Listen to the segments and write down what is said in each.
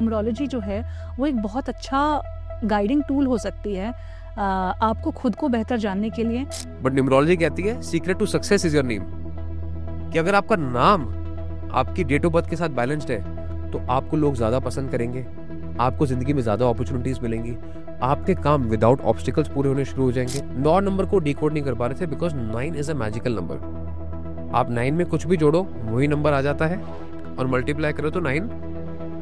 Numerology जो है वो एक बहुत अच्छा गाइडिंग टूल हो सकती है आपको खुद को बेहतर जानने के लिए। बट न्यूमरोलॉजी कहती है secret to success is your name, कि अगर आपका नाम आपकी डेट ऑफ बर्थ के साथ बैलेंस्ड है तो आपको लोग ज्यादा पसंद करेंगे, आपको जिंदगी में ज्यादा अपॉर्चुनिटीज मिलेंगी, आपके काम विदाउट ऑब्स्टिकल्स पूरे होने शुरू हो जाएंगे। 9 नंबर को डिकोड नहीं कर पा रहे थे because 9 is a magical number. आप 9 में कुछ भी जोड़ो वही नंबर आ जाता है और मल्टीप्लाई करो तो 9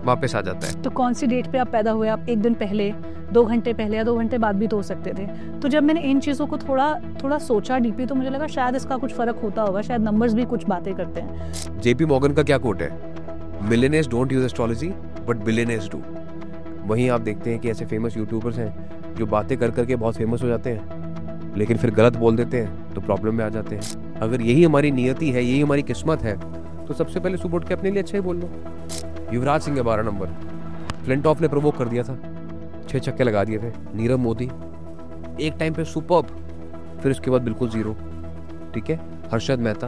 वापस आ जाता है। तो कौन सी डेट पे आप पैदा हुए, आप 1 दिन पहले, 2 घंटे पहले या 2 घंटे बाद भी तो हो सकते थे। तो जब मैंने इन चीज़ों को थोड़ा सोचा डीपली तो मुझे लगा शायद इसका कुछ फर्क होता होगा, शायद नंबर्स भी कुछ बातें करते हैं। जेपी मॉर्गन का क्या कोट है, millionaires don't use astrology but billionaires do. वहीं आप देखते हैं कि ऐसे फेमस यूट्यूबर्स हैं जो बातें कर करके बहुत फेमस हो जाते हैं लेकिन फिर गलत बोल देते हैं तो प्रॉब्लम में आ जाते हैं। अगर यही हमारी नियति है, यही हमारी किस्मत है तो सबसे पहले सुबह उठ के अपने लिए अच्छा ही बोल लो। युवराज सिंह है 12 नंबर, फ्लिंटॉफ ने प्रोवोक कर दिया था, 6 छक्के लगा दिए थे। नीरव मोदी एक टाइम पे सुपर्ब, फिर उसके बाद बिल्कुल जीरो। ठीक है, हर्षद मेहता,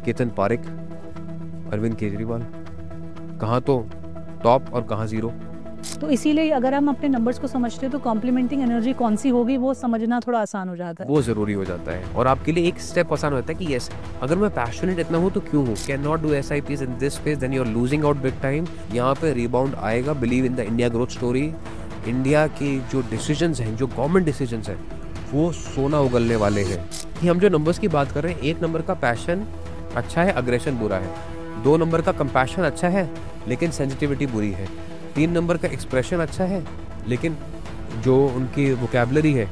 केतन पारेख, अरविंद केजरीवाल, कहाँ तो टॉप और कहाँ जीरो। तो इसीलिए अगर हम अपने नंबर्स को समझते हैं तो कॉम्प्लीमेंटिंग एनर्जी कौन सी होगी वो समझना थोड़ा आसान हो जाता है, वो जरूरी हो जाता है। और आपके लिए एक स्टेप आसान होता है कि यस, अगर मैं पैशनेट इतना हूँ तो क्यों हूँ, can not do SIPs in this space, then you are losing out big time. यहाँ पे रिबाउंड आएगा, believe in the India growth story. India की जो डिसीजंस हैं, जो गवर्नमेंट डिसीजंस हैं, वो सोना उगलने वाले हैं। कि हम जो नंबर्स की बात कर रहे हैं, 1 नंबर का पैशन अच्छा है, अग्रेशन बुरा है। 2 नंबर का कंपैशन अच्छा है लेकिन सेंसिटिविटी बुरी है। 3 नंबर का एक्सप्रेशन अच्छा है लेकिन जो उनकी वोकैबुलरी है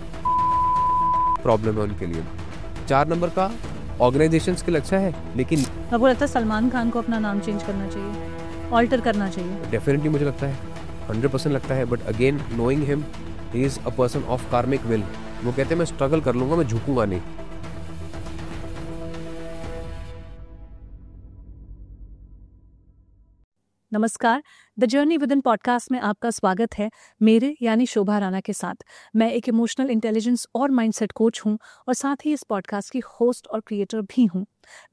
प्रॉब्लम है उनके लिए। 4 नंबर का ऑर्गेनाइजेशन स्किल अच्छा है लेकिन आपको लगता है सलमान खान को अपना नाम चेंज करना चाहिए, ऑल्टर करना चाहिए? डेफिनेटली मुझे लगता है, 100% लगता है। But again knowing him, he is a person of कार्मिक विल। वो कहते हैं मैं स्ट्रगल कर लूंगा, मैं झुकूंगा नहीं। नमस्कार, the journey with in podcast में आपका स्वागत है मेरे यानी शोभा राणा के साथ। मैं एक इमोशनल इंटेलिजेंस और माइंडसेट कोच हूं और साथ ही इस पॉडकास्ट की होस्ट और क्रिएटर भी हूं।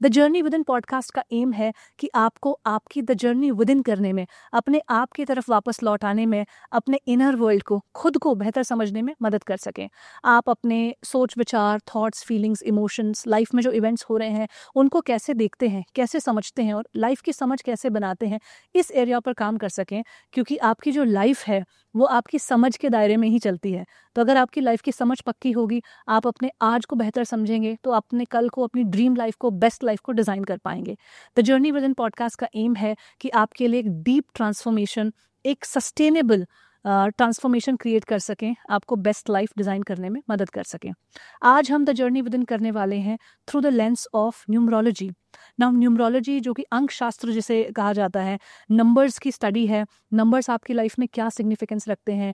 The journey with in podcast का एम है कि आपको आपकी द जर्नी विद इन करने में, अपने आप की तरफ वापस लौट आने में, अपने इनर वर्ल्ड को, खुद को बेहतर समझने में मदद कर सकें। आप अपने सोच विचार, थॉट्स, फीलिंग्स, इमोशंस, लाइफ में जो इवेंट्स हो रहे हैं उनको कैसे देखते हैं, कैसे समझते हैं और लाइफ की समझ कैसे बनाते हैं, इस एरिया पर काम कर सकें। क्योंकि आपकी जो लाइफ है वो आपकी समझ के दायरे में ही चलती है। तो अगर आपकी लाइफ की समझ पक्की होगी, आप अपने आज को बेहतर समझेंगे तो अपने कल को, अपनी ड्रीम लाइफ को, बेस्ट लाइफ को डिज़ाइन कर पाएंगे। The journey with in podcast का एम है कि आपके लिए एक डीप ट्रांसफॉर्मेशन, एक सस्टेनेबल ट्रांसफॉर्मेशन क्रिएट कर सकें, आपको बेस्ट लाइफ डिज़ाइन करने में मदद कर सकें। आज हम द जर्नी विद इन करने वाले हैं through the lens of numerology. Now numerology जो कि अंक शास्त्र जिसे कहा जाता है, नंबर्स की स्टडी है। नंबर्स आपकी लाइफ में क्या सिग्निफिकेंस रखते हैं,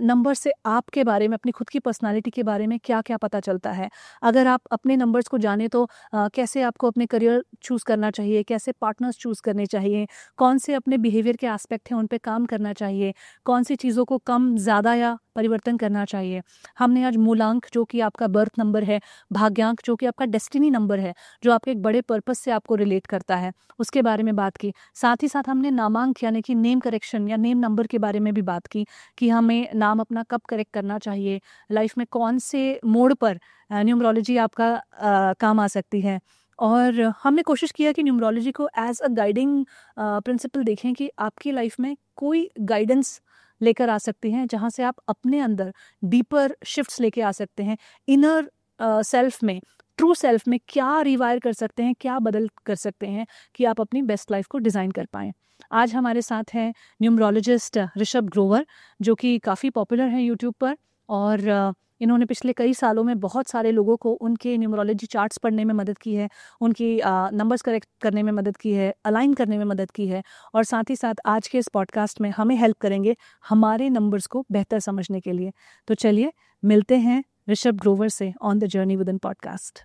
नंबर्स से आपके बारे में, अपनी खुद की पर्सनालिटी के बारे में क्या क्या पता चलता है। अगर आप अपने नंबर्स को जाने तो कैसे आपको अपने करियर चूज़ करना चाहिए, कैसे पार्टनर्स चूज़ करने चाहिए, कौन से अपने बिहेवियर के एस्पेक्ट हैं उन पे काम करना चाहिए, कौन सी चीज़ों को कम ज़्यादा या परिवर्तन करना चाहिए। हमने आज मूलांक जो कि आपका बर्थ नंबर है, भाग्यांक जो कि आपका डेस्टिनी नंबर है, जो आपके एक बड़े पर्पस से आपको रिलेट करता है, उसके बारे में बात की। साथ ही साथ हमने नामांक यानी कि नेम करेक्शन या नेम नंबर के बारे में भी बात की कि हमें नाम अपना कब करेक्ट करना चाहिए, लाइफ में कौन से मोड़ पर न्यूमरोलॉजी आपका काम आ सकती है। और हमने कोशिश किया कि न्यूमरोलॉजी को एज अ गाइडिंग प्रिंसिपल देखें कि आपकी लाइफ में कोई गाइडेंस लेकर आ सकती हैं जहाँ से आप अपने अंदर डीपर शिफ्ट्स लेके आ सकते हैं। इनर सेल्फ में, ट्रू सेल्फ में क्या रिवायर कर सकते हैं, क्या बदल कर सकते हैं कि आप अपनी बेस्ट लाइफ को डिज़ाइन कर पाएँ। आज हमारे साथ हैं न्यूमरोलॉजिस्ट ऋषभ ग्रोवर, जो कि काफ़ी पॉपुलर हैं यूट्यूब पर, और इन्होंने पिछले कई सालों में बहुत सारे लोगों को उनके न्यूमरोलॉजी चार्ट्स पढ़ने में मदद की है, उनकी नंबर्स करेक्ट करने में मदद की है, अलाइन करने में मदद की है, और साथ ही साथ आज के इस पॉडकास्ट में हमें हेल्प करेंगे हमारे नंबर्स को बेहतर समझने के लिए। तो चलिए मिलते हैं ऋषभ ग्रोवर से on the journey with in podcast.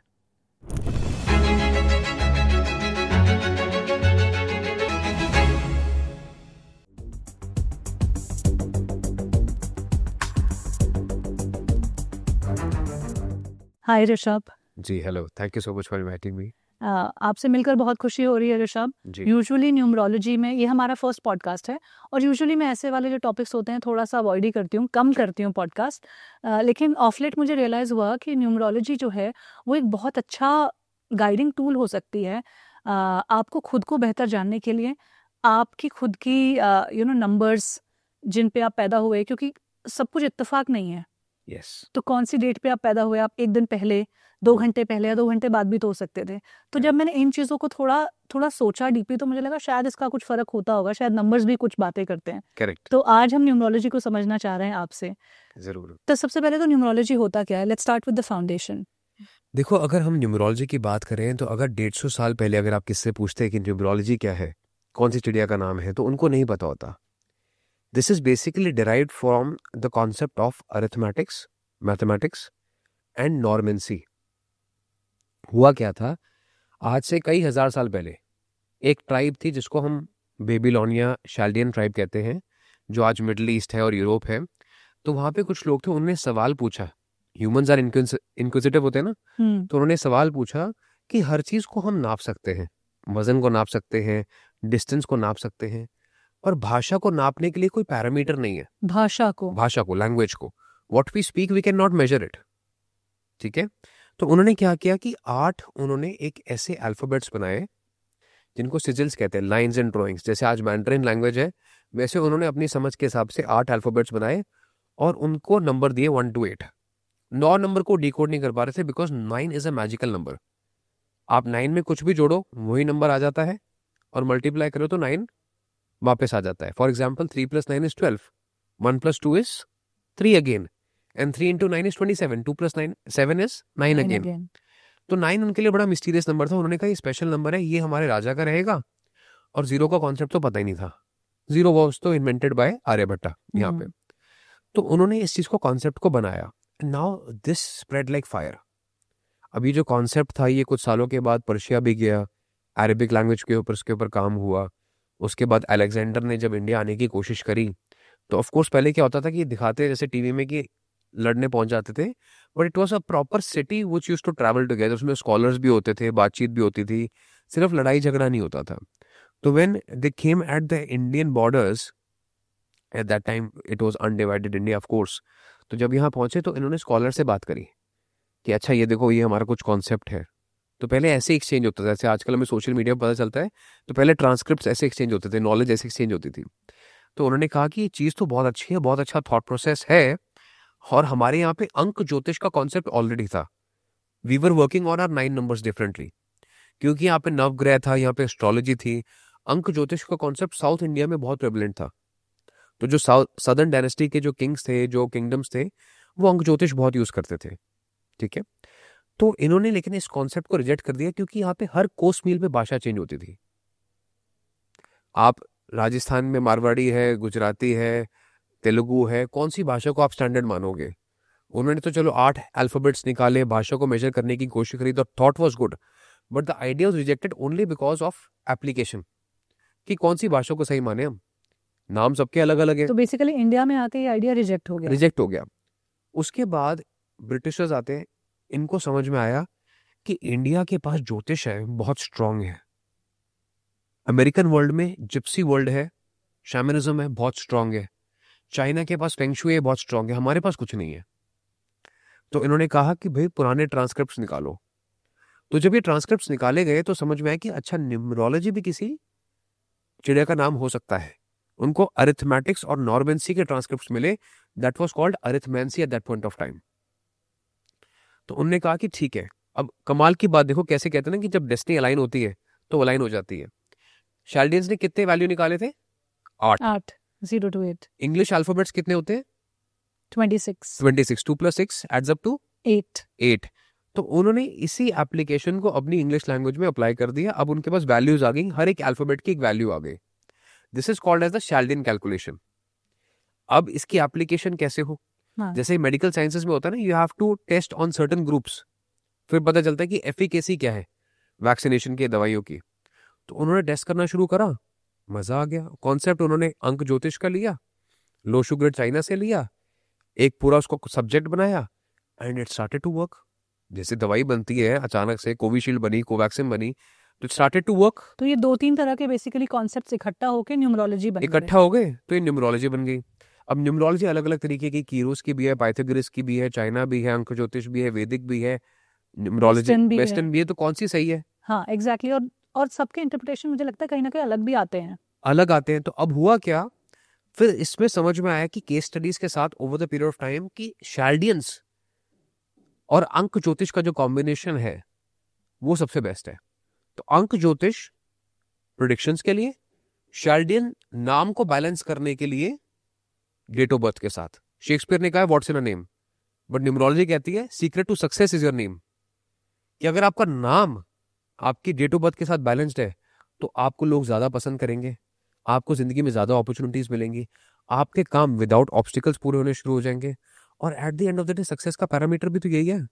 Hi Rishabh. जी hello, thank you so much for inviting me. आपसे मिलकर बहुत खुशी हो रही है ऋषभ। जी यूजुअली न्यूमरोलॉजी में ये हमारा फर्स्ट पॉडकास्ट है और यूजुअली मैं ऐसे वाले जो टॉपिक्स होते हैं थोड़ा सा अवॉइड ही करती हूँ, कम करती हूँ पॉडकास्ट। लेकिन ऑफ लेट मुझे रियलाइज़ हुआ कि न्यूमरोलॉजी जो है वो एक बहुत अच्छा गाइडिंग टूल हो सकती है आपको खुद को बेहतर जानने के लिए, आपकी खुद की नंबर्स जिन पे आप पैदा हुए, क्योंकि सब कुछ इत्तेफाक नहीं है। यस तो कौन सी डेट पे आप पैदा हुए, आप एक दिन पहले, 2 घंटे पहले या 2 घंटे बाद भी तो हो सकते थे। तो जब मैंने इन चीज़ों को थोड़ा थोड़ा सोचा डीपली तो मुझे लगा शायद इसका कुछ फ़र्क होता होगा, शायद नंबर्स भी कुछ बातें करते हैं। करेक्ट तो आज हम न्यूमरोलॉजी को समझना चाह रहे हैं आपसे। जरूर। तो सबसे पहले तो न्यूमरोलॉजी होता क्या है? Let's start with the foundation. देखो, अगर हम न्यूमरोलॉजी की बात करें तो अगर 150 साल पहले अगर आप किससे पूछते हैं कि न्यूमरोलॉजी क्या है, कौन सी चिड़िया का नाम है, तो उनको नहीं पता होता। This is basically derived from the concept of arithmetics, mathematics and normancy. हुआ क्या था, आज से कई हजार साल पहले एक ट्राइब थी जिसको हम बेबीलोनिया शैल्डियन ट्राइब कहते हैं, जो आज मिडल ईस्ट है और यूरोप है। तो वहाँ पे कुछ लोग थे, उन्होंने सवाल पूछा। ह्यूमंस आर इंक्विजिटिव होते हैं ना, तो उन्होंने सवाल पूछा कि हर चीज को हम नाप सकते हैं, वजन को नाप सकते हैं, डिस्टेंस को नाप सकते हैं, और भाषा को नापने के लिए कोई पैरामीटर नहीं है। भाषा को लैंग्वेज को, what we speak we can not measure it. ठीक है, तो उन्होंने क्या किया कि 8 उन्होंने एक ऐसे अल्फाबेट्स बनाए जिनको सिजिल्स कहते हैं, लाइंस एंड ड्राइंग्स। जैसे आज मैंड्रिन लैंग्वेज है, वैसे उन्होंने अपनी समझ के हिसाब से 8 अल्फाबेट्स बनाए और उनको नंबर दिए 1 to 8। 9 नंबर को डिकोड नहीं कर पा रहे थे because 9 is a magical number. आप 9 में कुछ भी जोड़ो वही नंबर आ जाता है, और मल्टीप्लाई करो तो 9 वापस आ जाता है। For example 3 + 9 is 12, 1 + 2 is 3 again, and 3 × 9 is 27, 2 + 9 7 is 9 again. तो 9 उनके लिए बड़ा मिस्टीरियस नंबर था। उन्होंने कहा ये स्पेशल नंबर है, ये हमारे राजा का रहेगा। और जीरो का कॉन्सेप्ट तो पता ही नहीं था। जीरो वॉज तो इन्वेंटेड बाय आर्यभट्टा यहाँ पे। तो उन्होंने इस चीज को कॉन्सेप्ट को बनाया। Now this spread like fire. अभी जो कॉन्सेप्ट था ये कुछ सालों के बाद पर्शिया भी गया, अरेबिक लैंग्वेज के ऊपर उसके ऊपर काम हुआ। उसके बाद अलेक्जेंडर ने जब इंडिया आने की कोशिश करी तो ऑफकोर्स पहले क्या होता था कि दिखाते जैसे टीवी में कि लड़ने पहुंच जाते थे, but it was a proper city which used to travel together. उसमें स्कॉलर्स भी होते थे, बातचीत भी होती थी, सिर्फ लड़ाई झगड़ा नहीं होता था। तो when they came at the Indian borders, at that time it was undivided India of course. तो जब यहाँ पहुंचे तो इन्होंने स्कॉलर से बात करी कि अच्छा ये देखो ये हमारा कुछ कॉन्सेप्ट है। तो पहले ऐसे एक्सचेंज होता था, जैसे आजकल हमें सोशल मीडिया पर पता चलता है, तो पहले ट्रांसक्रिप्ट ऐसे एक्सचेंज होते थे, नॉलेज ऐसे एक्सचेंज होती थी। तो उन्होंने कहा कि ये चीज़ तो बहुत अच्छी है, बहुत अच्छा थॉट प्रोसेस है, और हमारे यहाँ पे अंक ज्योतिष का कॉन्सेप्ट ऑलरेडी था। We were working on our 9 numbers differently, क्योंकि यहाँ पे नवग्रह था, यहाँ पे एस्ट्रोलॉजी थी। अंक ज्योतिष का कॉन्सेप्ट साउथ इंडिया में बहुत प्रेवलेंट था। तो जो सदर्न डायनेस्टी के जो किंग्स थे, जो किंगडम्स थे, वो अंक ज्योतिष बहुत यूज करते थे। ठीक है, तो इन्होंने लेकिन इस कॉन्सेप्ट को रिजेक्ट कर दिया, क्योंकि यहाँ पे हर कोस मील पे भाषा चेंज होती थी। आप राजस्थान में मारवाड़ी है, गुजराती है, तेलुगु है, कौन सी भाषा को आप स्टैंडर्ड मानोगे? उन्होंने तो चलो 8 अल्फाबेट्स निकाले, भाषा को मेजर करने की कोशिश करी, तो thought was good, but the idea was rejected only because of application, कि कौन सी भाषा को सही माने हम। नाम सबके अलग अलग है। तो बेसिकली इंडिया में आते ही आइडिया रिजेक्ट हो गया। उसके बाद ब्रिटिशर्स आते हैं, इनको समझ में आया कि इंडिया के पास ज्योतिष है, बहुत स्ट्रांग है। अमेरिकन वर्ल्ड में जिप्सी वर्ल्ड है, शैमनिज्म है, बहुत स्ट्रांग है। चाइना के पास फेंग शुई है, बहुत स्ट्रांग है, हमारे पास कुछ नहीं है। तो इन्होंने कहा कि भाई पुराने ट्रांसक्रिप्ट्स निकालो। तो जब ये ट्रांसक्रिप्ट्स निकाले गए तो समझ में आया कि अच्छा, न्यूमरोलॉजी भी किसी चिड़िया का नाम हो सकता है। उनको अरिथमेटिक्स और नॉर्मेंसी के ट्रांसक्रिप्ट्स मिले, that was called arithmancy at that point of time. तो उन्होंने कहा कि ठीक है। अब कमाल की बात देखो, कैसे कहते हैं ना कि जब डेस्टिनी अलाइन होती है तो अलाइन हो जाती है। शैल्डियंस ने कितने वैल्यू निकाले थे? 8। 0 to 8। इंग्लिश अल्फाबेट्स कितने होते हैं? 26। 26। 2 + 6 एड्स अप टू 8। तो उन्होंने इसी एप्लीकेशन को अपनी इंग्लिश लैंग्वेज में अप्लाई कर दिया। अब उनके पास वैल्यूज आ गई, हर एक अल्फाबेट की एक वैल्यू आ गई। This is called as the Chaldean calculation. अब इसकी एप्लीकेशन कैसे हो? जैसे मेडिकल साइंसेस में होता है ना, you have to test on certain groups, फिर पता चलता है कि एफिकेसी क्या है वैक्सीनेशन की, दवाइयों की। तो उन्होंने टेस्ट करना शुरू करा, मजा आ गया। कॉन्सेप्ट उन्होंने अंक ज्योतिष का लिया, लो शुगर चाइना से लिया, एक पूरा उसको सब्जेक्ट बनाया, and it started to work. जैसे दवाई बनती है अचानक से, कोविशील्ड बनी, कोवैक्सिन बनी, तो इट स्टार्टेड टू वर्क। तो ये 2-3 तरह के बेसिकली कॉन्सेप्ट्स इकट्ठा होकर न्यूमरोलॉजी बन गए। इकट्ठा हो गए तो ये न्यूमरोलॉजी बन गई। अब न्यूमरोलॉजी अलग अलग तरीके की, कीरोस की भी है, पाइथागोरस की भी है, चाइना भी है, अंक ज्योतिष भी है, वैदिक भी है, न्यूमरोलॉजी वेस्टर्न भी है। तो कौन सी सही है? हाँ एग्जैक्टली। और सबके इंटरप्रिटेशन मुझे लगता है कहीं ना कहीं अलग भी आते हैं। अलग आते हैं। तो अब हुआ क्या, फिर इसमें समझ में आया कि केस स्टडीज के साथ over the period of time कि शाल्डियंस और अंक ज्योतिष का जो कॉम्बिनेशन है वो सबसे बेस्ट है। तो अंक ज्योतिष प्रेडिक्शंस के लिए, शाल्डियन नाम को बैलेंस करने के लिए डेट ऑफ बर्थ के साथ। शेक्सपियर ने कहा है what's in a name, but numerology कहती है secret to success is your name. कि अगर आपका नाम आपकी डेट ऑफ बर्थ के साथ बैलेंस्ड है तो आपको लोग ज्यादा पसंद करेंगे, आपको जिंदगी में ज्यादा अपॉर्चुनिटीज मिलेंगी, आपके काम विदाउट ऑब्स्टिकल्स पूरे होने शुरू हो जाएंगे। और at the end of the day success का पैरामीटर भी तो यही है।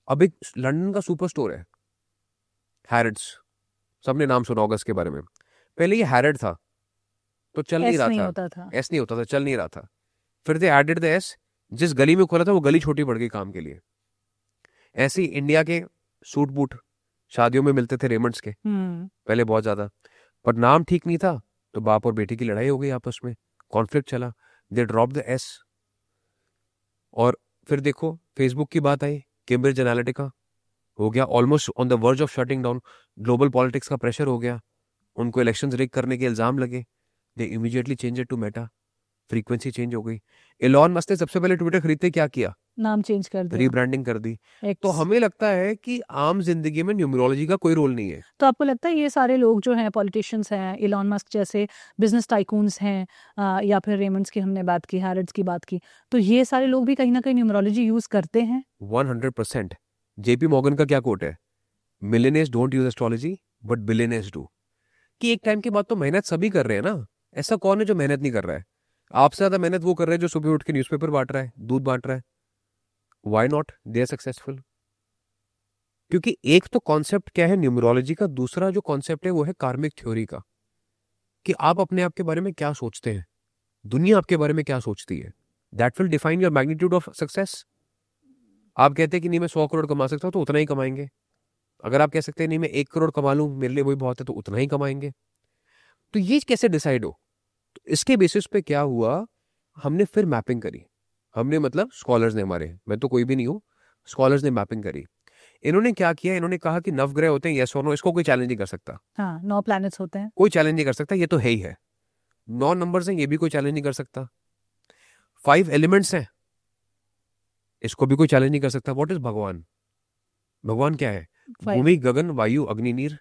अब एक लंदन का सुपर स्टोर है हैरिड्स, सबने नाम सुना होगा इसके बारे में। पहले ये हैरिड था तो चल नहीं रहा था, एस नहीं होता था, चल नहीं रहा था। फिर दे एडेड द एस, जिस गली में खोला था वो गली छोटी पड़ गई काम के लिए। ऐसे ही इंडिया के सूट बूट शादियों में मिलते थे रेमंड्स के पहले बहुत ज्यादा, पर नाम ठीक नहीं था तो बाप और बेटी की लड़ाई हो गई आपस में, कॉन्फ्लिक्ट चला, दे ड्रॉप द एस। और फिर देखो फेसबुक की बात आई, कैम्ब्रिज एनालिटिका हो गया almost on the verge of shutting down, global politics का प्रेशर हो गया, उनको इलेक्शंस रिग करने के इल्जाम लगे, they immediately change it to Meta, frequency change हो गई। एलॉन मस्क ने सबसे पहले ट्विटर खरीदते क्या किया, नाम चेंज कर दिया, रीब्रांडिंग कर दी। तो हमें लगता है कि आम जिंदगी में न्यूमरोलॉजी का कोई रोल नहीं है। तो आपको लगता है ये सारे लोग जो हैं पॉलिटिशियंस हैं, एलॉन मस्क जैसे बिजनेस टाइकून्स हैं, या फिर रेमंड्स की हमने बात की, हैरिड्स की बात की, तो ये सारे लोग भी कहीं ना कहीं न्यूमरोलॉजी यूज करते हैं? 100%। जेपी मॉर्गन का क्या कोट है, millionaires don't use astrology but billionaires do. कि एक टाइम के बाद तो मेहनत सभी कर रहे हैं ना, ऐसा कौन है जो मेहनत नहीं कर रहा है? आपसे ज्यादा मेहनत वो कर रहे हैं जो सुबह उठ के न्यूज़पेपर बांट रहा है, दूध बांट रहा है। Why not? They are successful। क्योंकि एक तो कॉन्सेप्ट क्या है न्यूमरोलॉजी का, दूसरा जो कॉन्सेप्ट है वो है कार्मिक थ्योरी का, कि आप अपने आप के बारे में क्या सोचते हैं, दुनिया आपके बारे में क्या सोचती है, that will define your magnitude of success. आप कहते हैं कि नहीं मैं 100 करोड़ कमा सकता हूं तो उतना ही कमाएंगे। अगर आप कह सकते हैं नहीं मैं 1 करोड़ कमा लूं मेरे लिए वही बहुत है, तो उतना ही कमाएंगे। तो ये कैसे डिसाइड हो? तो इसके बेसिस पे क्या हुआ, हमने फिर मैपिंग करी। हमने मतलब स्कॉलर्स ने, हमारे, मैं तो कोई भी नहीं हूं, स्कॉलर्स ने मैपिंग करी। इन्होंने क्या किया, इन्होंने कहा कि नवग्रह होते हैं, यस और नो, इसको कोई चैलेंज नहीं कर सकता। हाँ, 9 प्लैनेट्स होते हैं, कोई चैलेंज नहीं कर सकता, ये तो है ही है। 9 नंबर्स हैं, ये भी कोई चैलेंज नहीं कर सकता। 5 एलिमेंट्स हैं, इसको भी कोई चैलेंज नहीं कर सकता। व्हाट इज भगवान? भगवान क्या है? भूमि, गगन, वायु, अग्नि, नीर।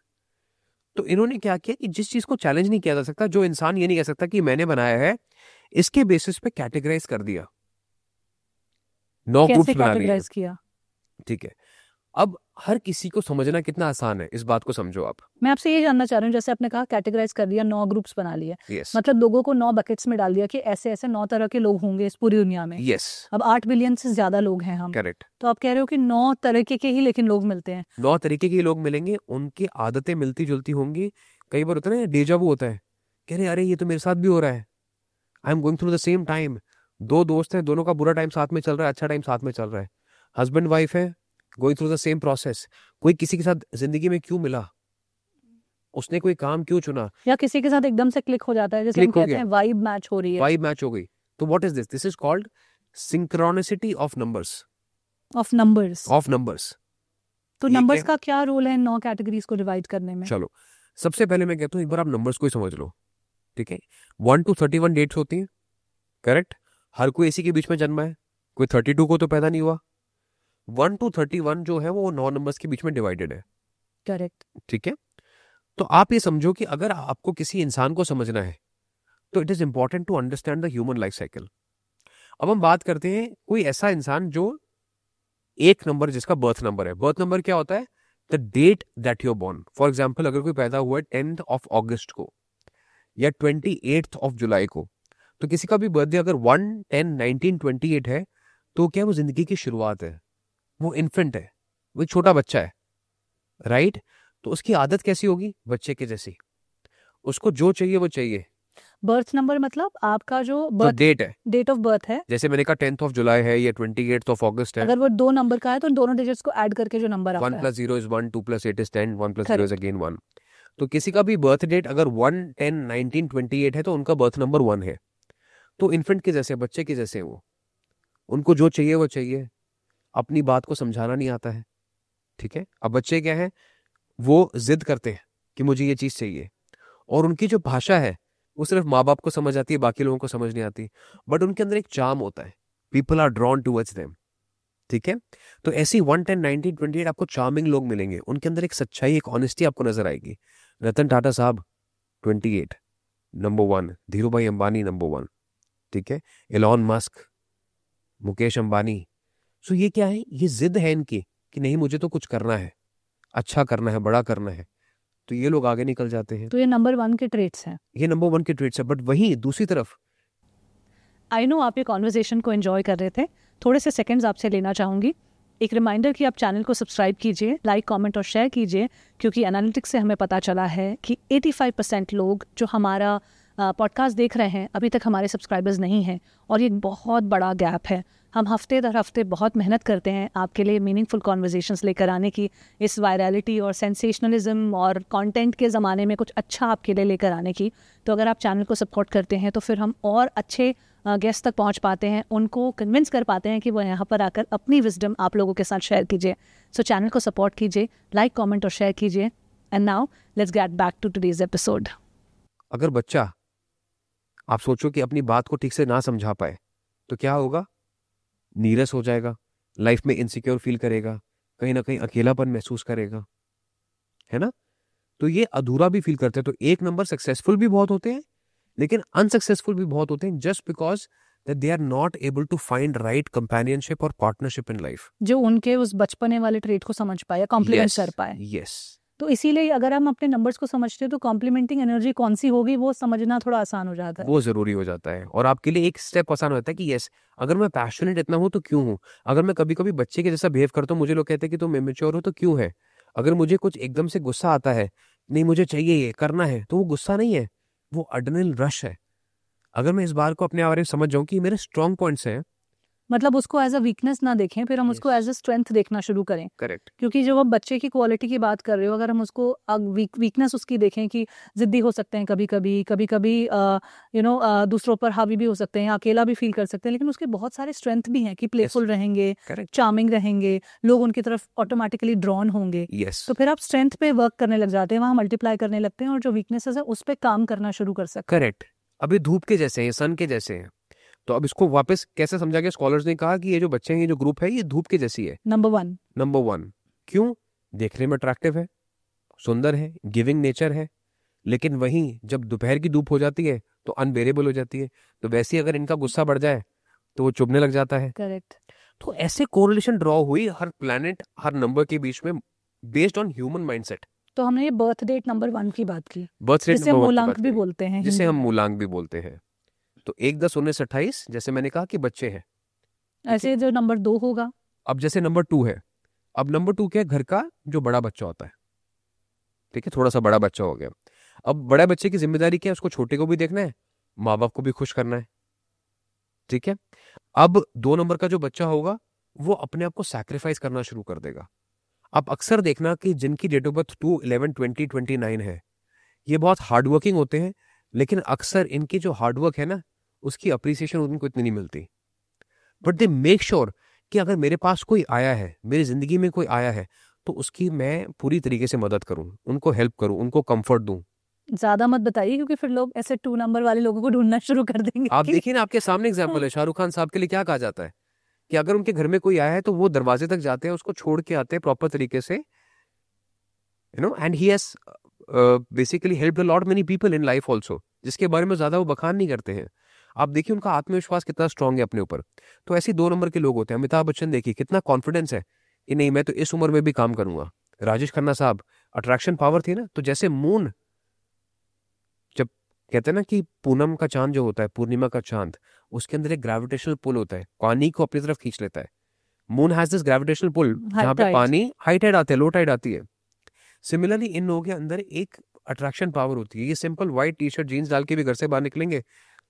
तो इन्होंने क्या किया कि जिस चीज को चैलेंज नहीं किया जा सकता, जो इंसान ये नहीं कह सकता कि मैंने बनाया है, इसके बेसिस पे कैटेगराइज कर दिया, 9 ग्रुप्स बना लिए। ठीक है, अब हर किसी को समझना कितना आसान है, इस बात को समझो आप। मैं आपसे ये जानना चाह रही हूँ, जैसे आपने कहा कैटेगराइज कर दिया, 9 ग्रुप्स बना लिए, मतलब लोगों को 9 बकेट्स में डाल दिया कि ऐसे ऐसे 9 तरह के लोग होंगे इस पूरी दुनिया में। अब 8 बिलियन से ज्यादा लोग हैं हम। करेक्ट। तो आप कह रहे हो कि 9 तरीके के ही लेकिन लोग मिलते हैं। 9 तरीके के लोग मिलेंगे, उनकी आदतें मिलती जुलती होंगी। कई बार होता है ना डेजा वू होता है, कह रहे अरे ये तो मेरे साथ भी हो रहा है, I am going through the same time. 2 दोस्त हैं, दोनों का बुरा टाइम साथ में चल रहा है, अच्छा टाइम साथ में चल रहा है। हस्बैंड वाइफ है, going through the same process. कोई किसी के साथ जिंदगी में क्यों मिला, उसने कोई काम क्यों चुना, या किसी के साथ एकदम से क्लिक हो जाता है, जैसे हम कहते हैं वाइब मैच हो रही है, वाइब मैच हो गई। तो what is this? This is called synchronicity of numbers. Of numbers. तो नंबर्स का क्या रोल है 9 कैटेगरीज को डिवाइड करने में? चलो सबसे पहले मैं कहता हूँ एक बार आप नंबर्स को ही समझ लो, ठीक है। 1 to 31 डेट्स होती हैं, करेक्ट। हर कोई इसी के बीच में जन्मा है, कोई 32 को तो पैदा नहीं हुआ। 1 to 31 जो है वो 9 नंबर्स के बीच में डिवाइडेड है, करेक्ट, ठीक है। तो आप ये समझो कि अगर आपको किसी इंसान को समझना है तो it is important to understand the human life cycle. अब हम बात करते हैं कोई ऐसा इंसान जो एक नंबर, जिसका बर्थ नंबर है। बर्थ नंबर क्या होता है? The date that you are born. For example अगर कोई पैदा हुआ है 10th of August को या 28th of July को, तो किसी का भी बर्थडे अगर 1/10/1928 है तो क्या वो जिंदगी की शुरुआत है, वो इन्फेंट है, वो छोटा बच्चा है, राइट। तो उसकी आदत कैसी होगी? बच्चे के जैसी, उसको जो चाहिए वो चाहिए। बर्थ नंबर मतलब आपका जो तो बर्थ डेट है, डेट ऑफ बर्थ है, जैसे मैंने कहा 10th ऑफ जुलाई है या 28th ऑफ अगस्त है। अगर वो 2 नंबर का है तो दोनों डिजिट्स को ऐड करके जो नंबर आता 1 है। + 0 is 1, 2 + 8 is 10, 1 + 0 is Correct. again 1। तो किसी का भी बर्थ डेट अगर 1/10/1928 है तो उनका बर्थ नंबर 1 है। तो इन्फेंट के जैसे, बच्चे के जैसे वो, उनको जो चाहिए वो चाहिए, अपनी बात को समझाना नहीं आता है। ठीक है, अब बच्चे क्या है, वो जिद करते हैं कि मुझे ये चीज़ चाहिए, और उनकी जो भाषा है वो सिर्फ माँ बाप को समझ आती है, बाकी लोगों को समझ नहीं आती, बट उनके अंदर एक चार्म होता है, people are drawn towards them. ठीक है, तो ऐसी 1/10/1928 आपको चार्मिंग लोग मिलेंगे, उनके अंदर एक सच्चाई, एक ऑनेस्टी आपको नजर आएगी। रतन टाटा साहब 28 नंबर 1, धीरू भाई अंबानी नंबर 1, ठीक है, एलॉन मस्क, मुकेश अंबानी। सो ये क्या है, ये जिद है इनकी कि नहीं मुझे तो कुछ करना है, अच्छा करना है, बड़ा करना है, तो ये लोग आगे निकल जाते हैं। तो ये नंबर 1 के ट्रेट्स हैं। ये नंबर 1 के ट्रेट्स है। बट वहीं दूसरी तरफ, आई नो आप ये कॉन्वर्जेशन को एंजॉय कर रहे थे, थोड़े से सेकंड्स आपसे लेना चाहूँगी। एक रिमाइंडर कि आप चैनल को सब्सक्राइब कीजिए, लाइक कमेंट और शेयर कीजिए, क्योंकि एनालिटिक्स से हमें पता चला है कि 85% लोग जो हमारा पॉडकास्ट देख रहे हैं अभी तक हमारे सब्सक्राइबर्स नहीं हैं, और ये एक बहुत बड़ा गैप है। हम हफ्ते दर हफ्ते बहुत मेहनत करते हैं आपके लिए मीनिंगफुल कॉन्वर्जेशंस लेकर आने की, इस वायरलिटी और सेंसेशनलिज्म और कंटेंट के ज़माने में कुछ अच्छा आपके लिए लेकर आने की। तो अगर आप चैनल को सपोर्ट करते हैं तो फिर हम और अच्छे गेस्ट तक पहुंच पाते हैं, उनको कन्विंस कर पाते हैं कि वो यहाँ पर आकर अपनी विजडम आप लोगों के साथ शेयर कीजिए। सो चैनल को सपोर्ट कीजिए, लाइक कमेंट और शेयर कीजिए। And now let's get back to today's episode. अगर बच्चा, आप सोचो कि अपनी बात को ठीक से ना समझा पाए तो क्या होगा, नीरस हो जाएगा, लाइफ में इनसिक्योर फील करेगा, कहीं ना कहीं अकेलापन महसूस करेगा, है ना। तो ये अधूरा भी फील करते हैं। तो एक नंबर सक्सेसफुल भी बहुत होते हैं लेकिन अनसक्सेसफुल भी बहुत होते हैं, just because that they are not able to find right companionship or partnership in life, जो उनके उस बचपने वाले ट्रेट को समझ पाए, कॉम्प्लीमेंट कर पाए। yes। तो इसीलिए अगर हम अपने नंबर्स को समझते हैं तो कॉम्प्लीमेंटिंग एनर्जी कौन सी होगी वो समझना थोड़ा आसान हो जाता है, वो जरूरी हो जाता है। और आपके लिए एक स्टेप आसान होता है कि यस, अगर मैं पैशनेट इतना हूं तो क्यों हूं, अगर मैं कभी कभी बच्चे के जैसा बिहेव करता हूँ, मुझे लोग कहते हैं कि तुम इमेच्योर हो, तो क्यों है, अगर मुझे कुछ एकदम से गुस्सा आता है, नहीं मुझे चाहिए ये करना है, तो वो गुस्सा नहीं है, वो एड्रेनलिन रश है। अगर मैं इस बार को अपने बारे में समझ जाऊं कि मेरे स्ट्रॉन्ग पॉइंट्स हैं, मतलब उसको एज अ वीकनेस ना देखें, फिर हम उसको एज अ स्ट्रेंथ देखना शुरू करें। करेक्ट। क्योंकि जब हम बच्चे की क्वालिटी की बात कर रहे हो, अगर हम उसको वीकनेस उसकी देखें कि जिद्दी हो सकते हैं कभी कभी दूसरों पर हावी भी हो सकते हैं, अकेला भी फील कर सकते हैं, लेकिन उसके बहुत सारे स्ट्रेंथ भी हैं कि प्लेफुल रहेंगे, चार्मिंग रहेंगे, लोग उनकी तरफ ऑटोमेटिकली ड्रॉन होंगे। तो फिर आप स्ट्रेंथ पे वर्क करने लग जाते हैं, वहाँ मल्टीप्लाई करने लगते हैं, और जो वीकनेसेस है उस पर काम करना शुरू कर सकते हैं। करेक्ट। अभी धूप के जैसे हैं, सन के जैसे हैं। तो अब इसको वापस कैसे समझा गया, स्कॉलर्स ने कहा कि ये जो बच्चे हैं, ये जो ग्रुप है, ये धूप के जैसी है। नंबर वन क्यों, देखने में अट्रैक्टिव है, सुंदर है, गिविंग नेचर है, लेकिन वहीं जब दोपहर की धूप हो जाती है तो अनबेरेबल हो जाती है। तो वैसे ही अगर इनका गुस्सा बढ़ जाए तो वो चुभने लग जाता है। करेक्ट। तो ऐसे कोरिलेशन ड्रॉ हुई हर प्लैनेट, हर नंबर के बीच में, बेस्ड ऑन ह्यूमन माइंडसेट। तो हमने ये बर्थ डेट नंबर 1 की बात की, बर्थ डेट जिसे मूलांक भी बोलते हैं, जिसे हम मूलांक भी बोलते हैं। तो 1, 10, 19, 28, जैसे मैंने कहा कि बच्चे हैं। ऐसे जो नंबर 2 होगा, अब जैसे नंबर 2 है, अब नंबर 2 क्या है, घर का जो बड़ा बच्चा होता है, ठीक है, थोड़ा सा बड़ा बच्चा हो गया। अब बड़ा बच्चे की जिम्मेदारी क्या है, उसको छोटे को भी देखना है, माँ बाप को भी खुश करना है, ठीक है। अब 2 नंबर का जो बच्चा होगा वो अपने आप को सैक्रिफाइस करना शुरू कर देगा। आप अक्सर देखना कि जिनकी डेट ऑफ बर्थ 2, 11, 20, 29 है, ये बहुत हार्डवर्किंग होते हैं, लेकिन अक्सर इनकी जो हार्डवर्क है ना, उसकी अप्रिसिएशन उनको इतनी नहीं मिलती। बट दे मेक श्योर कि अगर मेरे पास कोई आया है, मेरी जिंदगी में कोई आया है, तो उसकी मैं पूरी तरीके से मदद करूं, उनको हेल्प करूं, उनको कंफर्ट दूं। ज्यादा मत बताइए, क्योंकि फिर लोग ऐसे 2 नंबर वाले लोगों को ढूंढना शुरू कर देंगे। आप देखिए ना, आपके सामने एग्जाम्पल है, शाहरुख खान साहब के लिए क्या कहा जाता है कि अगर उनके घर में कोई आया है तो वो दरवाजे तक जाते हैं, उसको छोड़ के आते हैं प्रॉपर तरीके से, and he has basically helped a lot many people in life also, जिसके बारे में ज्यादा वो बखान नहीं करते हैं। आप देखिए उनका आत्मविश्वास कितना स्ट्रांग है अपने ऊपर। तो ऐसे 2 नंबर के लोग होते हैं। अमिताभ बच्चन देखिए कितना कॉन्फिडेंस है कि नहीं मैं तो इस उम्र में भी काम करूंगा। राजेश खन्ना साहब, अट्रैक्शन पावर थी ना। तो जैसे मून, जब कहते हैं ना कि पूनम का चांद जो होता है, पूर्णिमा का चांद, उसके अंदर एक ग्रेविटेशनल पुल होता है, पानी को अपनी तरफ खींच लेता है। Moon has this gravitational pull, जहां पे पानी हाई टाइड आते हैं, लो टाइड आती है। सिमिलरली इन लोगों के अंदर एक अट्रैक्शन पावर होती है। ये simple white T shirt jeans डाल के भी घर से बाहर निकलेंगे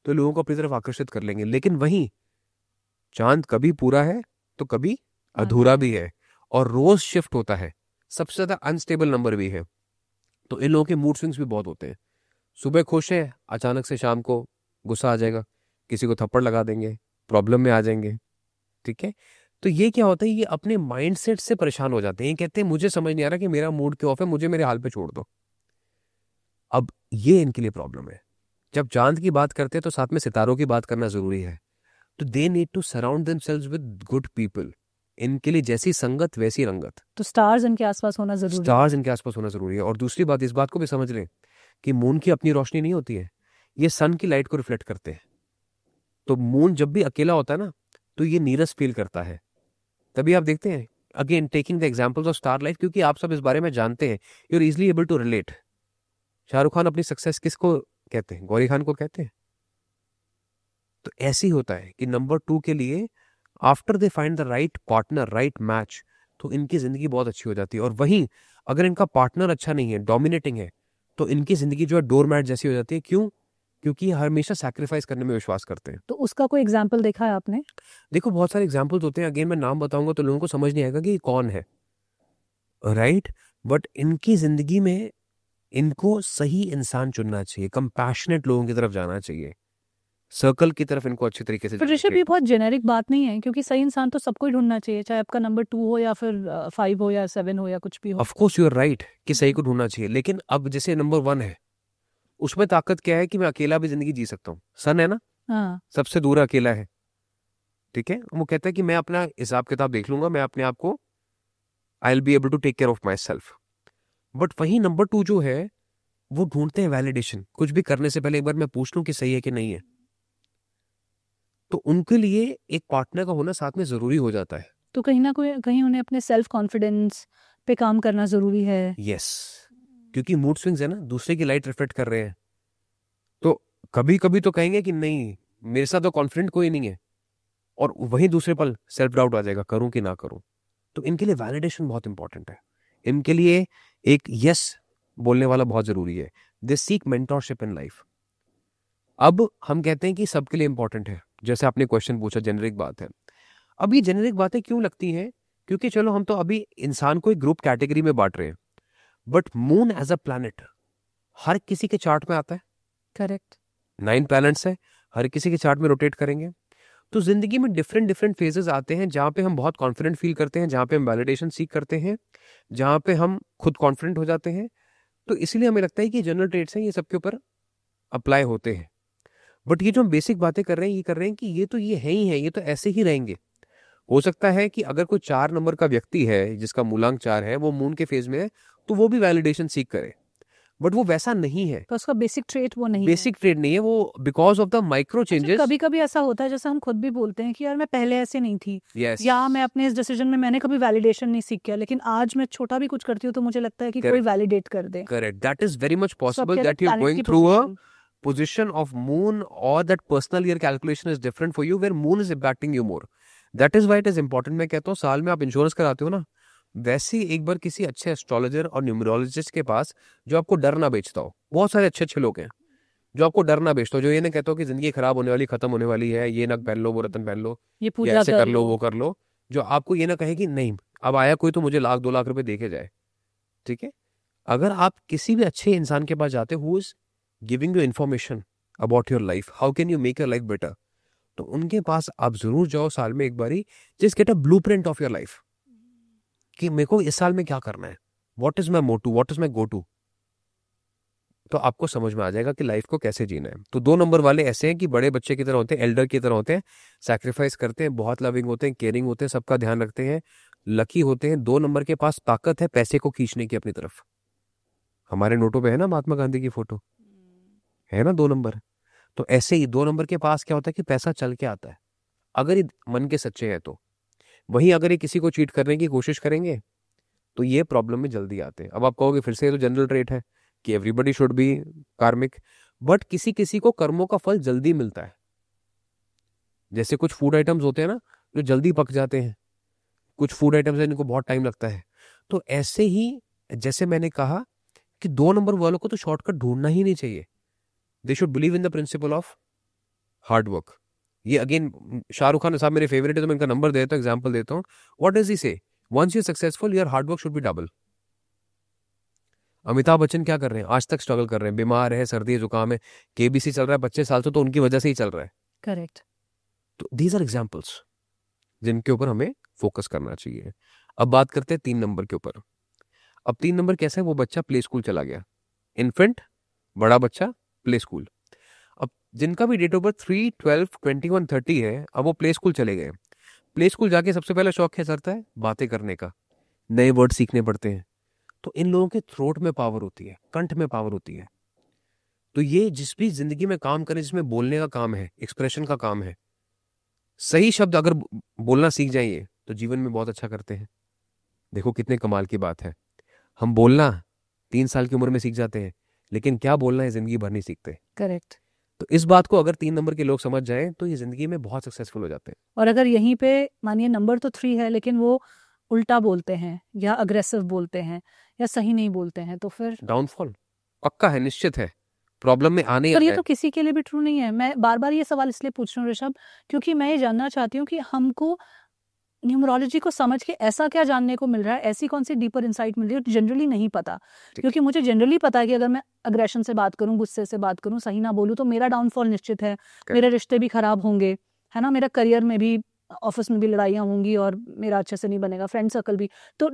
तो लोगों को अपनी तरफ आकर्षित कर लेंगे। लेकिन वहीं चांद कभी पूरा है तो कभी अधूरा भी है, और रोज शिफ्ट होता है, सबसे ज्यादा अनस्टेबल नंबर भी है। तो इन लोगों के मूड स्विंग्स भी बहुत होते हैं। सुबह खुश है, अचानक से शाम को गुस्सा आ जाएगा, किसी को थप्पड़ लगा देंगे, प्रॉब्लम में आ जाएंगे। ठीक है, तो ये क्या होता है, ये अपने माइंडसेट से परेशान हो जाते हैं। ये कहते हैं मुझे समझ नहीं आ रहा कि मेरा मूड क्यों ऑफ है, मुझे मेरे हाल पे छोड़ दो। अब ये इनके लिए प्रॉब्लम है। जब चांद की बात करते हैं तो साथ में सितारों की बात करना जरूरी है। तो they need to surround themselves with good people. इनके लिए जैसी संगत वैसी रंगत। तो स्टार्स इनके आसपास होना जरूरी है। स्टार्स इनके आसपास होना जरूरी है। और दूसरी बात, इस बात को भी समझ लें कि मून की अपनी रोशनी नहीं होती है, ये सन की लाइट को रिफ्लेक्ट करते हैं। तो मून जब भी अकेला होता है ना तो ये नीरस फील करता है। तभी आप देखते हैं, again taking the examples of star life, क्योंकि आप सब इस बारे में जानते हैं, you are easily able to relate. Shahrukh Khan अपनी सक्सेस किसको कहते हैं? गौरी खान को कहते हैं। तो ऐसे ही होता है कि नंबर 2 के लिए after they find the right partner, right match, तो इनकी जिंदगी बहुत अच्छी हो जाती है। और वहीं अगर इनका पार्टनर अच्छा नहीं है, डोमिनेटिंग है, तो इनकी जिंदगी जो है डोरमैट जैसी हो जाती है। क्यों? क्योंकि ये हमेशा सैक्रिफाइस करने में विश्वास करते हैं। तो उसका कोई एग्जाम्पल देखा है आपने? देखो, बहुत सारे एग्जाम्पल्स होते हैं। अगेन मैं नाम बताऊंगा तो लोगों को समझ नहीं आएगा कि ये कौन है, राइट? बट इनकी जिंदगी में इनको सही इंसान चुनना चाहिए, कंपैशनेट लोगों की तरफ जाना चाहिए, सर्कल की तरफ इनको अच्छी तरीके से पर ऋषभ, ये बहुत जेनेरिक बात नहीं है, क्योंकि सही इंसान तो सबको ही ढूंढना चाहिए, चाहे आपका नंबर 2 हो या फिर 5 हो या 7 हो या कुछ भी हो। Of course you are right कि सही को ढूंढना चाहिए। लेकिन अब जैसे नंबर 1 है, उसमें ताकत क्या है कि मैं अकेला भी जिंदगी जी सकता हूँ। सन है ना, हाँ। सबसे दूर अकेला है। ठीक है, वो कहता है कि मैं अपना हिसाब किताब देख लूंगा, मैं अपने आप को, I will be able to take care of my self. But वही नंबर 2 जो है, वो ढूंढते हैं वैलिडेशन। कुछ भी करने से पहले एक बार मैं पूछ लूं कि सही है कि नहीं है। तो उनके लिए एक पार्टनर का होना साथ में जरूरी हो जाता है। तो कहीं ना कहीं उन्हें अपने सेल्फ कॉन्फिडेंस पे काम करना जरूरी है। यस, क्योंकि मूड स्विंग्स है ना, दूसरे की लाइट रिफ्लेक्ट कर रहे हैं। तो कभी कभी तो कहेंगे कि नहीं, मेरे साथ तो कॉन्फिडेंट कोई नहीं है, और वहीं दूसरे पल सेल्फ डाउट आ जाएगा, करूं कि ना करूं। तो इनके लिए वैलिडेशन बहुत इंपॉर्टेंट है। इनके लिए एक यस बोलने वाला बहुत जरूरी है। They seek mentorship in life. अब हम कहते हैं कि सबके लिए इंपॉर्टेंट है, जैसे आपने क्वेश्चन पूछा, जेनेरिक बात है। अब ये जेनेरिक बातें क्यों लगती हैं? क्योंकि चलो हम तो अभी इंसान को एक ग्रुप कैटेगरी में बांट रहे हैं, but moon as a planet हर किसी के चार्ट में आता है। करेक्ट। 9 प्लैनेट्स है, हर किसी के चार्ट में रोटेट करेंगे। तो जिंदगी में डिफरेंट डिफरेंट फेजेस आते हैं, जहां पे हम बहुत कॉन्फिडेंट फील करते हैं, जहां पे हम वैलिडेशन सीख करते हैं, जहां पे हम खुद कॉन्फिडेंट हो जाते हैं। तो इसलिए हमें लगता है कि जनरल ट्रेट्स हैं, ये सबके ऊपर अप्लाई होते हैं। बट ये जो हम बेसिक बातें कर रहे हैं, ये कर रहे हैं कि ये है ही है, ये तो ऐसे ही रहेंगे। हो सकता है कि अगर कोई 4 नंबर का व्यक्ति है जिसका मूलांक 4 है, वो मून के फेज में है, तो वो भी वैलिडेशन सीख करे। बट वो वैसा नहीं है, तो उसका बेसिक ट्रेट वो नहीं बेसिक ट्रेड नहीं है वो, because of the micro changes. कभी कभी ऐसा होता है, जैसे हम खुद भी बोलते हैं कि यार मैं पहले ऐसे नहीं थी, yes. या मैं अपने इस डिसीजन में मैंने कभी वैलिडेशन नहीं सीख किया, लेकिन आज मैं छोटा भी कुछ करती हूँ तो मुझे लगता है कि कोई वैलिडेट कर दे। Correct, that is very much possible that you are going through a position of moon, or that personal year calculation is different for you, where moon is impacting you more. That is why it is important. मैं कहता हूँ, साल में आप insurance कराते हो ना, वैसे ही एक बार किसी अच्छे एस्ट्रोलॉजर और न्यूमरोलॉजिस्ट के पास, जो आपको डर ना बेचता हो। बहुत सारे अच्छे अच्छे लोग हैं जो आपको डर ना बेचता हो, जो ये ना कहता हो कि जिंदगी खराब होने वाली, खत्म होने वाली है, ये नग पहन लो, वो रतन पहन लो, ये पूजा ऐसे कर लो, वो कर लो। जो आपको ये ना कहे कि नहीं, अब आया कोई तो मुझे 1-2 लाख रुपए देके जाए। ठीक है, अगर आप किसी भी अच्छे इंसान के पास जाते, who is giving you information about your life, how can you make your life better, तो उनके पास आप जरूर जाओ साल में एक बारी। Just get a blueprint of your life कि मेरे को इस साल में क्या करना है, what is my motto, what is my go to. तो आपको समझ में आ जाएगा कि लाइफ को कैसे जीना है। तो 2 नंबर वाले ऐसे हैं कि बड़े बच्चे की तरह होते हैं, एल्डर की तरह होते हैं, सैक्रिफाइस करते हैं, बहुत लविंग होते हैं, केयरिंग होते हैं, सबका ध्यान रखते हैं, लकी होते हैं। 2 नंबर के पास ताकत है पैसे को खींचने की अपनी तरफ। हमारे नोटों पे है ना महात्मा गांधी की फोटो, है ना 2 नंबर। तो ऐसे ही 2 नंबर के पास क्या होता है कि पैसा चल के आता है, अगर ये मन के सच्चे हैं तो। वहीं अगर ये किसी को चीट करने की कोशिश करेंगे तो ये प्रॉब्लम में जल्दी आते हैं। अब आप कहोगे फिर से ये तो जनरल ट्रेट है कि एवरीबडी शुड बी कार्मिक, बट किसी किसी को कर्मों का फल जल्दी मिलता है। जैसे कुछ फूड आइटम्स होते हैं ना जो जल्दी पक जाते हैं, कुछ फूड आइटम्स हैं जिनको बहुत टाइम लगता है। तो ऐसे ही जैसे मैंने कहा कि 2 नंबर वालों को तो शॉर्टकट ढूंढना ही नहीं चाहिए. They should believe in the principle of hard work. ये अगेन शाहरुख खान साहब मेरे फेवरेट है, तो मैं इनका नंबर देता हूँ, एग्जाम्पल देता हूँ. What does he say? Once you successful your hard work should be double. Amitabh Bachchan क्या कर रहे हैं? आज तक स्ट्रगल कर रहे हैं, बीमार है, सर्दी जुकाम है, केबीसी चल रहा है 25 साल से, तो उनकी वजह से ही चल रहा है. करेक्ट. तो दीज आर एग्जाम्पल्स जिनके ऊपर हमें फोकस करना चाहिए. अब बात करते हैं 3 नंबर के ऊपर. अब 3 नंबर कैसा है? वो बच्चा प्ले स्कूल चला गया. इन्फेंट, बड़ा बच्चा, प्ले स्कूल. अब जिनका भी डेट ऑफ बर्थ 3, 12, 21, 30 है, अब वो प्ले स्कूल चले गए. प्ले स्कूल जाके सबसे पहला शौक क्या करता है? बातें करने का, नए वर्ड सीखने पड़ते हैं. तो इन लोगों के थ्रोट में पावर होती है, कंठ में पावर होती है. तो ये जिस भी जिंदगी में काम करें, जिसमें बोलने का काम है, एक्सप्रेशन का काम है, सही शब्द अगर बोलना सीख जाइए तो जीवन में बहुत अच्छा करते हैं. देखो कितने कमाल की बात है. हम बोलना 3 साल की उम्र में सीख जाते हैं, लेकिन क्या बोलना है जिंदगी भर नहीं सीखते. करेक्ट. तो इस बात को अगर 3 नंबर के लोग समझ जाएं तो ये जिंदगी में बहुत सक्सेसफुल हो जाते हैं. और अगर यहीं पे मानिए नंबर तो 3 है, लेकिन वो उल्टा बोलते हैं या अग्रेसिव बोलते हैं या सही नहीं बोलते हैं, तो फिर डाउनफॉल पक्का है, निश्चित है, प्रॉब्लम में आने पर ये है. तो किसी के लिए भी ट्रू नहीं है. मैं बार बार ये सवाल इसलिए पूछ रही हूँ ऋषभ, क्योंकि मैं ये जानना चाहती हूँ कि हमको न्यूमरोलॉजी को समझ के ऐसा क्या जानने को मिल रहा है, ऐसी कौन सी डीपर इंसाइट मिल रही है, जनरली नहीं पता. क्योंकि मुझे जनरली पता है कि अगर मैं अग्रेशन से बात करूं, गुस्से से बात करूं, सही ना बोलूं, तो मेरा डाउनफॉल निश्चित है. मेरे रिश्ते भी खराब होंगे, है ना, मेरा करियर में भी, ऑफिस में भी लड़ाइयाँ होंगी और मेरा अच्छे से नहीं बनेगा, फ्रेंड सर्कल भी. तो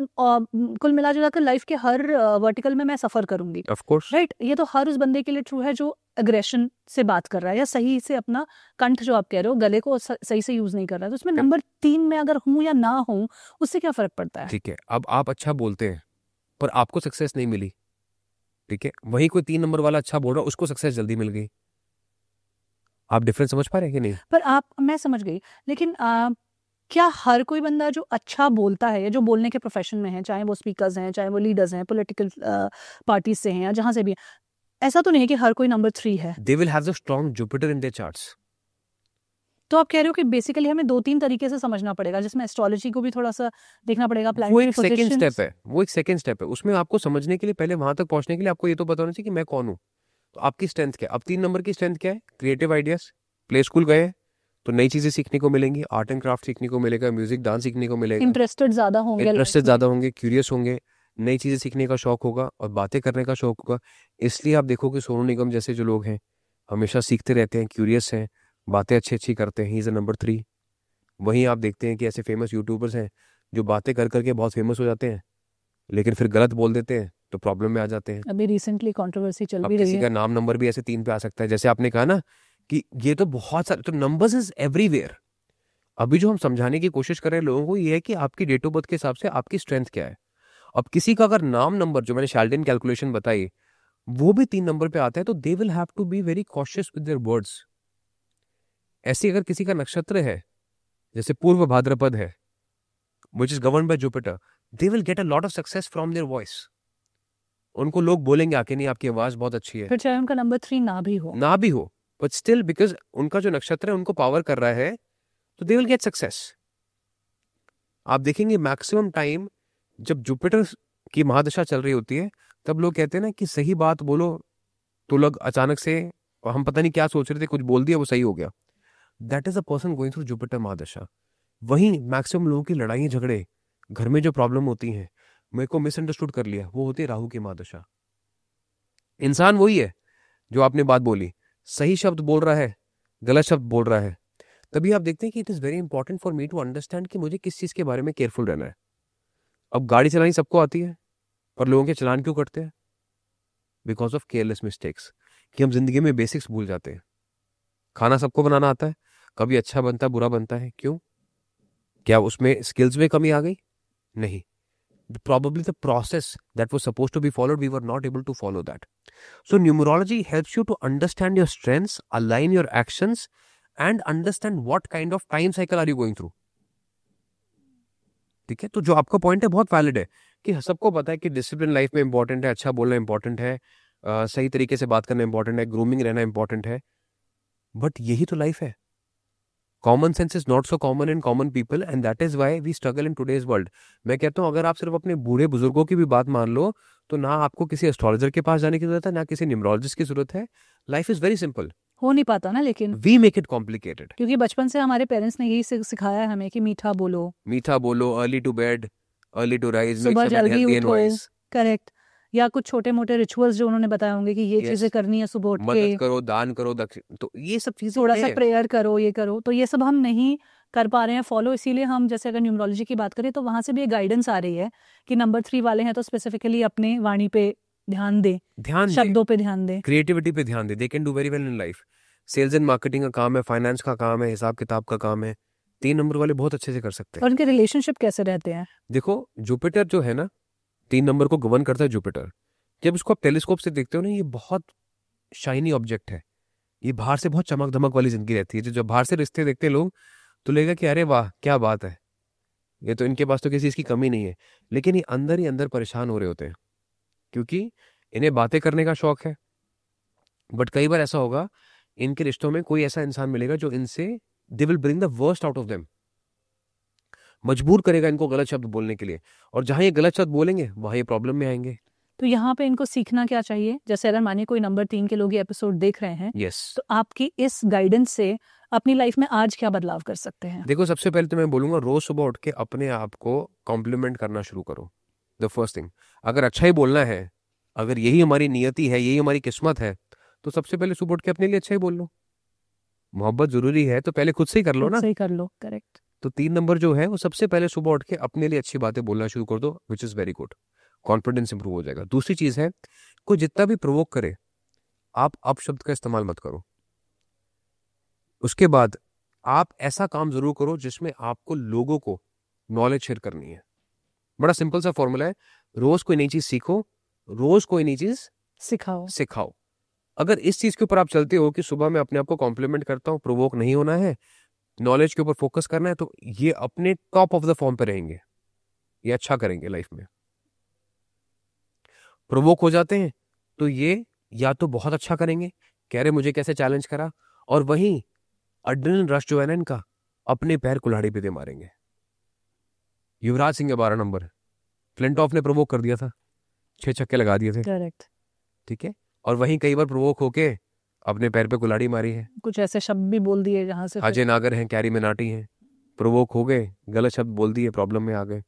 कुल मिला जुलाकर लाइफ के हर वर्टिकल में मैं सफर करूंगी. Of course. राइट. ये तो हर उस बंदे के लिए ट्रू है जो अग्रेशन से बात कर रहा है या सही से अपना कंठ, जो आप कह रहे हो, गले को सही से यूज नहीं कर रहा है. तो उसमें नंबर 3 में अगर हूं या ना हूं, उससे क्या फर्क पड़ता है? ठीक है, अब आप अच्छा बोलते हैं पर आपको सक्सेस नहीं मिली, ठीक है, वही कोई 3 नंबर वाला अच्छा बोल रहा, उसको सक्सेस जल्दी मिल गई. आप डिफरेंस समझ पा रहे हैं कि नहीं? पर आप, मैं समझ गई, लेकिन क्या हर कोई बंदा जो अच्छा बोलता है या जो बोलने के प्रोफेशन में है, चाहे वो स्पीकर्स हैं, चाहे वो लीडर्स हैं, पॉलिटिकल पार्टीज से हैं या जहां से भी हैं, ऐसा तो नहीं है कि हर कोई नंबर 3 है? They will have the strong Jupiter in their charts. तो आप कह रहे हो कि बेसिकली हमें 2-3 तरीके से समझना पड़ेगा, जिसमें एस्ट्रोलॉजी को भी थोड़ा सा देखना पड़ेगा, वो प्लैनेटरी एक सेकंड पोजीशंस. स्टेप है, वो एक सेकंड स्टेप है. उसमें आपको समझने के लिए, पहले वहां तक पहुंचने के लिए आपको ये तो पता होना चाहिए कि मैं कौन हूँ. तो आपकी स्ट्रेंथ क्या है? अब 3 नंबर की स्ट्रेंथ क्या है? Creative ideas. प्ले स्कूल गए तो नई चीजें सीखने को मिलेंगी, आर्ट एंड क्राफ्ट सीखने को मिलेगा, म्यूजिक डांस सीखने को मिलेगा, इंटरेस्टेड ज्यादा होंगे, इंटरेस्टेड ज्यादा होंगे, क्यूरियस होंगे, नई चीजें सीखने का शौक होगा और बातें करने का शौक होगा. इसलिए आप देखो कि सोनू निगम जैसे जो लोग हैं हमेशा सीखते रहते हैं, क्यूरियस हैं, बातें अच्छी अच्छी करते हैं. He is a number 3. वहीं आप देखते हैं कि ऐसे फेमस यूट्यूबर्स हैं जो बातें कर करके बहुत फेमस हो जाते हैं, लेकिन फिर गलत बोल देते हैं तो प्रॉब्लम में आ जाते हैं. अभी रिसेंटली कंट्रोवर्सी चल अब भी रही किसी है. का नाम नंबर भी ऐसे 3 पे आ सकता है, जैसे आपने कहा ना कि ये तो बहुत सारे, तो नंबर्स इज एवरीवेयर. अभी जो हम समझाने की कोशिश कर रहे हैं लोगों को, ये है कि आपकी डेट ऑफ बर्थ के हिसाब से आपकी स्ट्रेंथ क्या है. अब किसी का अगर नाम नंबर, जो मैंने शाल्डिन कैलकुलेशन बताई, वो भी 3 नंबर पे आता है, तो they will have to be very cautious with their words. ऐसे अगर किसी का नक्षत्र है, जैसे पूर्व भाद्रपद है, which is governed by Jupiter, they will get a lot of success from their voice. उनको लोग बोलेंगे आके, नहीं आपकी आवाज बहुत अच्छी है, फिर चाहे उनका नंबर 3 ना भी हो. बट स्टिल बिकॉज उनका जो नक्षत्र है उनको पावर कर रहा है, तो दे विल गेट सक्सेस. आप देखेंगे मैक्सिमम टाइम जब जुपिटर की महादशा चल रही होती है, तब लोग कहते हैं ना कि सही बात बोलो तो लोग अचानक से, हम पता नहीं क्या सोच रहे थे, कुछ बोल दिया, वो सही हो गया. That is a person going through Jupiter mahadasha. वहीं मैक्सिमम लोगों की लड़ाई झगड़े, घर में जो प्रॉब्लम होती हैं, मेरे को मिसअंडरस्टूड कर लिया, वो होती है राहु की महादशा. इंसान वही है जो आपने बात बोली, सही शब्द बोल रहा है, गलत शब्द बोल रहा है. तभी आप देखते हैं कि it is very important for me to understand कि मुझे किस चीज के बारे में केयरफुल रहना है. अब गाड़ी चलानी सबको आती है, पर लोगों के चलान क्यों कटते हैं? बिकॉज ऑफ केयरलेस मिस्टेक्स, कि हम जिंदगी में बेसिक्स भूल जाते हैं. खाना सबको बनाना आता है, कभी अच्छा बनता है, बुरा बनता है, क्यों? क्या उसमें स्किल्स में कमी आ गई? नहीं. Probably the process that was supposed to be followed, we were not able to follow that. So numerology helps you to understand your strengths, align your actions, and understand what kind of time cycle are you going through. ठीक है, तो जो आपका point है बहुत valid है कि सबको पता है कि डिसिप्लिन लाइफ में इंपॉर्टेंट है, अच्छा बोलना इंपॉर्टेंट है, सही तरीके से बात करना इंपॉर्टेंट है, ग्रूमिंग रहना इंपॉर्टेंट है, बट यही तो लाइफ है. Common sense is not so common in common people and that is why we struggle in today's world. मैं कहता हूँ अगर आप सिर्फ अपने बूढ़े बुजुर्गों की भी बात मान लो तो ना आपको किसी एस्ट्रोलॉजर के पास जाने की जरूरत है, ना किसी न्यूमरोलॉजिस्ट की जरूरत है। Life is very simple. हो नहीं पाता ना, लेकिन वी मेक इट कॉम्प्लिकेटेड, क्योंकि बचपन से हमारे पेरेंट्स ने यही सिखाया है हमें कि मीठा बोलो, early to bed, early to rise, सुबह जल्दी उठो, करेक्ट, या कुछ छोटे मोटे रिचुअल्स जो उन्होंने बताए होंगे कि ये चीजें करनी है सुबह उठ के, मदद करो, दान करो, तो ये सब चीजें, थोड़ा सा प्रेयर करो, ये करो, तो ये सब हम नहीं कर पा रहे हैं फॉलो। इसीलिए हम जैसे अगर न्यूमरोलॉजी की बात करें तो वहां से भी एक गाइडेंस आ रही है कि नंबर 3 वाले हैं तो स्पेसिफिकली अपने वाणी पे ध्यान दे, शब्दों पे ध्यान दे, क्रिएटिविटी पे ध्यान दे। They can do very well in life. Sales and marketing का काम है, फाइनेंस का काम है, हिसाब किताब का काम है, 3 नंबर वाले बहुत अच्छे से कर सकते हैं। और उनके रिलेशनशिप कैसे रहते हैं? देखो जुपिटर जो है ना, 3 नंबर को गवर्न करता है जुपिटर। जब इसको आप टेलीस्कोप से देखते हो ना, ये बहुत शाइनी ऑब्जेक्ट है, ये बाहर से बहुत चमक धमक वाली जिंदगी रहती है। जब बाहर से रिश्ते देखते हैं लोग तो लगेगा कि अरे वाह क्या बात है, ये तो इनके पास तो किसी चीज की कमी नहीं है, लेकिन ये अंदर ही अंदर परेशान हो रहे होते हैं क्योंकि इन्हें बातें करने का शौक है। बट कई बार ऐसा होगा इनके रिश्तों में कोई ऐसा इंसान मिलेगा जो इनसे they will bring the worst out of them, मजबूर करेगा इनको गलत शब्द बोलने के लिए, और जहां ये गलत शब्द बोलेंगे वहां ये प्रॉब्लम में आएंगे। तो यहाँ पे इनको सीखना क्या चाहिए? जैसे अगर मानिए कोई नंबर 3 के लोग ये एपिसोड देख रहे हैं, तो आपकी इस गाइडेंस से अपनी लाइफ में आज क्या बदलाव कर सकते हैं? देखो सबसे पहले तो मैं बोलूंगा रोज सुबह उठ के अपने आप को कॉम्प्लीमेंट करना शुरू करो। द फर्स्ट थिंग, अगर अच्छा ही बोलना है, अगर यही हमारी नियति है, यही हमारी किस्मत है, तो सबसे पहले सुबह उठ के अपने लिए अच्छा ही बोल लो। मोहब्बत जरूरी है तो पहले खुद से ही कर लो ना, सही कर लो, करेक्ट। तो 3 नंबर जो है वो सबसे पहले सुबह उठ के अपने लिए अच्छी बातें बोलना शुरू कर दो, which is very good. Confidence improve हो जाएगा। दूसरी चीज है, कोई जितना भी प्रोवोक करे आप अपशब्द का इस्तेमाल मत करो। उसके बाद आप ऐसा काम जरूर करो जिसमें आपको लोगों को नॉलेज शेयर करनी है। बड़ा सिंपल सा फॉर्मूला है, रोज कोई नई चीज सीखो, रोज कोई नई चीज सिखाओ। अगर इस चीज के ऊपर आप चलते हो कि सुबह मैं अपने आप को कॉम्प्लीमेंट करता हूं, प्रोवोक नहीं होना है, नॉलेज के ऊपर फोकस करना है, तो ये अपने टॉप ऑफ द फॉर्म पे रहेंगे, ये अच्छा करेंगे लाइफ में। प्रोवोक हो जाते हैं तो ये या तो बहुत अच्छा करेंगे, कह रहे मुझे कैसे चैलेंज करा, और वहीं एड्रेनलिन रश जो है ना इनका, अपने पैर कुल्हाड़ी पे दे मारेंगे। युवराज सिंह के 12 नंबर, फ्लिंटॉफ ने प्रोवोक कर दिया था, 6 छक्के लगा दिए थे, करेक्ट, ठीक है, और वहीं कई बार प्रोवोक होके अपने पैर पे कुल्हाड़ी मारी है, कुछ ऐसे शब्द भी बोल दिए जहां से अजय नागर हैं, कैरी मिनाटी हैं, प्रोवोक हो गए, गलत शब्द बोल दिए, प्रॉब्लम में आ गए।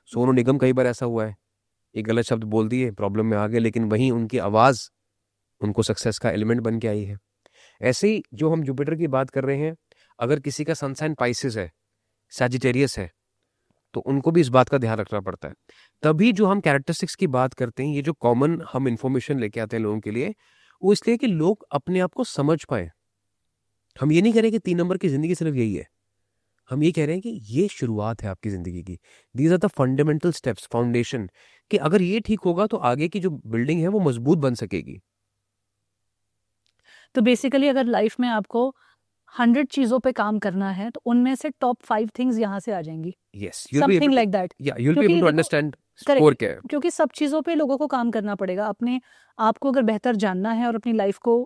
सोनू निगम कई बार ऐसा हुआ है, ये गलत शब्द बोल दिए, प्रॉब्लम में आ गए, लेकिन वहीं उनकी आवाज उनको सक्सेस का एलिमेंट बन के आई है। ऐसे ही जो हम जुपिटर की बात कर रहे हैं, अगर किसी का सन साइन पाइसेस है, सैजिटेरियस है, तो उनको भी इस बात का ध्यान रखना पड़ता है। तभी जो हम कैरेक्टरिस्टिक्स की बात करते हैं, ये जो कॉमन हम इंफॉर्मेशन लेके आते हैं लोगों के लिए, वो इसलिए कि लोग अपने आप को समझ पाए। हम ये नहीं कह रहे कि 3 नंबर की जिंदगी सिर्फ यही है, हम ये कह रहे हैं कि ये शुरुआत है आपकी जिंदगी की। These are the fundamental steps, foundation, कि अगर ये ठीक होगा तो आगे की जो बिल्डिंग है वो मजबूत बन सकेगी। तो बेसिकली अगर लाइफ में आपको 100 चीजों पे काम करना है तो उनमें से टॉप 5 थिंग्स यहाँ से आ जाएंगी। Yes, something like that. या you will be able to understand score क्या है, क्योंकि सब चीजों पे लोगों को काम करना पड़ेगा। अपने आप को अगर बेहतर जानना है और अपनी लाइफ को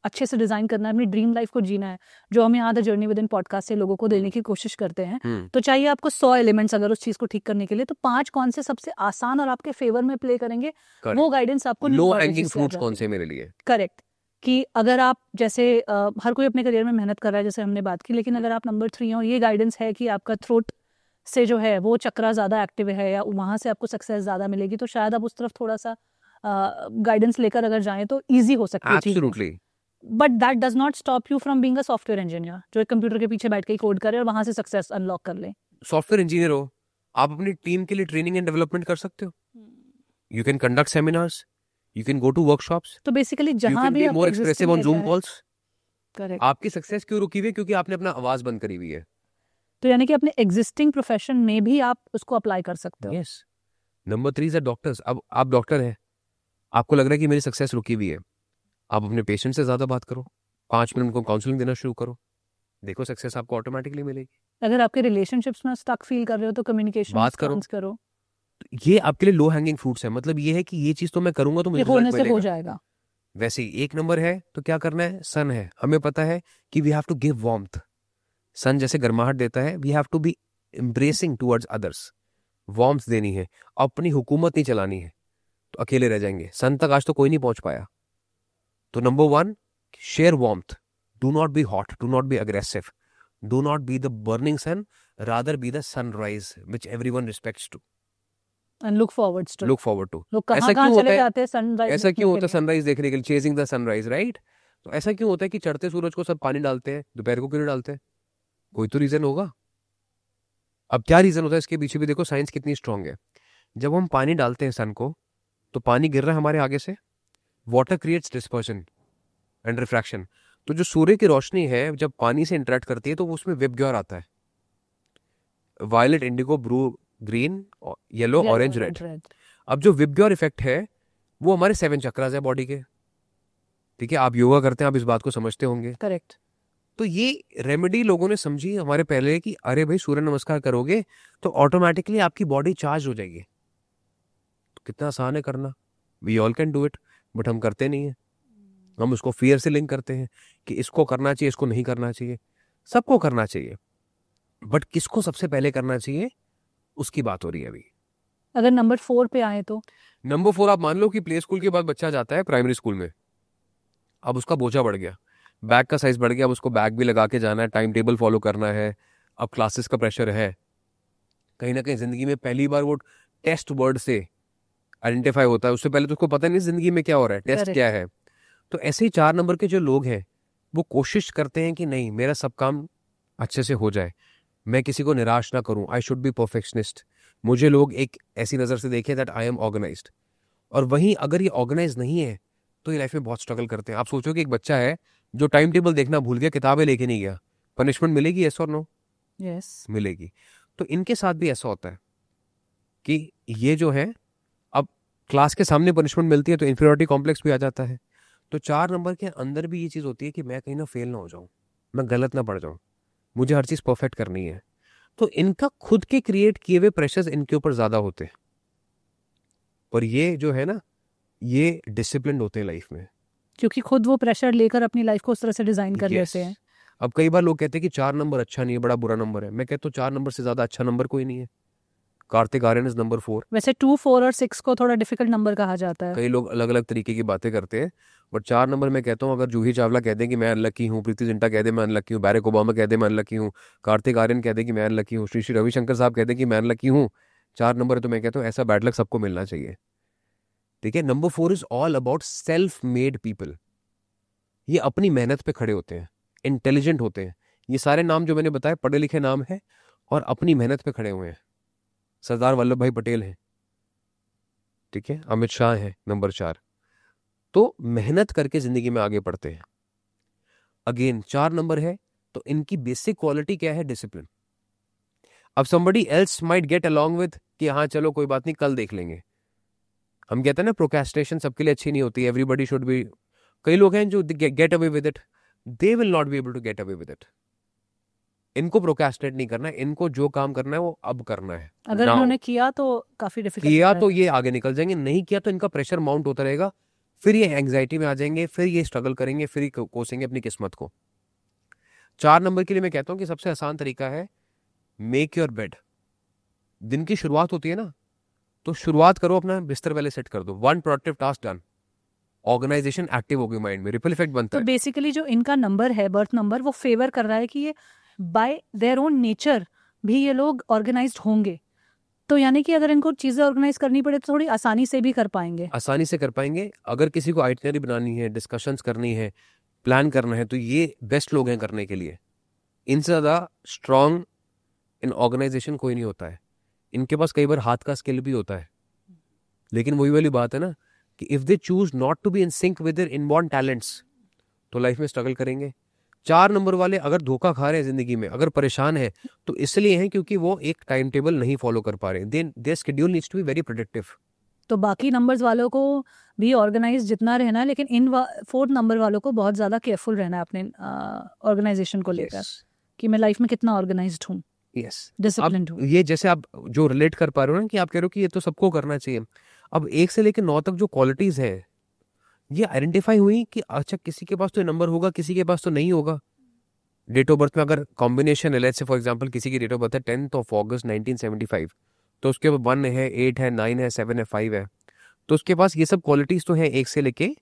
अच्छे से डिजाइन करना है, अपनी ड्रीम लाइफ को जीना है, जो हम यहाँ the journey with in podcast से लोगों को देने की कोशिश करते हैं, तो चाहिए आपको 100 एलिमेंट्स अगर उस चीज को ठीक करने के लिए, तो 5 कौन से सबसे आसान और आपके फेवर में प्ले करेंगे, वो गाइडेंस आपको लो हैंगिंग फ्रूट्स कौन से मेरे लिए, करेक्ट। कि अगर आप जैसे हर कोई अपने करियर में मेहनत कर रहा है जैसे हमने बात की, लेकिन अगर आप नंबर 3 हो, ये गाइडेंस है कि आपका थ्रोट से जो है वो चक्रा ज्यादा एक्टिव है या वहां से आपको सक्सेस ज्यादा मिलेगी, तो शायद आप उस तरफ थोड़ा सा गाइडेंस लेकर अगर जाएं तो इजी हो सकती है। Absolutely. But that does not stop you from being a software engineer जो एक कंप्यूटर के पीछे बैठ के कोड करे और वहां से सक्सेस अनलॉक कर ले। सॉफ्टवेयर इंजीनियर हो, आप अपनी टीम के लिए ट्रेनिंग एंड डेवलपमेंट कर सकते हो, you can conduct seminars, you can go to workshops, तो बेसिकली जहां भी more expressive on Zoom calls। Correct. आपकी सक्सेस क्यों रुकी हुई है? क्योंकि आपने अपना आवाज बंद करी हुई है। तो यानी कि अपने एग्जिस्टिंग प्रोफेशन में भी आप उसको अप्लाई कर सकते हो। यस। Number 3 is doctors. अब आप डॉक्टर हैं, आपको लग रहा है कि मेरी सक्सेस रुकी हुई है, आप अपने पेशेंट से ज्यादा बात करो, 5 मिनट उनको काउंसलिंग देना शुरू करो, देखो सक्सेस आपको ऑटोमेटिकली मिलेगी। अगर आपके रिलेशनशिप्स में स्टक फील कर रहे हो तो कम्युनिकेशन बात करो। ये आपके लिए लो हैंगिंग फ्रूट्स है, मतलब ये है कि ये चीज तो मैं करूंगा तो मुझे होने से हो जाएगा। वैसे ही 1 नंबर है तो क्या करना है, सन है, हमें पता है कि we have to give warmth, sun जैसे गर्माहट देता है, we have to be embracing towards others, warmth देनी है, अपनी हुकूमत नहीं चलानी है, तो अकेले रह जाएंगे। सन तक आज तो कोई नहीं पहुंच पाया। तो number 1, share warmth, do not be hot, do not be aggressive, do not be the burning sun, rather be the sunrise which everyone respects to and look forward to. लोग ऐसा कहाँ क्यों चले होता जाते हैं सनराइज? ऐसा क्यों होता है सनराइज देखने के लिए, चेजिंग द सनराइज, राइट? तो ऐसा क्यों होता है कि चढ़ते सूरज को सब पानी डालते हैं, दोपहर को क्यों नहीं डालते? कोई तो रीजन होगा। अब क्या रीजन होता है इसके पीछे भी देखो, साइंस कितनी स्ट्रांग है। जब हम पानी डालते हैं सन को, तो पानी गिर रहा है हमारे आगे से, water creates dispersion and refraction. तो जो सूर्य की रोशनी है जब पानी से इंटरेक्ट करती है तो उसमें विबग्योर आता है, violet, indigo, blue, green, yellow, orange, red. अब जो विबग्योर इफेक्ट है वो हमारे 7 चक्रास है बॉडी के, ठीक है? आप योगा करते हैं, आप इस बात को समझते होंगे, करेक्ट। तो ये रेमेडी लोगों ने समझी हमारे पहले कि अरे भाई सूर्य नमस्कार करोगे तो ऑटोमेटिकली आपकी बॉडी चार्ज हो जाएगी। तो कितना आसान है करना, we all can do it, but हम करते नहीं है। हम उसको फियर से लिंक करते हैं कि इसको करना चाहिए, इसको नहीं करना चाहिए। सबको करना चाहिए, बट किसको सबसे पहले करना चाहिए उसकी बात हो रही है अभी। अगर नंबर 4 पे आए तो नंबर 4, आप मान लो कि प्ले स्कूल के बाद बच्चा जाता है प्राइमरी स्कूल में, अब उसका बोझा बढ़ गया, बैग का साइज बढ़ गया, अब उसको बैग भी लगा के जाना है, टाइम टेबल फॉलो करना है, अब क्लासेस का प्रेशर है, कहीं ना कहीं जिंदगी में पहली बार वो टेस्ट वर्ड से आइडेंटिफाई होता है। उससे पहले तो उसको पता नहीं जिंदगी में क्या हो रहा है, टेस्ट क्या है। तो ऐसे ही 4 नंबर के जो लोग हैं वो कोशिश करते हैं कि नहीं मेरा सब काम अच्छे से हो जाए, मैं किसी को निराश ना करूं, आई शुड बी परफेक्शनिस्ट, मुझे लोग एक ऐसी नज़र से देखें दैट आई एम ऑर्गेनाइज्ड। और वहीं अगर ये ऑर्गेनाइज नहीं है तो ये लाइफ में बहुत स्ट्रगल करते हैं। आप सोचो कि एक बच्चा है जो टाइम टेबल देखना भूल गया, किताबें लेके नहीं गया, पनिशमेंट मिलेगी, यस और नो? यस, मिलेगी। तो इनके साथ भी ऐसा होता है कि ये जो है, अब क्लास के सामने पनिशमेंट मिलती है तो इंफीरियरिटी कॉम्प्लेक्स भी आ जाता है। तो 4 नंबर के अंदर भी ये चीज़ होती है कि मैं कहीं ना फेल ना हो जाऊं, मैं गलत ना पड़ जाऊं, मुझे हर चीज़ परफेक्ट करनी है। तो इनका खुद के क्रिएट किए हुए प्रेशर्स इनके ऊपर ज़्यादा होते हैं। और ये जो है ना, ये डिसिप्लिन होते हैं लाइफ में, क्योंकि खुद वो प्रेशर लेकर अपनी लाइफ को उस तरह से डिजाइन कर Yes. लेते हैं। अब कई बार लोग कहते हैं कि 4 नंबर अच्छा नहीं है, बड़ा बुरा नंबर है। मैं कहता हूँ 4 नंबर से ज्यादा अच्छा नंबर कोई नहीं है। Kartik Aaryan is number 4। वैसे 2, 4 और 6 को थोड़ा डिफिकल्ट नंबर कहा जाता है। कई लोग अलग अलग तरीके की बातें करते हैं, बट 4 नंबर मैं कहता हूँ, अगर जूही चावला कह दे कि मैं अनलकी हूँ, प्रीति जिंटा कह दे मैं अनलकी हूँ, बैरक ओबामा कह दे मैं अनलकी हूँ, कार्तिक आर्यन कह दे कि मैं अनलकी हूँ, श्री श्री रविशंकर साहब कह दे कि मैं अनलकी हूँ, 4 नंबर है, तो मैं कहता हूँ ऐसा बैड लक सबको मिलना चाहिए। ठीक है। Number 4 is all about self made people. ये अपनी मेहनत पे खड़े होते हैं, इंटेलिजेंट होते हैं। ये सारे नाम जो मैंने बताए पढ़े लिखे नाम है और अपनी मेहनत पे खड़े हुए हैं। सरदार वल्लभ भाई पटेल हैं, ठीक है, अमित शाह हैं नंबर 4। तो मेहनत करके जिंदगी में आगे बढ़ते हैं। अगेन 4 नंबर है तो इनकी बेसिक क्वालिटी क्या है? डिसिप्लिन। अब somebody else might get along with कि हाँ चलो कोई बात नहीं कल देख लेंगे। हम कहते हैं ना प्रोक्रेस्टिनेशन सबके लिए अच्छी नहीं होती, एवरीबडी शुड बी। कई लोग हैं जो get away with it, they will not be able to get away with it. इनको प्रोक्रेस्टिनेट नहीं करना है, इनको जो काम करना है वो अब करना है। अगर इन्होंने किया तो काफी डिफिकल्ट किया तो ये आगे निकल जाएंगे, नहीं किया तो इनका प्रेशर माउंट होता रहेगा, फिर ये एंग्जाइटी में आ जाएंगे, फिर ये स्ट्रगल करेंगे, फिर ये कोसेंगे अपनी किस्मत को। 4 नंबर के लिए मैं कहता हूं कि सबसे आसान तरीका है मेक योर बेड। दिन की शुरुआत होती है ना, तो शुरुआत करो, अपना बिस्तर पहले सेट कर दो, 1 productive task done, organisation active होगी माइंड में, रिपल इफेक्ट बनता है। तो बेसिकली जो इनका नंबर है, बर्थ नंबर, वो फेवर कर रहा है कि ये बाय देयर ओन नेचर भी ये लोग ऑर्गेनाइज्ड होंगे। तो यानी कि अगर इनको चीजें ऑर्गेनाइज करनी पड़े तो थोड़ी आसानी से भी कर पाएंगे। आसानी से कर पाएंगे। अगर किसी को आइटनरी बनानी है, डिस्कशंस करनी है, प्लान करना है, तो ये बेस्ट लोग हैं करने के लिए। इनसे ज़्यादा स्ट्रांग इन ऑर्गेनाइजेशन कोई नहीं होता है। इनके पास कई बार हाथ का स्किल भी होता है, लेकिन वही वाली बात है ना कि if they choose not to be in sync with their inborn talents तो लाइफ में स्ट्रगल करेंगे। 4 नंबर वाले अगर धोखा खा रहे हैं जिंदगी में, अगर परेशान है, तो इसलिए हैं क्योंकि वो एक टाइम टेबल नहीं फॉलो कर पा रहे। Their schedule needs to be very productive. तो बाकी नंबर्स वालों को भी ऑर्गेनाइज जितना रहना है, लेकिन इन 4th नंबर वालों को बहुत ज्यादा केयरफुल रहना है अपने ऑर्गेनाइजेशन को लेकर कि मैं लाइफ में कितना ऑर्गेनाइज्ड हूँ, डिसिप्लिन्ड हूँ। ये जैसे आप जो रिलेट कर पा रहे हो ना कि आप कह रहे हो कि ये तो सबको करना चाहिए। अब 1 से लेकर 9 तक जो क्वालिटीज है ये आइडेंटिफाई हुई कि अच्छा किसी के पास तो नंबर होगा, किसी के पास तो नहीं होगा। डेट ऑफ बर्थ में अगर कॉम्बिनेशन है, लेट्स से फॉर एग्जांपल किसी की डेट ऑफ बर्थ है 10th of August 1975, तो उसके 1 है, 8 है, 9 है, 7 है, 5 है, तो उसके पास ये सब क्वालिटीज तो हैं 1 से लेके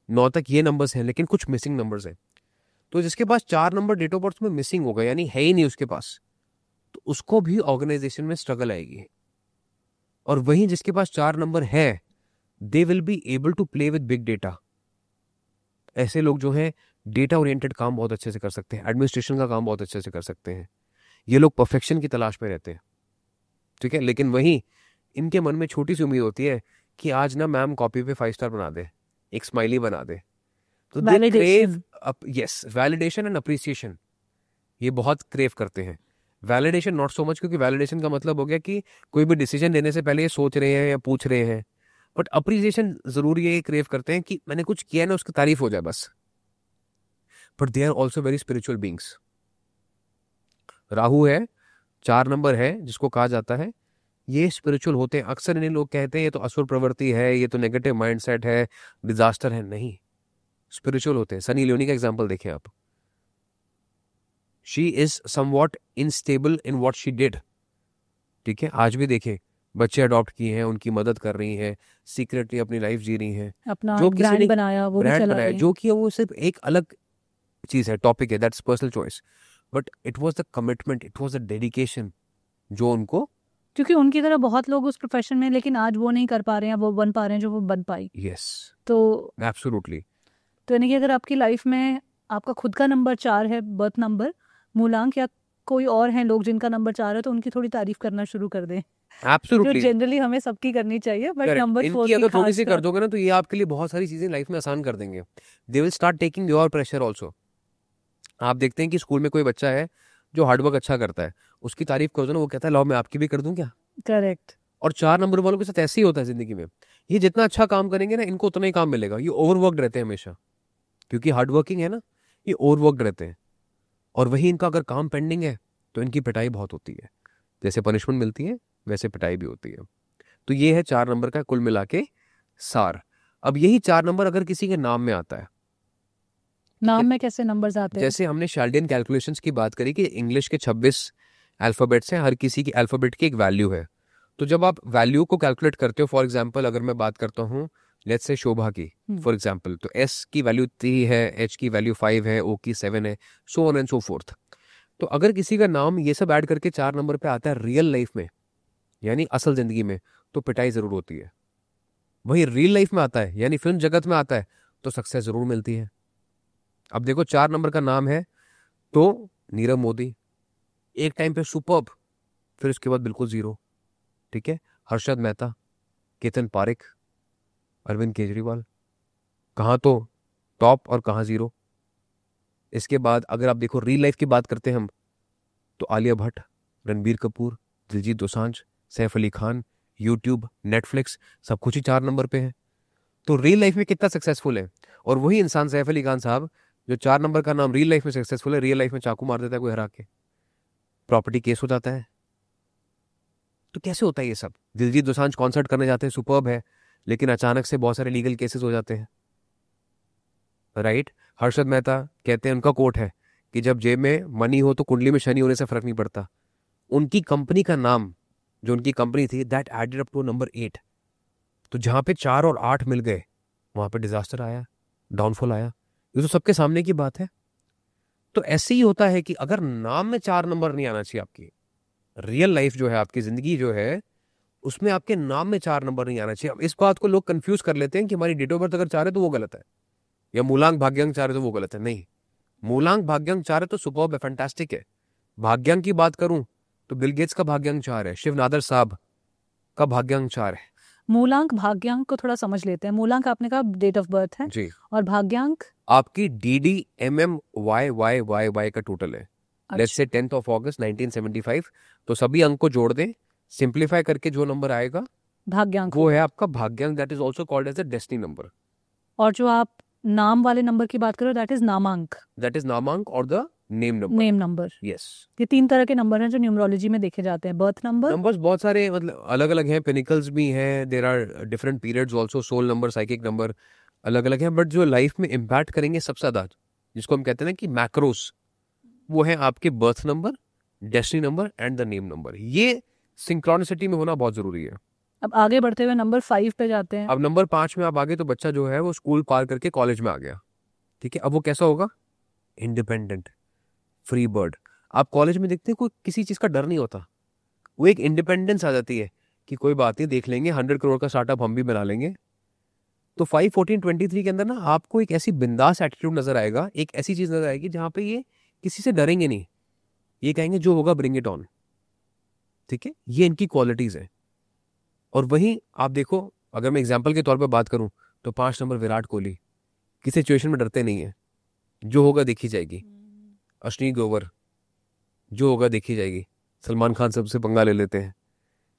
9 तक ये नंबर्स हैं, लेकिन कुछ मिसिंग नंबर्स हैं। तो जिसके पास 4 नंबर डेट ऑफ बर्थ में मिसिंग होगा, यानी है ही नहीं उसके पास, तो उसको भी ऑर्गेनाइजेशन में स्ट्रगल आएगी। और वहीं जिसके पास 4 नंबर है, they will be able to play with big data. ऐसे लोग जो हैं डेटा ओरिएंटेड काम बहुत अच्छे से कर सकते हैं, एडमिनिस्ट्रेशन का काम बहुत अच्छे से कर सकते हैं। ये लोग परफेक्शन की तलाश में रहते हैं, ठीक है। लेकिन वहीं इनके मन में छोटी सी उम्मीद होती है कि आज ना मैम कॉपी पे 5 स्टार बना दे, एक स्माइली बना दे। तो they crave, yes, validation and appreciation, ये बहुत क्रेव करते हैं। वैलिडेशन नॉट सो मच, क्योंकि वैलिडेशन का मतलब हो गया कि कोई भी डिसीजन लेने से पहले ये सोच रहे हैं या पूछ रहे हैं। बट अप्रिसिएशन जरूर ये क्रेव करते हैं कि मैंने कुछ किया ना, उसकी तारीफ हो जाए बस। But they are also very spiritual beings. Rahu है, 4 नंबर है, जिसको कहा जाता है ये स्पिरिचुअल होते हैं। अक्सर इन्हें लोग कहते हैं ये तो असुर प्रवृत्ति है, ये तो नेगेटिव माइंडसेट है, डिजास्टर है। नहीं, स्पिरिचुअल होते हैं। सनी लियोनी का एग्जांपल देखें आप, she is somewhat instable in what she did, ठीक है। आज भी देखें, बच्चे अडॉप्ट किए हैं, उनकी मदद कर रही हैं, सीक्रेटली अपनी लाइफ जी रही हैं, अपना जो किसी ब्रांड ने बनाया, वो भी ब्रांड चला बनाया, रही हैं। जो कि वो सिर्फ एक अलग चीज है, टॉपिक है, that's personal choice. But it was the commitment, it was the dedication जो उनको, क्योंकि उनकी तरह बहुत लोग उस प्रोफेशन में, लेकिन आज वो नहीं कर पा रहे हैं, वो बन पा रहे हैं जो वो बन पाई। यस, तो एब्सोल्युटली। तो यानी कि अगर आपकी लाइफ में आपका खुद का नंबर 4 है, बर्थ नंबर, मूलांक, या कोई और हैं लोग जिनका नंबर 4 है, तो उनकी थोड़ी तारीफ करना शुरू कर दें, जो एब्सोल्युटली जनरली हमें सबकी करनी चाहिए, बट करेक्ट। नंबर 4 इनकी की अगर थोड़ी सी खास कर दोगे ना, तो ये आपके लिए बहुत सारी चीजें लाइफ में आसान कर देंगे। They will start taking your pressure also. आप देखते हैं कि स्कूल में कोई बच्चा है जो हार्डवर्क अच्छा करता है, उसकी तारीफ करो ना, वो कहता है लाओ मैं आपकी भी कर दूं क्या। करेक्ट। और 4 नंबर वालों के साथ ऐसे ही होता है जिंदगी में। ये जितना अच्छा काम करेंगे ना, इनको उतना ही काम मिलेगा। ये ओवरवर्कड रहते हैं हमेशा, क्योंकि हार्डवर्किंग है ना, ये ओवरवर्कड रहते हैं। और वही इनका अगर काम पेंडिंग है तो इनकी पिटाई बहुत होती है। जैसे पनिशमेंट मिलती है वैसे पिटाई भी होती है। तो ये है 4 नंबर का कुल मिला के सार। अब यही 4 नंबर अगर किसी के नाम में आता है, नाम में कैसे नंबर्स आते हैं? जैसे हमने शाल्डियन कैलकुलेशंस की बात करी कि इंग्लिश के 26 अल्फाबेट्स हैं, हर किसी की अल्फाबेट की एक वैल्यू है। तो जब आप वैल्यू को कैलकुलेट करते हो, फॉर एग्जांपल अगर मैं बात करता हूँ लेट्स से शोभा की, फॉर एग्जांपल, तो एस की वैल्यू 3 है, एच की वैल्यू 5 है, ओ की 7 है, so on and so fourth. तो अगर किसी का नाम ये सब ऐड करके 4 नंबर पे आता है रियल लाइफ में, यानी असल जिंदगी में, तो पिटाई जरूर होती है। वही रियल लाइफ में आता है, यानी फिल्म जगत में आता है, तो सक्सेस जरूर मिलती है। अब देखो 4 नंबर का नाम है तो नीरव मोदी, एक टाइम पे सुपर्ब, फिर उसके बाद बिल्कुल जीरो, ठीक है। हर्षद मेहता, केतन पारेख, अरविंद केजरीवाल, कहाँ तो टॉप और कहाँ जीरो। इसके बाद अगर आप देखो रियल लाइफ की बात करते हैं हम, तो आलिया भट्ट, रणबीर कपूर, दिलजीत दोसांझ, सैफ अली खान, यूट्यूब, नेटफ्लिक्स, सब कुछ ही 4 नंबर पे है। तो रियल लाइफ में कितना सक्सेसफुल है। और वही इंसान सैफ अली खान साहब जो 4 नंबर का नाम रियल लाइफ में सक्सेसफुल है, रियल लाइफ में चाकू मार देता है कोई हरा के, प्रॉपर्टी केस हो जाता है। तो कैसे होता है ये सब? दिलजीत दोसांझ कॉन्सर्ट करने जाते हैं, सुपर्ब है, लेकिन अचानक से बहुत सारे लीगल केसेस हो जाते हैं, राइट। हर्षद मेहता कहते हैं, उनका कोट है कि जब जेब में मनी हो तो कुंडली में शनि होने से फर्क नहीं पड़ता। उनकी कंपनी का नाम, जो उनकी कंपनी थी, that added up to number 8। तो जहां पे 4 और 8 मिल गए, वहां पे डिजास्टर आया, डाउनफॉल आया। ये तो सबके सामने की बात है। तो ऐसे ही होता है कि अगर नाम में 4 नंबर नहीं आना चाहिए, आपकी रियल लाइफ जो है, आपकी जिंदगी जो है, उसमें आपके नाम में 4 नंबर नहीं आना चाहिए। अब इस बात को लोग कंफ्यूज कर लेते हैं कि हमारी डेट ऑफ बर्थ अगर 4 है तो वो गलत है, या मूलांक भाग्यांक 4 है तो वो गलत है। नहीं, मूलांक भाग्यांक 4 है तो सुपर्ब है, फैंटास्टिक है। भाग्यांक की बात करूं तो बिल गेट्स का भाग्यांक 4 है, शिव नादर साहब का भाग्यांक 4 है। मूलांक भाग्यांक को थोड़ा समझ लेते हैं। मूलांक आपने कहा डेट ऑफ बर्थ है जी, और भाग्यांक आपकी DDMMYYYY का टोटल है। Let's say 10th of August 1975। तो सभी अंक को जोड़ दें, सिंप्लीफाई करके जो नंबर आएगा भाग्यांक वो है आपका भाग्यांक, that is also called as the destiny number. और जो आप नाम वाले नंबर की बात करो, that is namank, that is namank और the name number. Name number. Yes, ये 3 तरह के नंबर हैं जो न्यूमरोलॉजी में देखे जाते हैं। बर्थ नंबर, नंबर्स बहुत सारे, मतलब अलग अलग हैं, पिनिकल्स भी हैं, there are different periods also, soul number, psychic number अलग अलग हैं। बट जो लाइफ में इम्पैक्ट करेंगे सबसे ज्यादा, जिसको हम कहते हैं ना कि मैक्रोस, वो है आपके birth number, destiny number and the name number. ये सिंक्रोनिसिटी में होना बहुत जरूरी है। अब आगे बढ़ते हुए नंबर 5 पे जाते हैं। अब नंबर 5 में आप आगे, तो बच्चा जो है वो स्कूल पार करके कॉलेज में आ गया, ठीक है। अब वो कैसा होगा? Independent, free bird. आप कॉलेज में देखते हैं कोई किसी चीज का डर नहीं होता, वो एक इंडिपेंडेंस आ जाती है कि कोई बात नहीं, देख लेंगे, 100 करोड़ का स्टार्टअप हम भी बना लेंगे। तो 5, 14, 23 के अंदर ना आपको एक ऐसी बिंदास एटीट्यूड नजर आएगा, एक ऐसी चीज नजर आएगी जहां पे ये किसी से डरेंगे नहीं, ये कहेंगे जो होगा ब्रिंग इट ऑन, ठीक है। ये इनकी क्वालिटीज है। और वहीं आप देखो, अगर मैं एग्जाम्पल के तौर पर बात करूं तो 5 नंबर विराट कोहली, किसी सिचुएशन में डरते नहीं है, जो होगा देखी जाएगी। अश्विनी ग्रोवर, जो होगा देखी जाएगी। सलमान खान सबसे पंगा ले लेते हैं।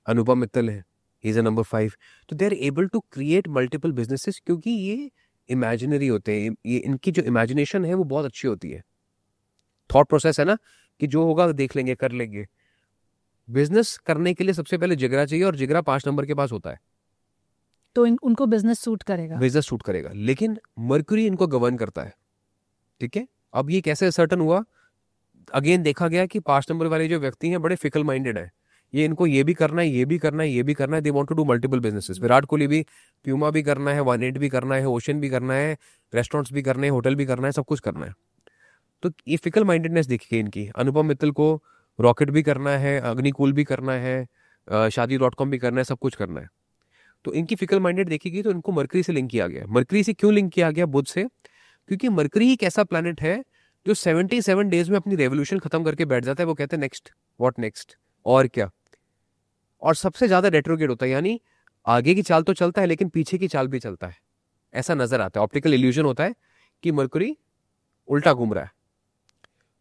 अनुपम मित्तल है, ही इज अ नंबर 5। तो they are able to create multiple businesses, क्योंकि ये इमेजिनरी होते हैं, ये इनकी जो इमेजिनेशन है वो बहुत अच्छी होती है। थॉट प्रोसेस है ना कि जो होगा देख लेंगे, कर लेंगे। बिजनेस करने के लिए सबसे पहले जिगरा चाहिए, और जिगरा 5 नंबर के पास होता है, तो उनको बिजनेस सूट करेगा। बिजनेस सूट करेगा। लेकिन मर्क्यूरी इनको गवर्न करता है, ठीक है। अब ये कैसे सर्टन हुआ? अगेन देखा गया कि 5 नंबर वाले जो व्यक्ति हैं बड़े फिकल माइंडेड है, ये इनको ये भी करना है, ये भी करना है, ये भी करना है। They want to do multiple businesses. Virat Kohli भी प्यूमा भी करना है, 1-8 भी करना है, ओशन भी करना है, रेस्टोरेंट्स भी करने हैं, होटल भी करना है, सब कुछ करना है। तो ये फिकल माइंडेडनेस देखी गई इनकी। अनुपम मित्तल को रॉकेट भी करना है, अग्निकूल भी करना है, शादी.com भी करना है, सब कुछ करना है। तो इनकी फिकल माइंडेड देखी गई, तो इनको मरकरी से लिंक किया गया। मरकरी से क्यों लिंक किया गया? बुध से, क्योंकि मरकरी एक ऐसा प्लैनेट है जो 77 डेज में अपनी रेवोल्यूशन खत्म करके बैठ जाता है। वो कहते हैं नेक्स्ट, व्हाट नेक्स्ट, और क्या। और सबसे ज्यादा रेट्रोग्रेड होता है, यानी आगे की चाल तो चलता है लेकिन पीछे की चाल भी चलता है, ऐसा नजर आता है। ऑप्टिकल इल्यूजन होता है कि मरकरी उल्टा घूम रहा है।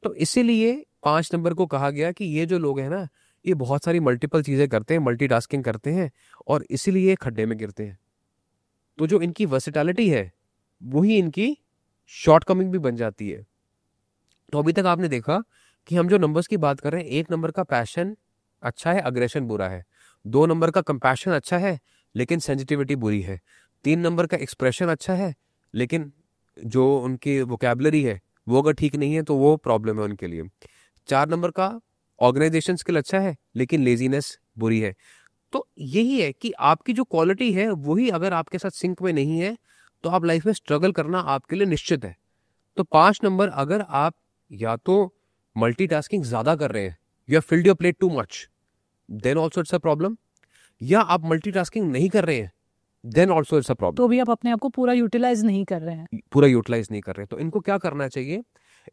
तो इसीलिए 5 नंबर को कहा गया कि ये जो लोग हैं ना, ये बहुत सारी मल्टीपल चीजें करते हैं, मल्टीटास्किंग करते हैं, और इसीलिए खड्डे में गिरते हैं। तो जो इनकी वर्सेटैलिटी है वही इनकी शॉर्टकमिंग भी बन जाती है। तो अभी तक आपने देखा कि हम जो नंबर्स की बात कर रहे हैं, 1 नंबर का पैशन अच्छा है, अग्रेशन बुरा है। 2 नंबर का कंपैशन अच्छा है लेकिन सेंसिटिविटी बुरी है। 3 नंबर का एक्सप्रेशन अच्छा है लेकिन जो उनकी वोकैबुलरी है वो अगर ठीक नहीं है तो वो प्रॉब्लम है उनके लिए। 4 नंबर का ऑर्गेनाइजेशन स्किल अच्छा है लेकिन लेजीनेस बुरी है। तो यही है कि आपकी जो क्वालिटी है वही अगर आपके साथ सिंक में नहीं है तो आप लाइफ में स्ट्रगल करना आपके लिए निश्चित है। तो 5 नंबर, अगर आप या तो मल्टीटास्किंग ज्यादा कर रहे हैं, you have filled your plate too much, then also it's a problem. या आप मल्टीटास्किंग नहीं कर रहे हैं, then also it's a problem. तो भी आप अपने आप को पूरा यूटिलाइज नहीं कर रहे हैं, पूरा यूटिलाइज नहीं कर रहे। तो इनको क्या करना चाहिए?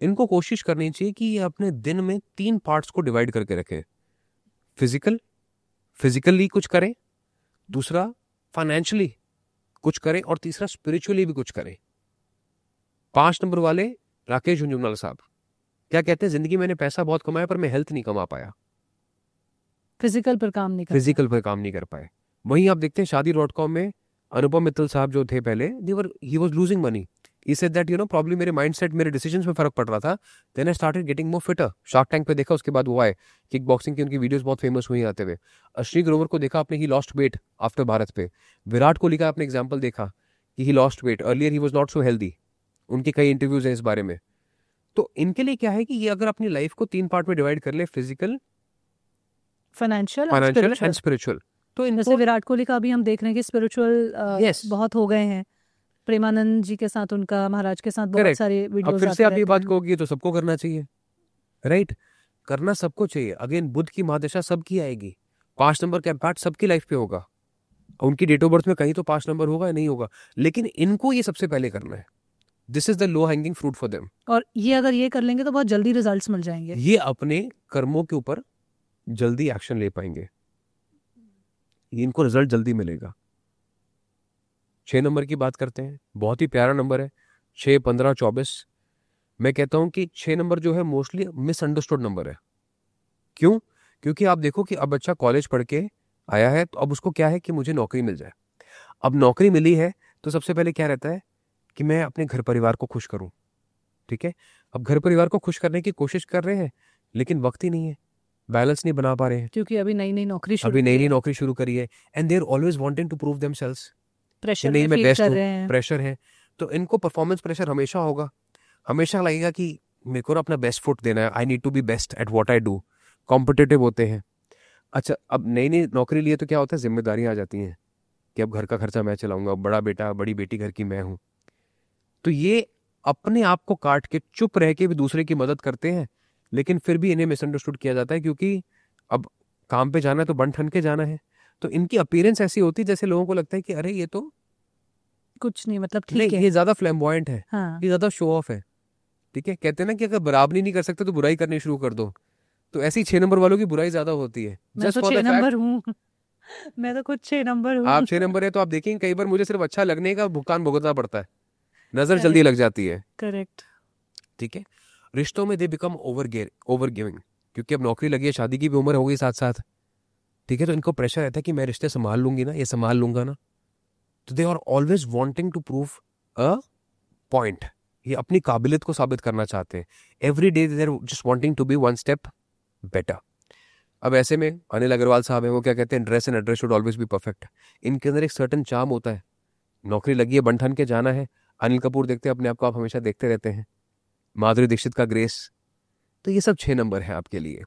इनको कोशिश करनी चाहिए कि ये अपने दिन में 3 पार्ट्स को डिवाइड करके रखें। फिजिकली कुछ करें, दूसरा फाइनेंशियली कुछ करें, और तीसरा स्पिरिचुअली भी कुछ करें। 5 नंबर वाले राकेश झुंझुनवाला साहब क्या कहते हैं? जिंदगी मैंने पैसा बहुत कमाया पर मैं हेल्थ नहीं कमा पाया, फिजिकल पर काम नहीं कर पाए। वहीं आप देखते हैं शादी.com में अनुपम मित्तल साहब जो थे पहले, he was losing money. He said that problem मेरे माइंडसेट, मेरे डिसीजंस में फर्क पड़ रहा था। Then I started getting more fitter. Shark Tank पे देखा, उसके बाद वो आए, किक बॉक्सिंग की उनकी वीडियोस बहुत फेमस हुई आते हुए। अश्विनी ग्रोवर को देखा आपने, he lost weight after Bharat पे। विराट कोहली का आपने एग्जाम्पल देखा कि he lost weight, earlier he was not so healthy. उनके कई इंटरव्यूज हैं इस बारे में। तो इनके लिए क्या है कि ये अगर अपनी लाइफ को 3 पार्ट में डिवाइड कर ले, फिजिकल, फाइनेंशियल एंड स्पिरिचुअल, तो जैसे विराट कोहली का भी हम देख रहे हैं कि स्पिरिचुअल बहुत हो गए हैं। प्रेमानंद जी के साथ, उनका महाराज के साथ बहुत सारे वीडियोस। अब फिर से आप ये बात कहोगे तो सबको करना चाहिए, राइट? करना सबको चाहिए। अगेन बुध की महादशा सबकी आएगी, 5 नंबर का इम्पैक्ट सबकी लाइफ पे होगा। उनकी डेट ऑफ बर्थ में कहीं तो 5 नंबर होगा या नहीं होगा, लेकिन इनको ये सबसे पहले करना है। This is the low hanging fruit for them. और ये अगर ये कर लेंगे तो बहुत जल्दी रिजल्ट्स मिल जाएंगे। ये अपने कर्मों के ऊपर जल्दी एक्शन ले पाएंगे, इनको रिजल्ट जल्दी मिलेगा। 6 नंबर की बात करते हैं, बहुत ही प्यारा नंबर है, 6, 15, 24। मैं कहता हूं कि 6 नंबर जो है मोस्टली मिसअंडरस्टूड नंबर है। क्यों? क्योंकि आप देखो कि अब बच्चा कॉलेज पढ़ के आया है, तो अब उसको क्या है कि मुझे नौकरी मिल जाए। अब नौकरी मिली है तो सबसे पहले क्या रहता है कि मैं अपने घर परिवार को खुश करूं, ठीक है। अब घर परिवार को खुश करने की कोशिश कर रहे हैं लेकिन वक्त ही नहीं है, बैलेंस नहीं बना पा रहे हैं, क्योंकि अभी नई नई नौकरी शुरू करी है। And they are always wanting to prove themselves, pressure में बेस्ट कर रहे हैं। प्रेशर है, तो इनको परफॉर्मेंस प्रेशर हमेशा होगा। हमेशा लगेगा कि मेरे को ना अपना बेस्ट फुट देना है, I need to be best at what I do, competitive होते हैं। अच्छा, अब नई नई नौकरी लिए तो क्या होता है, जिम्मेदारियां आ जाती हैं कि अब घर का खर्चा मैं चलाऊंगा, बड़ा बेटा बड़ी बेटी घर की मैं हूं। तो ये अपने आप को काट के चुप रह के भी दूसरे की मदद करते हैं, लेकिन फिर भी इन्हें मिसअंडरस्टूड किया जाता है, क्योंकि अब काम पे जाना है तो बन ठन के जाना है। तो इनकी अपीयरेंस ऐसी होती है जैसे लोगों को लगता है कि अरे ये तो कुछ नहीं, मतलब नहीं, ठीक है। ये ज्यादा फ्लैम्बॉयंट है, हाँ ये ज्यादा शो ऑफ है। ठीक है, कहते हैं ना कि अगर बराबरी नहीं कर सकते तो बुराई करनी शुरू कर दो। तो ऐसी 6 नंबर वालों की बुराई ज्यादा होती है। मैं जस्ट तो फॉर 6 द नंबर फैक्ट हूँ। मैं तो खुद 6 नंबर हूँ। आप 6 नंबर है तो आप देखेंगे कई बार मुझे सिर्फ अच्छा लगने का भुगतान भुगतना पड़ता है, नजर जल्दी करेक्ट लग जाती है। करेक्ट। ठीक है, रिश्तों में दे बिकम ओवर गिविंग, क्योंकि अब नौकरी लगी है, शादी की भी उम्र हो गई साथ साथ। ठीक है, तो इनको प्रेशर रहता है कि मैं रिश्ते संभाल लूंगी ना, ये संभाल लूंगा ना। तो they are always wanting to prove a point, ये अपनी काबिलियत को साबित करना चाहते हैं। Every day they are just wanting to be one step better. अब ऐसे में अनिल अग्रवाल साहब हैं, वो क्या कहते हैं, dress and address should always be perfect. इनके अंदर एक सर्टन चार्म होता है, नौकरी लगी है, बन के जाना है। अनिल कपूर देखते हैं अपने आप को, आप हमेशा देखते रहते हैं, माधुरी दीक्षित का ग्रेस। तो ये सब 6 नंबर है आपके लिए।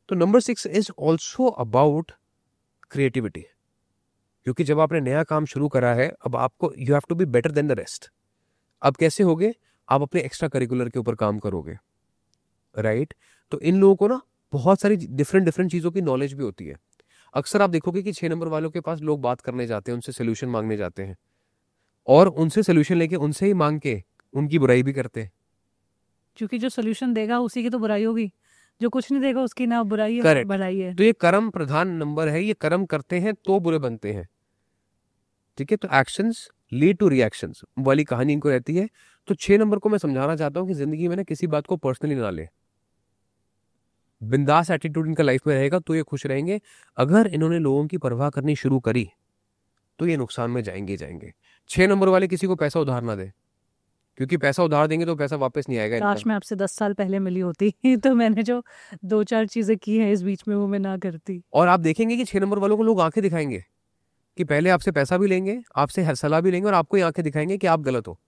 तो number 6 is also about creativity, क्योंकि जब आपने नया काम शुरू करा है, अब आपको you have to be better than the rest. अब कैसे होगे, आप अपने एक्स्ट्रा करिकुलर के ऊपर काम करोगे, राइट। तो इन लोगों को ना बहुत सारी डिफरेंट चीजों की नॉलेज भी होती है। अक्सर आप देखोगे कि 6 नंबर वालों के पास लोग बात करने जाते हैं, उनसे सोल्यूशन मांगने जाते हैं, और उनसे सोल्यूशन लेके उनसे ही मांग के उनकी बुराई भी करते हैं। क्योंकि जो सोल्यूशन देगा उसी की तो बुराई होगी, जो कुछ नहीं देगा उसकी ना बुराई है Correct. भलाई है। तो ये कर्म प्रधान नंबर है, ये कर्म करते हैं तो बुरे बनते हैं। ठीक है, तो एक्शंस लीड टू रिएक्शंस वाली कहानी इनको रहती है। तो 6 नंबर को मैं समझाना चाहता हूं कि जिंदगी में ना किसी बात को पर्सनली ना ले, बिंदास एटीट्यूड इनका लाइफ में रहेगा तो ये खुश रहेंगे। अगर इन्होंने लोगों की परवाह करनी शुरू करी तो ये नुकसान में जाएंगे। 6 नंबर वाले किसी को पैसा उधार ना दे, क्योंकि पैसा उधार देंगे तो पैसा वापस नहीं आएगा काश इनका। मैं आपसे 10 साल पहले मिली होती तो मैंने जो 2-4 चीजें की हैं इस बीच में वो मैं ना करती। और आप देखेंगे कि 6 नंबर वालों को लोग आंखें दिखाएंगे कि पहले आपसे पैसा भी लेंगे, आपसे हर सलाह भी लेंगे, और आपको ही आंखें दिखाएंगे कि आप गलत हो।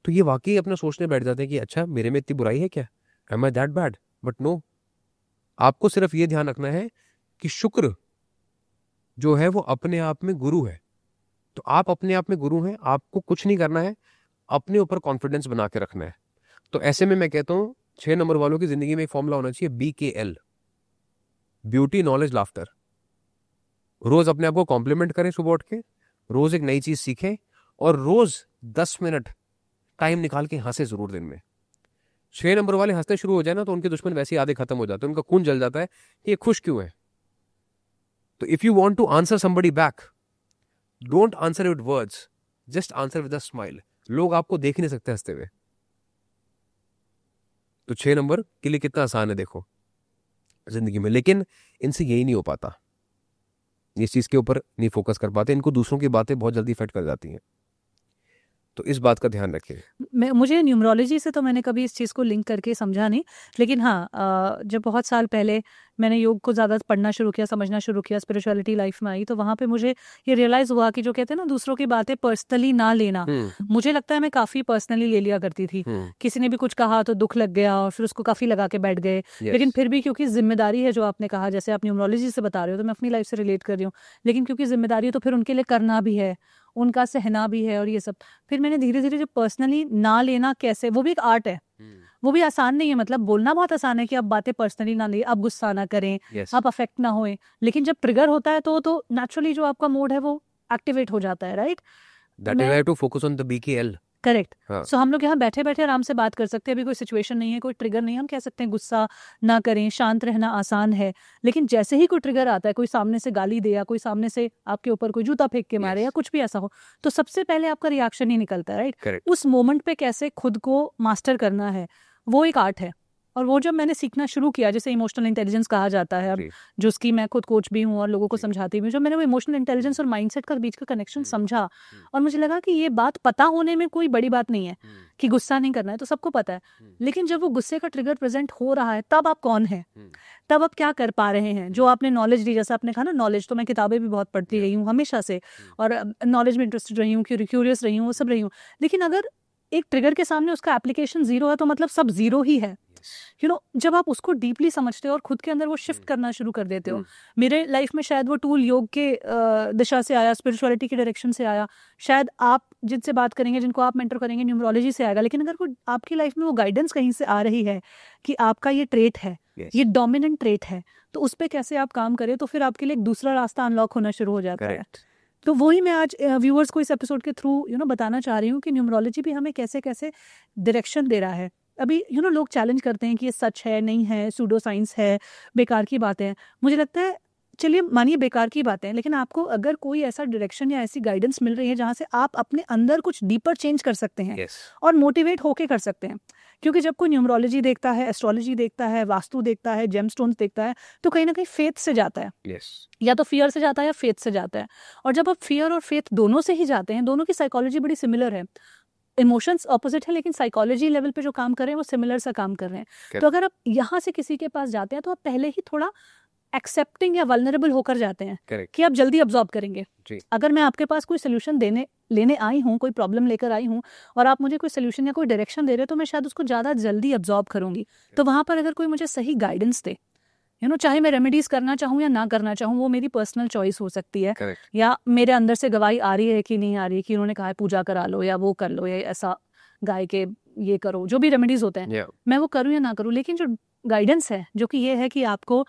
तो ये वाकई अपना सोचने बैठ जाते हैं कि अच्छा मेरे में इतनी बुराई है क्या, am I that bad. But no, आपको सिर्फ ये ध्यान रखना है कि शुक्र जो है वो अपने आप में गुरु है। तो आप अपने आप में गुरु हैं, आपको कुछ नहीं करना है, अपने ऊपर कॉन्फिडेंस बना के रखना है। तो ऐसे में मैं कहता हूं 6 नंबर वालों की जिंदगी में एक फॉर्मूला होना चाहिए, BKL, ब्यूटी नॉलेज लाफ्टर। रोज अपने आप को कॉम्प्लीमेंट करें सुबह उठ के, रोज एक नई चीज सीखें, और रोज 10 मिनट टाइम निकाल के हंसे जरूर दिन में। 6 नंबर वाले हंसने शुरू हो जाए ना तो उनके दुश्मन वैसे ही आधे खत्म हो जाते हैं, उनका खून जल जाता है कि ये खुश क्यों है। तो if you want to answer somebody back, don't answer with words, just answer with a smile. लोग आपको देख नहीं सकते हंसते हुए। तो 6 नंबर के लिए कितना आसान है देखो जिंदगी में, लेकिन इनसे यही नहीं हो पाता, इस चीज के ऊपर नहीं फोकस कर पाते, इनको दूसरों की बातें बहुत जल्दी इफेक्ट कर जाती हैं। तो इस बात का ध्यान रखें। मुझे न्यूमरोलॉजी से तो मैंने कभी इस चीज़ को लिंक करके समझा नहीं, लेकिन हाँ जब बहुत साल पहले मैंने योग को ज़्यादा पढ़ना शुरू किया, समझना शुरू किया, स्पिरिचुअलिटी लाइफ में आई, तो वहाँ पे मुझे ये रियलाइज़ हुआ कि जो कहते हैं ना दूसरों की बातें पर्सनली ना लेना, मुझे लगता है मैं काफ़ी पर्सनली ले लिया करती थी। किसी ने भी कुछ कहा तो दुख लग गया और फिर उसको काफ़ी लगा के बैठ गए। लेकिन फिर भी क्योंकि जिम्मेदारी है, जो आपने कहा, जैसे आप न्यूमरोलॉजी से बता रहे हो तो मैं अपनी लाइफ से रिलेट कर रही हूँ, लेकिन क्योंकि जिम्मेदारी है तो फिर उनके लिए करना भी है, उनका सहना भी है और ये सब। फिर मैंने धीरे धीरे जो पर्सनली ना लेना कैसे, वो भी एक आर्ट है, वो भी आसान नहीं है। मतलब बोलना बहुत आसान है कि आप बातें पर्सनली ना ले, आप गुस्सा ना करें, आप अफेक्ट ना होए, लेकिन जब ट्रिगर होता है तो नेचुरली जो आपका मूड है वो एक्टिवेट हो जाता है, right. That is why to focus on the BKL। Correct. So हम लोग यहाँ बैठे बैठे आराम से बात कर सकते हैं, अभी कोई सिचुएशन नहीं है, कोई ट्रिगर नहीं है, हम कह सकते हैं गुस्सा ना करें, शांत रहना आसान है। लेकिन जैसे ही कोई ट्रिगर आता है, कोई सामने से गाली दे या कोई सामने से आपके ऊपर कोई जूता फेंक के मारे या कुछ भी ऐसा हो, तो सबसे पहले आपका रिएक्शन ही निकलता है, राइट। उस मोमेंट पे कैसे खुद को मास्टर करना है, वो एक आर्ट है। और वो जब मैंने सीखना शुरू किया, जैसे इमोशनल इंटेलिजेंस कहा जाता है, अब जो उसकी मैं खुद कोच भी हूँ और लोगों को समझाती भी हूँ, जब मैंने वो इमोशनल इंटेलिजेंस और माइंडसेट का बीच का कनेक्शन समझा, और मुझे लगा कि ये बात पता होने में कोई बड़ी बात नहीं है कि गुस्सा नहीं करना है, तो सबको पता है। लेकिन जब वो गुस्से का ट्रिगर प्रेजेंट हो रहा है, तब आप कौन है, तब आप क्या कर पा रहे हैं। जो आपने नॉलेज ली, जैसे आपने कहा ना नॉलेज, तो मैं किताबें भी बहुत पढ़ती रही हूँ हमेशा से, और नॉलेज में इंटरेस्टेड रही हूँ, क्यूरियस रही हूँ, वो सब रही हूँ। लेकिन अगर एक ट्रिगर के सामने उसका एप्लीकेशन जीरो है तो मतलब सब जीरो ही है। यू नो जब आप उसको डीपली समझते हो और खुद के अंदर वो शिफ्ट करना शुरू कर देते हो। मेरे लाइफ में शायद वो टूल योग के दिशा से आया, स्पिरिचुअलिटी के डायरेक्शन से आया, शायद आप जिनसे बात करेंगे, जिनको आप मेंटर करेंगे, न्यूमरोलॉजी से आएगा। लेकिन अगर वो आपकी लाइफ में वो गाइडेंस कहीं से आ रही है कि आपका ये ट्रेट है, ये डोमिनेंट ट्रेट है, तो उस पर कैसे आप काम करें, तो फिर आपके लिए एक दूसरा रास्ता अनलॉक होना शुरू हो जाता है। तो वही मैं आज व्यूअर्स को इस एपिसोड के थ्रू बताना चाह रही हूँ कि न्यूमरोलॉजी भी हमें कैसे कैसे डायरेक्शन दे रहा है। अभी लोग चैलेंज करते हैं कि ये सच है, नहीं है, सूडो साइंस है, बेकार की बातें हैं। मुझे लगता है चलिए मानिए बेकार की बातें हैं, लेकिन आपको अगर कोई ऐसा डायरेक्शन या ऐसी गाइडेंस मिल रही है जहाँ से आप अपने अंदर कुछ डीपर चेंज कर सकते हैं और मोटिवेट होके कर सकते हैं। क्योंकि जब कोई न्यूमरोलॉजी देखता है, एस्ट्रोलॉजी देखता है, वास्तु देखता है, जेमस्टोन्स देखता है, तो कहीं ना कहीं फेथ से जाता है। या तो फियर से जाता है या फेथ से जाता है। और जब आप फियर और फेथ दोनों से ही जाते हैं, दोनों की साइकोलॉजी बड़ी सिमिलर है, इमोशंस ऑपोजिट है, लेकिन साइकोलॉजी लेवल पे जो काम कर रहे हैं वो सिमिलर सा काम कर रहे हैं। तो अगर आप यहाँ से किसी के पास जाते हैं तो आप पहले ही थोड़ा एक्सेप्टिंग या वल्नरेबल होकर जाते हैं कि आप जल्दी अब्जॉर्ब करेंगे। अगर मैं आपके पास कोई सोल्यूशन लेने आई हूँ, कोई प्रॉब्लम लेकर आई हूँ और आप मुझे कोई सोल्यूशन या कोई डायरेक्शन दे रहे हो, तो मैं शायद उसको ज़्यादा जल्दी अब्जॉर्ब करूंगी। तो वहाँ पर अगर कोई मुझे सही गाइडेंस दे, चाहे मैं रेमेडीज करना चाहूँ या ना करना चाहूँ, वो मेरी पर्सनल चॉइस हो सकती है। या मेरे अंदर से गवाही आ रही है कि नहीं आ रही है, कि उन्होंने कहा है पूजा करा लो या वो कर लो या ऐसा गाय के ये करो, जो भी रेमेडीज होते हैं मैं वो करूँ या ना करूँ। लेकिन जो गाइडेंस है, जो कि ये है कि आपको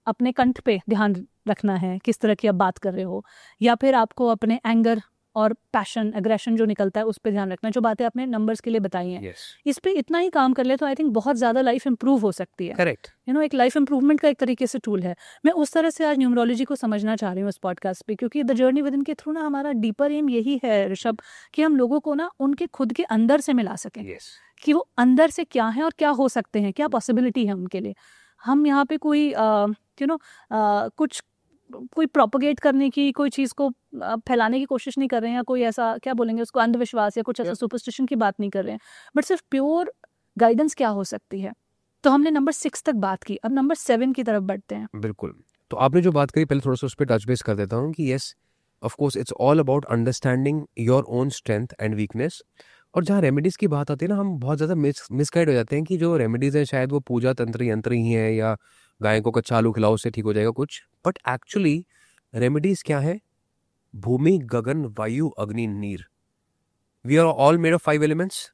अपने कंठ पे ध्यान रखना है, किस तरह की आप बात कर रहे हो, या फिर आपको अपने एंगर और पैशन, एग्रेशन जो निकलता है उस पर ध्यान रखना, जो बातें आपने नंबर्स के लिए बताई हैं। इस पे इतना ही काम कर ले तो आई थिंक बहुत ज़्यादा लाइफ इंप्रूव हो सकती है। करेक्ट। एक लाइफ इंप्रूवमेंट का एक तरीके से टूल है। मैं उस तरह से आज न्यूमरोलॉजी को समझना चाह रही हूँ इस पॉडकास्ट पे, क्योंकि द जर्नी विद इन के थ्रू ना हमारा डीपर एम यही है ऋषभ, कि हम लोगों को ना उनके खुद के अंदर से मिला सकें, कि वो अंदर से क्या है और क्या हो सकते हैं, क्या पॉसिबिलिटी है उनके लिए। हम यहाँ पे कोई कुछ कोई प्रोपोगेट करने की, कोई चीज़ को फैलाने की कोशिश नहीं कर रहे हैं, या कोई ऐसा क्या बोलेंगे उसको, अंधविश्वास या कुछ ऐसा सुपरस्टिशन की बात नहीं कर रहे हैं, बट सिर्फ प्योर गाइडेंस क्या हो सकती है। तो हमने नंबर 6 तक बात की, अब नंबर 7 की तरफ बढ़ते हैं। बिल्कुल। तो आपने जो बात करी, पहले थोड़ा सा उस पर टच बेस कर देता हूँ कि yes of course it's all about understanding your own strength and weakness. और जहाँ रेमेडीज़ की बात आती है ना, हम बहुत ज़्यादा मिसगाइड हो जाते हैं कि जो रेमेडीज़ हैं शायद वो पूजा तंत्र यंत्र ही है, या गाय को कच्चा आलू खिलाओ उससे ठीक हो जाएगा कुछ। बट एक्चुअली रेमेडीज़ क्या है? भूमि, गगन, वायु, अग्नि, नीर। We are all made of 5 elements.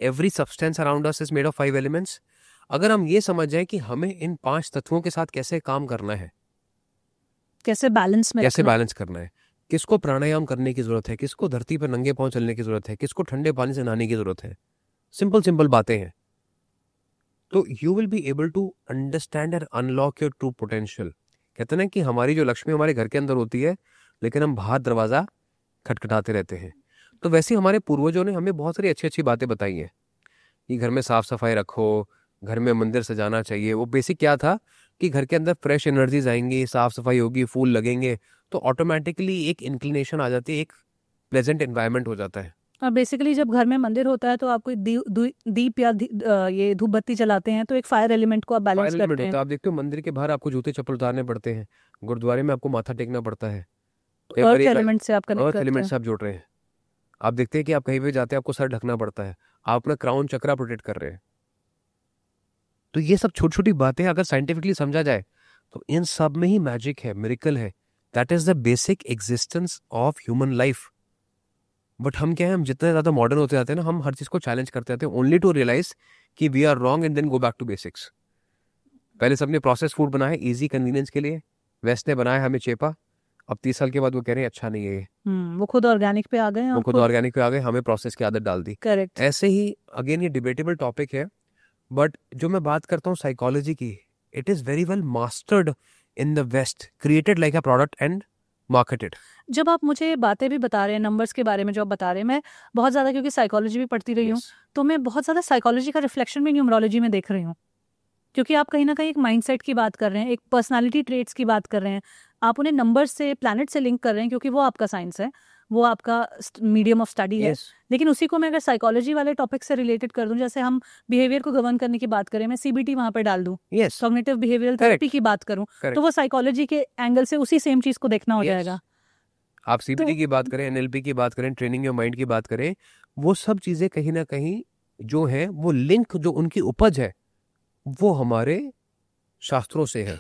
Every substance around us is made of 5 elements. अगर हम ये समझ जाए कि हमें इन 5 तत्वों के साथ कैसे काम करना है, कैसे बैलेंस करना है, किसको प्राणायाम करने की जरूरत है, किसको धरती पर नंगे पांव चलने की जरूरत है, किसको ठंडे पानी से नहाने की जरूरत है, सिंपल बातें हैं, तो you will be able to understand and unlock your true potential. कहते हैं कि हमारी जो लक्ष्मी हमारे घर के अंदर होती है, लेकिन हम बाहर दरवाजा खटखटाते रहते हैं। तो वैसे हमारे पूर्वजों ने हमें बहुत सारी अच्छी अच्छी बातें बताई हैं कि घर में साफ सफाई रखो, घर में मंदिर सजाना चाहिए। वो बेसिक क्या था कि घर के अंदर फ्रेश एनर्जीज आएंगी, साफ सफाई होगी, फूल लगेंगे, तो ऑटोमेटिकली एक इंक्लिनेशन आ जाती है, एक प्लेजेंट एनवायरनमेंट हो जाता है। और बेसिकली जब घर में मंदिर होता है तो आप कोई दीप या ये धूप बत्ती चलाते हैं, तो एक फायर एलिमेंट को आप बैलेंस करते हैं। आप देखते हो मंदिर के बाहर आपको जूते चप्पल उतारने पड़ते हैं, गुरुद्वारे में आपको माथा टेकना पड़ता है, अर्थ एलिमेंट से आप कनेक्ट करते हैं, अर्थ एलिमेंट से आप जुड़ रहे हैं। आप देखते हैं कि आप कहीं भी जाते हैं आपको सर ढकना पड़ता है, आप अपना क्राउन चक्रा प्रोटेक्ट कर रहे हैं। तो ये सब छोटी छोटी बातें अगर साइंटिफिकली समझा जाए तो इन सब में ही मैजिक है, मिरेकल है। That is the basic existence of human life. But हम क्या है, हम जितने ज्यादा मॉडर्न होते जाते हैं ना, हम हर चीज को चैलेंज करते जाते हैं, ओनली टू रियलाइज कि we are wrong and then go back to basics. पहले सबने प्रोसेस फूड बनाया इजी कन्वीनियंस के लिए, वेस्ट ने बनाया हमें चेपा, अब 30 साल के बाद वो कह रहे हैं अच्छा नहीं है, वो खुद ऑर्गेनिक पे आ गए, वो खुद ऑर्गेनिक पे आ गए, हमें प्रोसेस की आदत डाल दी। करेक्ट। ऐसे ही अगेन ये डिबेटेबल टॉपिक है, बट जो मैं बात करता हूँ साइकोलॉजी की, it is very well mastered in the west, created like a product and marketed. जब आप मुझे बातें भी बता रहे हैं नंबर्स के बारे में, जो आप बता रहे हैं, मैं बहुत ज़्यादा, क्योंकि साइकोलॉजी भी पढ़ती रही हूँ, तो मैं बहुत ज़्यादा साइकोलॉजी का रिफ्लेक्शन भी न्यूमरोलॉजी में देख रही हूँ। क्योंकि आप कहीं ना कहीं एक माइंडसेट की बात कर रहे हैं, एक पर्सनालिटी ट्रेट्स की बात कर रहे हैं, आप उन्हें नंबर्स से, प्लैनेट से लिंक कर रहे हैं, क्योंकि वो आपका साइंस है, वो आपका मीडियम ऑफ स्टडी है। लेकिन उसी को मैं अगर साइकोलॉजी वाले टॉपिक से रिलेटेड कर दूं, जैसे हम बिहेवियर को गवर्न करने की बात करें, मैं सीबीटी वहां पर डाल दूं, कॉग्निटिव बिहेवियरल थेरेपी की बात करूं, तो वो साइकोलॉजी के एंगल से उसी सेम चीज को देखना हो जाएगा। आप सीबीटी की बात करें, एनएलपी की बात करें, ट्रेनिंग योर माइंड की बात करें, वो सब चीजें कहीं ना कहीं जो है वो लिंक, जो उनकी उपज है, वो हमारे शास्त्रों से है।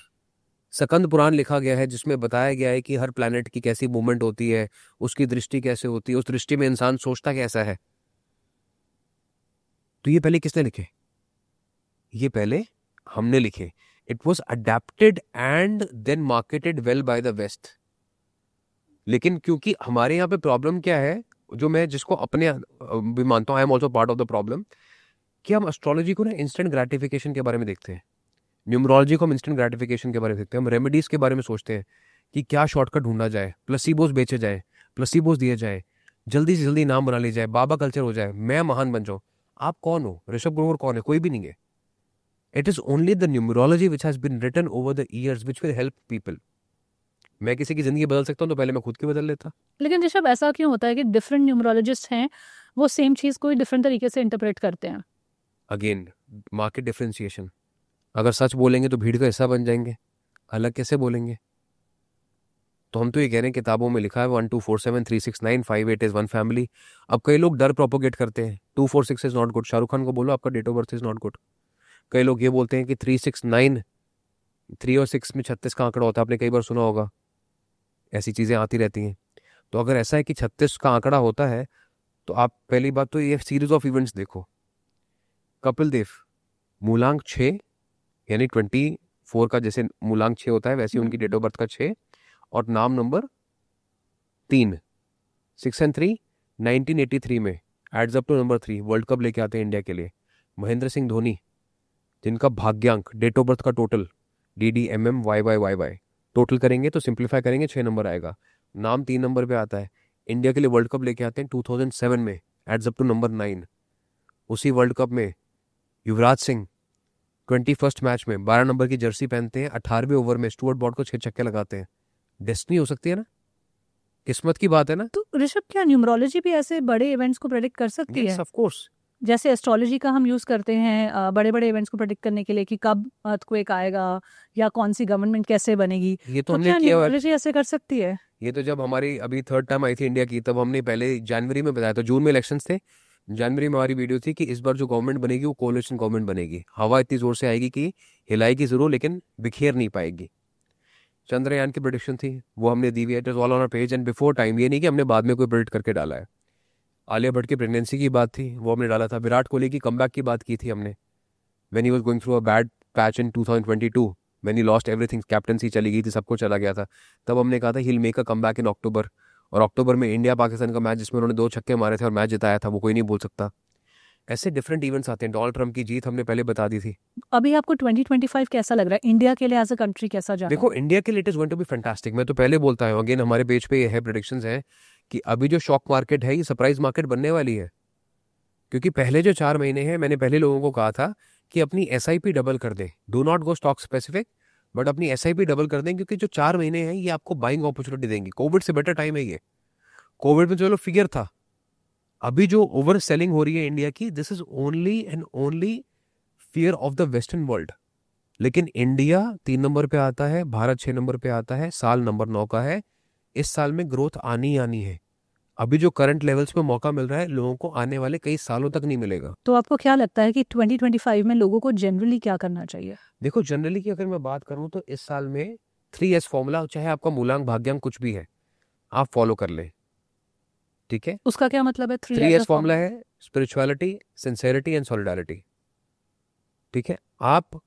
सकंद पुराण लिखा गया है जिसमें बताया गया है कि हर प्लैनेट की कैसी मूवमेंट होती है, उसकी दृष्टि कैसे होती है, उस दृष्टि में इंसान सोचता कैसा है। तो ये पहले किसने लिखे? ये पहले हमने लिखे। It was adapted and then marketed well by the west. लेकिन क्योंकि हमारे यहाँ पे प्रॉब्लम क्या है, जो मैं जिसको अपने भी मानता हूँ, I am also part of the problem, कि हम एस्ट्रोलॉजी को ना इंस्टेंट ग्रेटिफिकेशन के बारे में देखते हैं, न्यूमरोलॉजी को हम इंस्टेंट ग्रेटिफिकेशन के बारे में देखते हैं, हम रेमेडीज के बारे में सोचते हैं कि क्या शॉर्टकट ढूंढा जाए, प्लसीबोस बेचे जाए, प्लसीबोस दिए जाए, जल्दी से जल्दी नाम बना ली जाए, बाबा कल्चर हो जाए, मैं महान बन जाऊं। आप कौन हो? ऋषभ ग्रोवर कौन है? कोई भी नहीं है। It is only the numerology which has been written over the years which will help people. मैं किसी की जिंदगी बदल सकता हूँ तो पहले मैं खुद की बदल लेता। लेकिन ऋषभ, ऐसा क्यों होता है कि डिफरेंट न्यूमरोलॉजिस्ट हैं, वो सेम चीज को डिफरेंट तरीके से इंटरप्रेट करते हैं? Again, market differentiation. अगर सच बोलेंगे तो भीड़ का हिस्सा बन जाएंगे, अलग कैसे बोलेंगे? तो हम तो ये कह रहे हैं किताबों में लिखा है 124736958 इज वन फैमिली। अब कई लोग डर प्रोपोगेट करते हैं, 246 is not good. Shahrukh Khan को बोलो आपका date of birth is not good. कई लोग ये बोलते हैं कि 369, 3 और 6 में 36 का आंकड़ा होता है, आपने कई बार सुना होगा। ऐसी चीजें आती रहती हैं। तो अगर ऐसा है कि 36 का आंकड़ा होता है, तो आप पहली बात तो ये सीरीज ऑफ इवेंट्स देखो। कपिल देव, मूलांक 6 यानी 24 का जैसे मूलांक 6 होता है वैसे उनकी डेट ऑफ बर्थ का 6 और नाम नंबर 3, 6 and 3, 1983 में adds up to number 3 world cup लेके आते हैं इंडिया के लिए। महेंद्र सिंह धोनी, जिनका भाग्यांक डेट ऑफ बर्थ का टोटल DDMMYYYY टोटल करेंगे तो सिंप्लीफाई करेंगे 6 नंबर आएगा, नाम 3 नंबर पे आता है। इंडिया के लिए वर्ल्ड कप लेके आते हैं 2007 में, एड्स अप टू नंबर 9। उसी वर्ल्ड कप में युवराज सिंह 21st मैच में 12 नंबर की जर्सी पहनते हैं, 18वें ओवर में स्टुअर्ट ब्रॉड को 6 छक्के लगाते हैं। डेस्टिनी हो सकती है ना, किस्मत की बात है ना। तो ऋषभ, क्या न्यूमरोलॉजी भी ऐसे बड़े इवेंट्स को प्रेडिक्ट कर सकती है? Of course. जैसे एस्ट्रोलॉजी का हम यूज करते हैं बड़े बड़े इवेंट्स को प्रेडिक्ट करने के लिए कि कब अर्थक्वेक आएगा या कौन सी गवर्नमेंट कैसे बनेगी, ये तो तो हमने क्या किया हुआ है। न्यूमरोलॉजी ऐसे कर सकती है? ये तो जब हमारी अभी 3rd टाइम आई थी इंडिया की, तब हमने पहले जनवरी में बताया था। जून में इलेक्शंस थे, जनवरी में हमारी वीडियो थी कि इस बार जो गवर्नमेंट बनेगी वो कोalition गवर्नमेंट बनेगी। हवा इतनी जोर से आएगी कि हिलाएगी जरूर लेकिन बिखेर नहीं पाएगी। चंद्रयान की प्रेडिक्शन थी, वो हमने दी हुई है, it is all on our page and before time. ये नहीं कि हमने बाद में कोई प्रेडिक्ट करके डाला है। आलिया भट्ट की प्रेगनेंसी की बात थी, वो हमने डाला था। विराट कोहली की कमबैक की बात की थी हमने, when he was going through a bad patch in 2022, when he lost everything, captaincy चली गई थी, सब कुछ चला गया था। तब हमने कहा था he will make a comeback in October. और अक्टूबर में इंडिया पाकिस्तान का मैच जिसमें उन्होंने 2 छक्के मारे थे और मैच जिताया था, वो कोई नहीं बोल सकता। ऐसे डिफरेंट इवेंट्स आते हैं। डोनाल्ड ट्रंप की जीत हमने पहले बता दी थी। अभी आपको 2025 कैसा लग रहा है? इंडिया के लिए एज अ कंट्री कैसा जा रहा है? देखो, इंडिया के लिए it is going to be fantastic. मैं तो पहले बोलता हूँ, अगेन हमारे पेज पे ये है प्रेडिक्शंस हैं कि अभी जो शॉक मार्केट है ये सरप्राइज मार्केट बनने वाली है। क्योंकि पहले जो 4 महीने हैं, मैंने पहले लोगों को कहा था कि अपनी SIP डबल कर दें, do not go stock specific, but अपनी SIP डबल कर दें, क्योंकि जो 4 महीने हैं ये आपको बाइंग अपॉर्चुनिटी देंगी। कोविड से बेटर टाइम है ये। कोविड में चलो फिगर था, अभी जो ओवर सेलिंग हो रही है इंडिया की, this is only and only fear of the western world. लेकिन इंडिया 3 नंबर पे आता है, भारत 6 नंबर पे आता है, साल नंबर 9 का है। इस साल में ग्रोथ आनी आनी है। अभी जो करंट लेवल्स पे मौका मिल रहा है, लोगों को आने वाले कई सालों तक नहीं मिलेगा। तो आपको क्या लगता है कि 2025 में लोगों को जनरली क्या करना चाहिए? देखो, जनरली की अगर मैं बात करूं तो इस साल में 3S फॉर्मूला, चाहे आपका मूलांक भाग्यांक कुछ भी है, आप फॉलो कर ले। ठीक है, उसका क्या मतलब है? 3S फॉर्मूला है स्पिरिचुअलिटी, सिंसेरिटी एंड सॉलिडारिटी। ठीक है, आप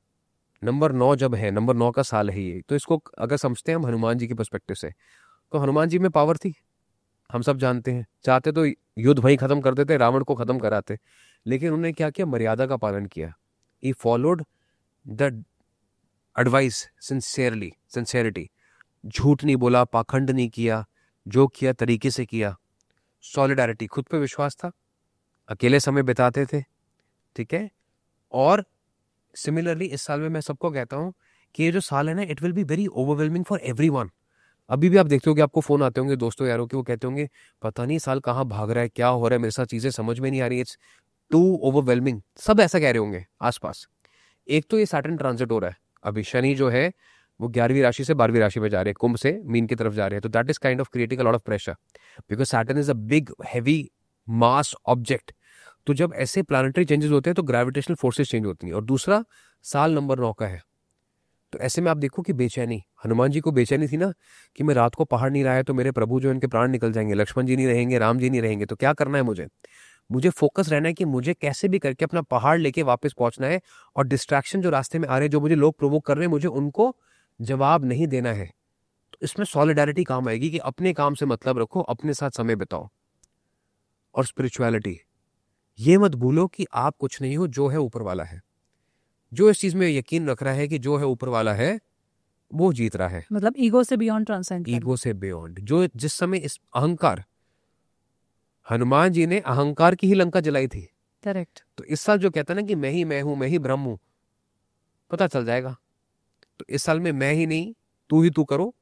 नंबर 9 जब है, नंबर 9 का साल है ये, तो इसको अगर समझते हैं हम हनुमान जी के पर्सपेक्टिव से, तो हनुमान जी में पावर थी, हम सब जानते हैं। चाहते तो युद्ध वहीं खत्म कर देते, रावण को खत्म कराते, लेकिन उन्होंने क्या किया? मर्यादा का पालन किया। He followed the advice sincerity, झूठ नहीं बोला, पाखंड नहीं किया, जो किया तरीके से किया। सॉलिडारिटी, खुद पे विश्वास था, अकेले समय बिताते थे। ठीक है, और सिमिलरली इस साल में मैं सबको कहता हूं कि ये जो साल है ना, it will be very overwhelming for everyone. अभी भी आप देखते हो कि आपको फोन आते होंगे दोस्तों यारों के, वो कहते होंगे पता नहीं साल कहाँ भाग रहा है, क्या हो रहा है मेरे साथ, चीजें समझ में नहीं आ रही, इट्स टू ओवरवेलमिंग। सब ऐसा कह रहे होंगे आसपास। एक तो ये सैटर्न ट्रांजिट हो रहा है, अभी शनि जो है वो 11वीं राशि से 12वीं राशि में जा रहे हैं, कुंभ से मीन की तरफ जा रहे हैं। तो that is kind of creating a lot of pressure, because Saturn is a big heavy mass object. तो जब ऐसे प्लानिटरी चेंजेस होते हैं तो ग्रेविटेशनल फोर्सेस चेंज होती हैं। और दूसरा साल नंबर 9 का है, तो ऐसे में आप देखो कि बेचैनी, हनुमान जी को बेचैनी थी ना कि मैं रात को पहाड़ नहीं रहा है तो मेरे प्रभु जो इनके प्राण निकल जाएंगे, लक्ष्मण जी नहीं रहेंगे, राम जी नहीं रहेंगे, तो क्या करना है मुझे फोकस रहना है कि मुझे कैसे भी करके अपना पहाड़ लेके वापस पहुंचना है। और डिस्ट्रैक्शन जो रास्ते में आ रहे हैं, जो मुझे लोग प्रोवोक कर रहे हैं, मुझे उनको जवाब नहीं देना है। तो इसमें सॉलिडारिटी काम आएगी कि अपने काम से मतलब रखो, अपने साथ समय बिताओ। और स्पिरिचुअलिटी, ये मत भूलो कि आप कुछ नहीं हो, जो है ऊपर वाला है। जो इस चीज में यकीन रख रहा है कि जो है ऊपर वाला है, वो जीत रहा है। मतलब ईगो से बियॉन्ड ट्रांसेंड, ईगो से बियॉन्ड, जो जिस समय इस अहंकार, हनुमान जी ने अहंकार की ही लंका जलाई थी। करेक्ट। तो इस साल जो कहता है ना कि मैं हूं, मैं ही ब्रह्म हूं, पता चल जाएगा। तो इस साल में मैं ही नहीं, तू ही तू करो,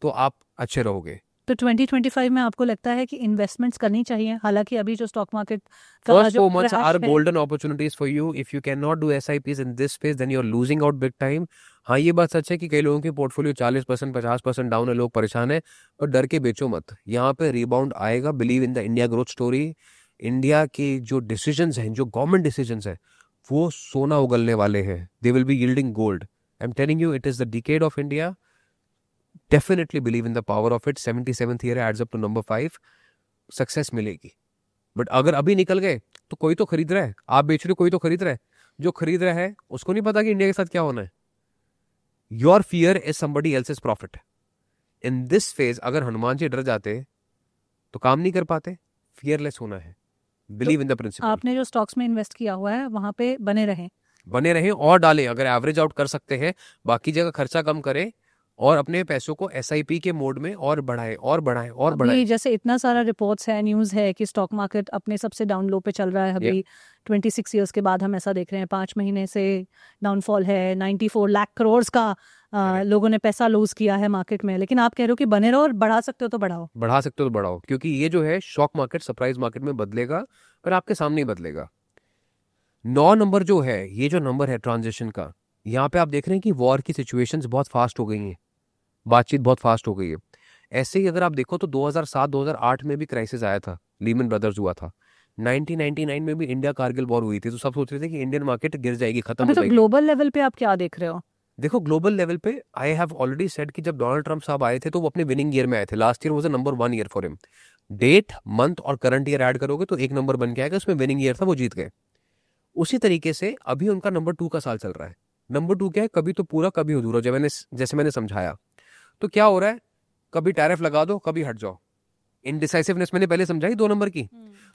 तो आप अच्छे रहोगे। तो 2025 में आपको लगता है कि इन्वेस्टमेंट्स करनी चाहिए? हालांकि अभी जो स्टॉक मार्केट का First जो 4 months crash are है, golden opportunities for you. If you cannot do SIPs in this phase, then you're losing out big time. हाँ, ये बात सच है कि कई लोगों की पोर्टफोलियो 40% 50% डाउन है, लोग परेशान है, और डर के बेचो मत। यहाँ पे रिबाउंड आएगा। Believe in the India growth story. India के जो डिसीजंस हैं, जो गवर्नमेंट डिसीजंस हैं, वो सोना उगलने वाले हैं। They will be yielding gold. I am telling you, it is the decade of India. Definitely believe in the power of it. 77th year adds up to number 5। Success मिलेगी। But अगर अभी निकल गए तो कोई तो खरीद रहा है, आप बेच रहे हो, कोई तो खरीद रहा है। जो खरीद रहा है उसको नहीं पता कि इंडिया के साथ क्या होना है। Your fear is somebody else's profit. In this phase अगर हनुमान जी डर जाते तो काम नहीं कर पाते। फियरलेस होना है, बिलीव इन द प्रिंसिपल। आपने जो स्टॉक्स में इन्वेस्ट किया हुआ है वहां पे बने रहें और डालें। अगर एवरेज आउट कर सकते हैं, बाकी जगह खर्चा कम करें, और अपने पैसों को SIP के मोड में और बढ़ाएं और बढ़ाएं और बढ़ाएं। जैसे इतना सारा रिपोर्ट्स है, न्यूज़ है कि स्टॉक मार्केट अपने सबसे डाउन लो पे चल रहा है अभी। 26 इयर्स के बाद हम ऐसा देख रहे हैं, 5 महीने से डाउनफॉल है। 94 लाख करोड़ का लोगों ने पैसा लूज किया है मार्केट में। लेकिन आप कह रहे हो कि बने रहो और बढ़ा सकते हो तो बढ़ाओ। क्योंकि ये जो है शॉक मार्केट, सरप्राइज मार्केट में बदलेगा, पर आपके सामने ही बदलेगा। 9 नंबर जो है, ये जो नंबर है ट्रांजिशन का, यहाँ पे आप देख रहे हैं कि वॉर की सिचुएशंस बहुत फास्ट हो गई हैं, बातचीत बहुत फास्ट हो गई है। ऐसे ही अगर आप देखो तो 2007-2008 में भी क्राइसिस आया था, लीमन ब्रदर्स हुआ था। 1999 में भी इंडिया कारगिल वॉर हुई थी, तो सब सोच रहे थे कि इंडियन मार्केट गिर जाएगी, खत्म हो तो जाएगी। ग्लोबल लेवल पे आप क्या देख रहे हो? देखो, ग्लोबल लेवल पे आई हैव ऑलरेडी सेड कि जब डोनाल्ड ट्रंप साहब आए थे तो वो अपने विनिंग ईयर में आए थे। Last year was a number 1 year for him. Date, month और करंट ईयर ऐड करोगे तो एक नंबर बन के आएगा, उसमें विनिंग ईयर था, वो जीत गए। उसी तरीके से अभी उनका नंबर 2 का साल चल रहा है। नंबर 2 क्या है? कभी तो पूरा, कभी अधूरा। जैसे मैंने समझाया, तो क्या हो रहा है, कभी टैरिफ लगा दो, कभी हट जाओ। इनडिसाइसिवनेस मैंने पहले समझाई 2 नंबर की।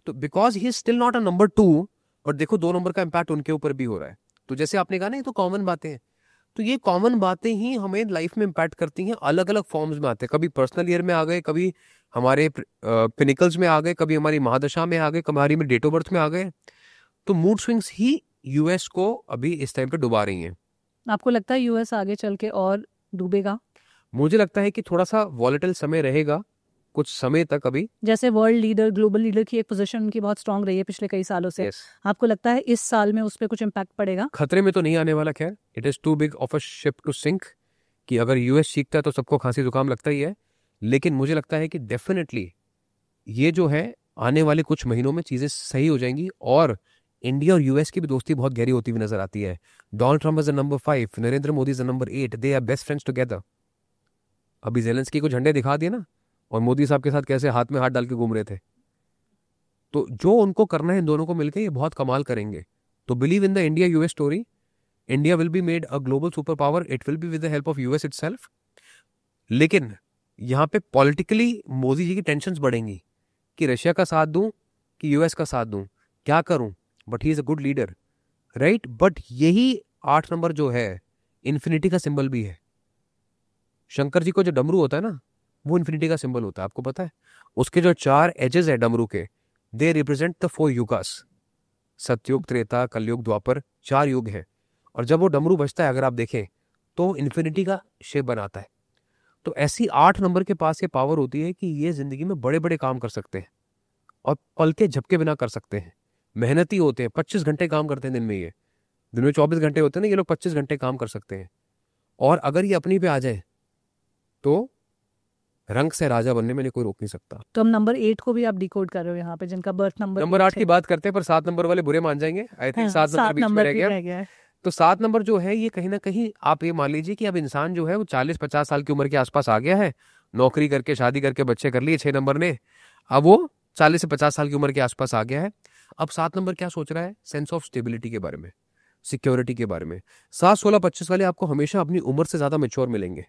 तो because he is still not a number 2, और देखो 2 नंबर का इंपैक्ट उनके ऊपर भी हो रहा है। तो जैसे आपने कहा ना, ये तो कॉमन बातें हैं। तो ये कॉमन बातें ही हमें लाइफ में इंपैक्ट करती हैं, अलग अलग फॉर्म्स में आते हैं। कभी पर्सनल ईयर में आ गए, कभी हमारे पिनिकल्स में आ गए, कभी हमारी महादशा में आ गए, कभी हमारी डेट ऑफ बर्थ में आ गए। तो मूड स्विंग्स ही यूएस को अभी इस टाइम पे डुबा रही हैं। आपको लगता है यूएस आगे चल के और डूबेगा? मुझे लगता है कि थोड़ा सा वॉलेटाइल समय रहेगा कुछ समय तक अभी। जैसे वर्ल्ड लीडर, ग्लोबल लीडर की एक पोजीशन उनकी बहुत स्ट्रांग रही है पिछले कई सालों से। आपको लगता है इस साल में उस पर कुछ इम्पैक्ट पड़ेगा? खतरे में तो नहीं आने वाला। खैर, it is too big of a ship to sink, कि अगर यूएस सीखता है तो सबको खांसी जुकाम लगता ही है। लेकिन मुझे लगता है कि डेफिनेटली ये जो है आने वाले कुछ महीनों में चीजें सही हो जाएंगी, और इंडिया और यूएस की भी दोस्ती बहुत गहरी होती हुई नजर आती है। Donald Trump is the number 5, Narendra Modi is the number 8, they are best friends together. अभी जेलेंस्की को झंडे दिखा दिए ना, और मोदी साहब के साथ कैसे हाथ में हाथ डाल के घूम रहे थे। तो जो उनको करना है इन दोनों को मिलकर, ये बहुत कमाल करेंगे। तो believe in the India US story. India will be made a global super power. It will be with the help of US itself. लेकिन यहाँ पे पॉलिटिकली मोदी जी की टेंशंस बढ़ेंगी कि रशिया का साथ दूं कि यूएस का साथ दूं, क्या करूं। But he is a good leader, right. But यही 8 नंबर जो है, इन्फिनिटी का सिंबल भी है। शंकर जी को जो डमरू होता है ना, वो इन्फिनिटी का सिंबल होता है, आपको पता है। उसके जो 4 एजेस है डमरू के, दे रिप्रेजेंट द 4 युगास। सतयुग, त्रेता, कलयुग, द्वापर, 4 युग है। और जब वो डमरू बजता है, अगर आप देखें, तो इन्फिनिटी का शेप बनाता है। तो ऐसी 8 नंबर के पास ये पावर होती है कि ये जिंदगी में बड़े बड़े काम कर सकते हैं, और पल के झपके बिना कर सकते हैं। मेहनती होते हैं, 25 घंटे काम करते हैं दिन में। ये दिन में 24 घंटे होते हैं ना, ये लोग 25 घंटे काम कर सकते हैं। और अगर ये अपनी पे आ जाए तो रंग से राजा बनने में कोई रोक नहीं सकता। तो हम नंबर 8 को भी आप डिकोड कर रहे हो यहाँ पे, जिनका बर्थ नंबर नंबर 8 की बात करते हैं, पर 7 नंबर वाले बुरे मान जाएंगे। आई थिंक 7 नंबर बीच में रह गया। है। तो 7 नंबर जो है, ये कहीं ना कहीं आप ये मान लीजिए कि अब इंसान जो है वो 40-50 साल की उम्र के आसपास आ गया है, नौकरी करके शादी करके बच्चे कर लिए 6 नंबर ने, अब वो 40 से 50 साल की उम्र के आसपास आ गया है। अब 7 नंबर क्या सोच रहा है? सेंस ऑफ स्टेबिलिटी के बारे में, सिक्योरिटी के बारे में। 7, 16, 25 वाले आपको हमेशा अपनी उम्र से ज्यादा मैच्योर मिलेंगे।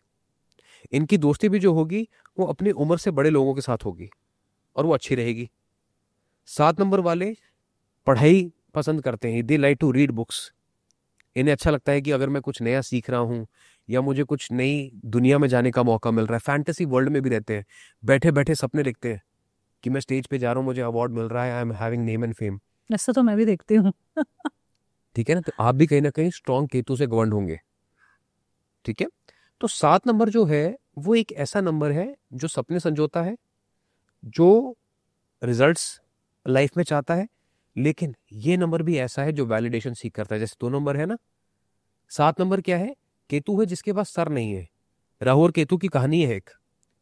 इनकी दोस्ती भी जो होगी वो अपनी उम्र से बड़े लोगों के साथ होगी और वो अच्छी रहेगी। 7 नंबर वाले पढ़ाई पसंद करते हैं, they like to read books. इन्हें अच्छा लगता है कि अगर मैं कुछ नया सीख रहा हूं या मुझे कुछ नई दुनिया में जाने का मौका मिल रहा है, फैंटेसी वर्ल्ड में भी रहते हैं, बैठे बैठे सपने लिखते हैं कि मैं स्टेज पे जा रहा हूं, मुझे अवार्ड मिल रहा है, I am having name and fame. ऐसा तो मैं भी देखती हूँ। ठीक है ना? तो आप भी कहीं ना कहीं स्ट्रॉन्ग केतु से गवर्न होंगे। ठीक है? तो 7 नंबर जो है वो एक ऐसा नंबर है जो सपने संजोता है, जो रिजल्ट्स लाइफ में चाहता है, लेकिन ये नंबर भी ऐसा है जो वैलिडेशन सीख करता है। जैसे 2 नंबर है ना, 7 नंबर क्या है? केतु है जिसके पास सर नहीं है। राहु और केतु की कहानी है एक,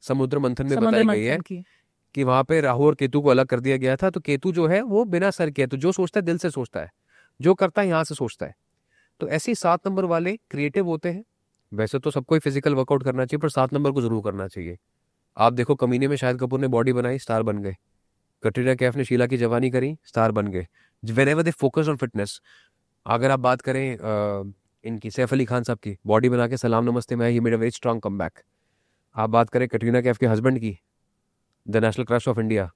समुद्र मंथन में बताई गई है कि वहां पे राहु और केतु को अलग कर दिया गया था। तो केतु जो है वो बिना सर के है, तो जो सोचता है दिल से सोचता है, जो करता है यहां से सोचता है। तो ऐसे ही 7 नंबर वाले क्रिएटिव होते हैं। वैसे तो सबको फिजिकल वर्कआउट करना चाहिए, पर 7 नंबर को जरूर करना चाहिए। आप देखो, कमीने में शाहिद कपूर ने बॉडी बनाई, स्टार बन गए। कटरीना कैफ ने शीला की जवानी करी, स्टार बन गए। Whenever they focus on fitness. अगर आप बात करें इनकी सैफ अली खान साहब की, बॉडी बना के सलाम नमस्ते में he made a very strong comeback. आप बात करें कटरीना कैफ के हस्बैंड की, the national crush of India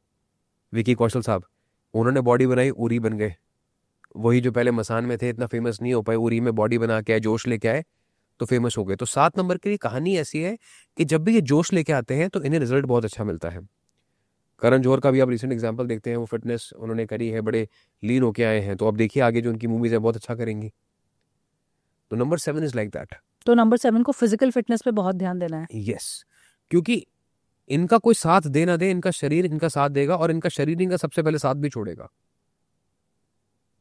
Vicky Kaushal साहब, उन्होंने बॉडी बनाई, उरी बन गए। वही जो पहले मसान में थे, इतना फेमस नहीं हो पाए, उरी में बॉडी बना के आए, जोश लेके आए तो फेमस हो गए। तो 7 नंबर की कहानी ऐसी है कि जब भी ये जोश लेके आते हैं तो इन्हें रिजल्ट बहुत अच्छा मिलता है। करण जौहर का भी आप रिसेंट एग्जांपल देखते हैं, वो फिटनेस उन्होंने करी है, बड़े लीन होके आए हैं। तो अब देखिए आगे जो उनकी मूवीज है बहुत अच्छा करेंगी। तो नंबर 7 इज लाइक दैट। तो नंबर 7 को फिजिकल फिटनेस पे बहुत ध्यान देना है। यस, क्योंकि इनका कोई साथ दे ना दे, इनका शरीर इनका साथ देगा, और इनका शरीर इनका सबसे पहले साथ भी छोड़ेगा।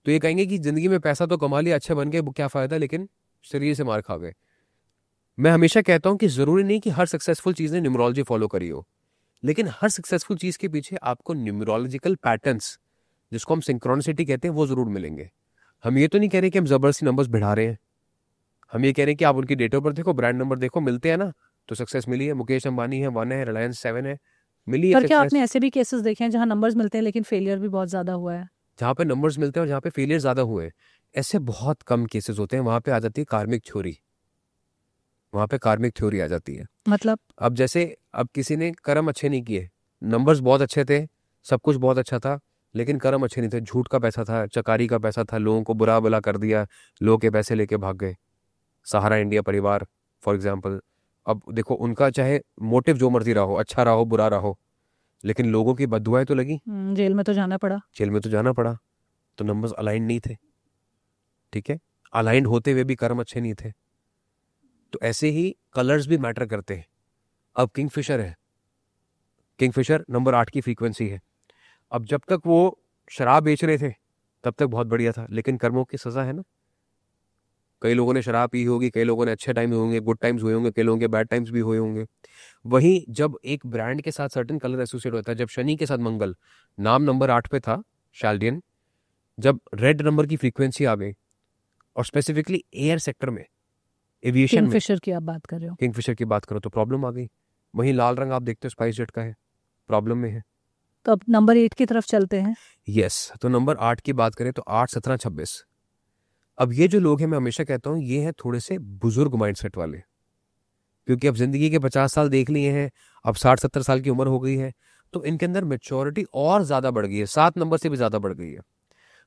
तो ये कहेंगे कि जिंदगी में पैसा तो कमा लिया, अच्छे बन गए, क्या फायदा, लेकिन शरीर से मार खा गए। मैं हमेशा कहता हूं कि जरूरी नहीं कि हर सक्सेसफुल चीज ने न्यूमरोलॉजी फॉलो करी हो, लेकिन हर सक्सेसफुल चीज के पीछे आपको न्यूमरोलॉजिकल पैटर्न्स, जिसको हम सिंक्रोनिसिटी कहते हैं, वो जरूर मिलेंगे। हम ये तो नहीं कह रहे कि हम जबरदस्ती नंबर्स बढ़ा रहे हैं। हम ये कह रहे हैं कि आप उनकी डेट ऑफ बर्थ देखो, ब्रांड नंबर देखो, मिलते हैं ना, तो सक्सेस मिली है। मुकेश अंबानी है 1 है, रिलायंस 7 है, मिली है। पर क्या आपने ऐसे भी केसेस देखे हैं जहां नंबर्स मिलते हैं लेकिन फेलियर भी बहुत ज्यादा हुआ है? जहाँ पे नंबर्स मिलते हैं और जहाँ पे फेलियर ज्यादा हुए, ऐसे बहुत कम केसेस होते हैं। वहां पे आ जाती है कार्मिक थ्योरी, वहां पे कार्मिक थ्योरी आ जाती है। मतलब अब जैसे अब किसी ने कर्म अच्छे नहीं किए, नंबर्स बहुत अच्छे थे, सब कुछ बहुत अच्छा था, लेकिन कर्म अच्छे नहीं थे, झूठ का पैसा था, चकारी का पैसा था, लोगों को बुरा भला कर दिया, लोगों के पैसे लेके भाग गए। सहारा इंडिया परिवार फॉर एग्जाम्पल। अब देखो, उनका चाहे मोटिव जो मर्जी रहा हो, अच्छा रहा हो बुरा रहा हो, लेकिन लोगों की बददुआएं तो लगी, जेल में तो जाना पड़ा। जेल में तो जाना पड़ा। तो नंबर्स अलाइंड नहीं थे। ठीक है, अलाइंड होते हुए भी कर्म अच्छे नहीं थे। तो ऐसे ही कलर्स भी मैटर करते हैं। अब किंगफिशर है, किंगफिशर नंबर 8 की फ्रीक्वेंसी है। अब जब तक वो शराब बेच रहे थे तब तक बहुत बढ़िया था, लेकिन कर्मों की सजा है ना। कई लोगों ने शराब पी होगी, कई लोगों ने अच्छे टाइम हुए होंगे, गुड टाइम्स हुए होंगे, कई लोगों के बैड टाइम्स भी हुए होंगे। वहीं जब एक ब्रांड के साथ सर्टेन कलर एसोसिएट होता है, जब शनि के साथ मंगल, नाम नंबर 8 पे था शाल्डियन, जब रेड नंबर की फ्रीक्वेंसी आ गई, और स्पेसिफिकली एयर सेक्टर में, एविएशन में, किंगफिशर की आप बात कर रहे हो? किंगफिशर की बात करो तो प्रॉब्लम आ गई। वहीं लाल रंग आप देखते हो स्पाइस जेट का है, प्रॉब्लम में है। तो अब नंबर 8 की तरफ चलते हैं। यस, तो नंबर 8 की बात करें तो 8, 17, 26। अब ये जो लोग हैं, मैं हमेशा कहता हूं, ये हैं थोड़े से बुजुर्ग माइंडसेट वाले, क्योंकि अब जिंदगी के 50 साल देख लिए हैं, अब 60-70 साल की उम्र हो गई है, तो इनके अंदर मेच्योरिटी और ज्यादा बढ़ गई है, 7 नंबर से भी ज्यादा बढ़ गई है।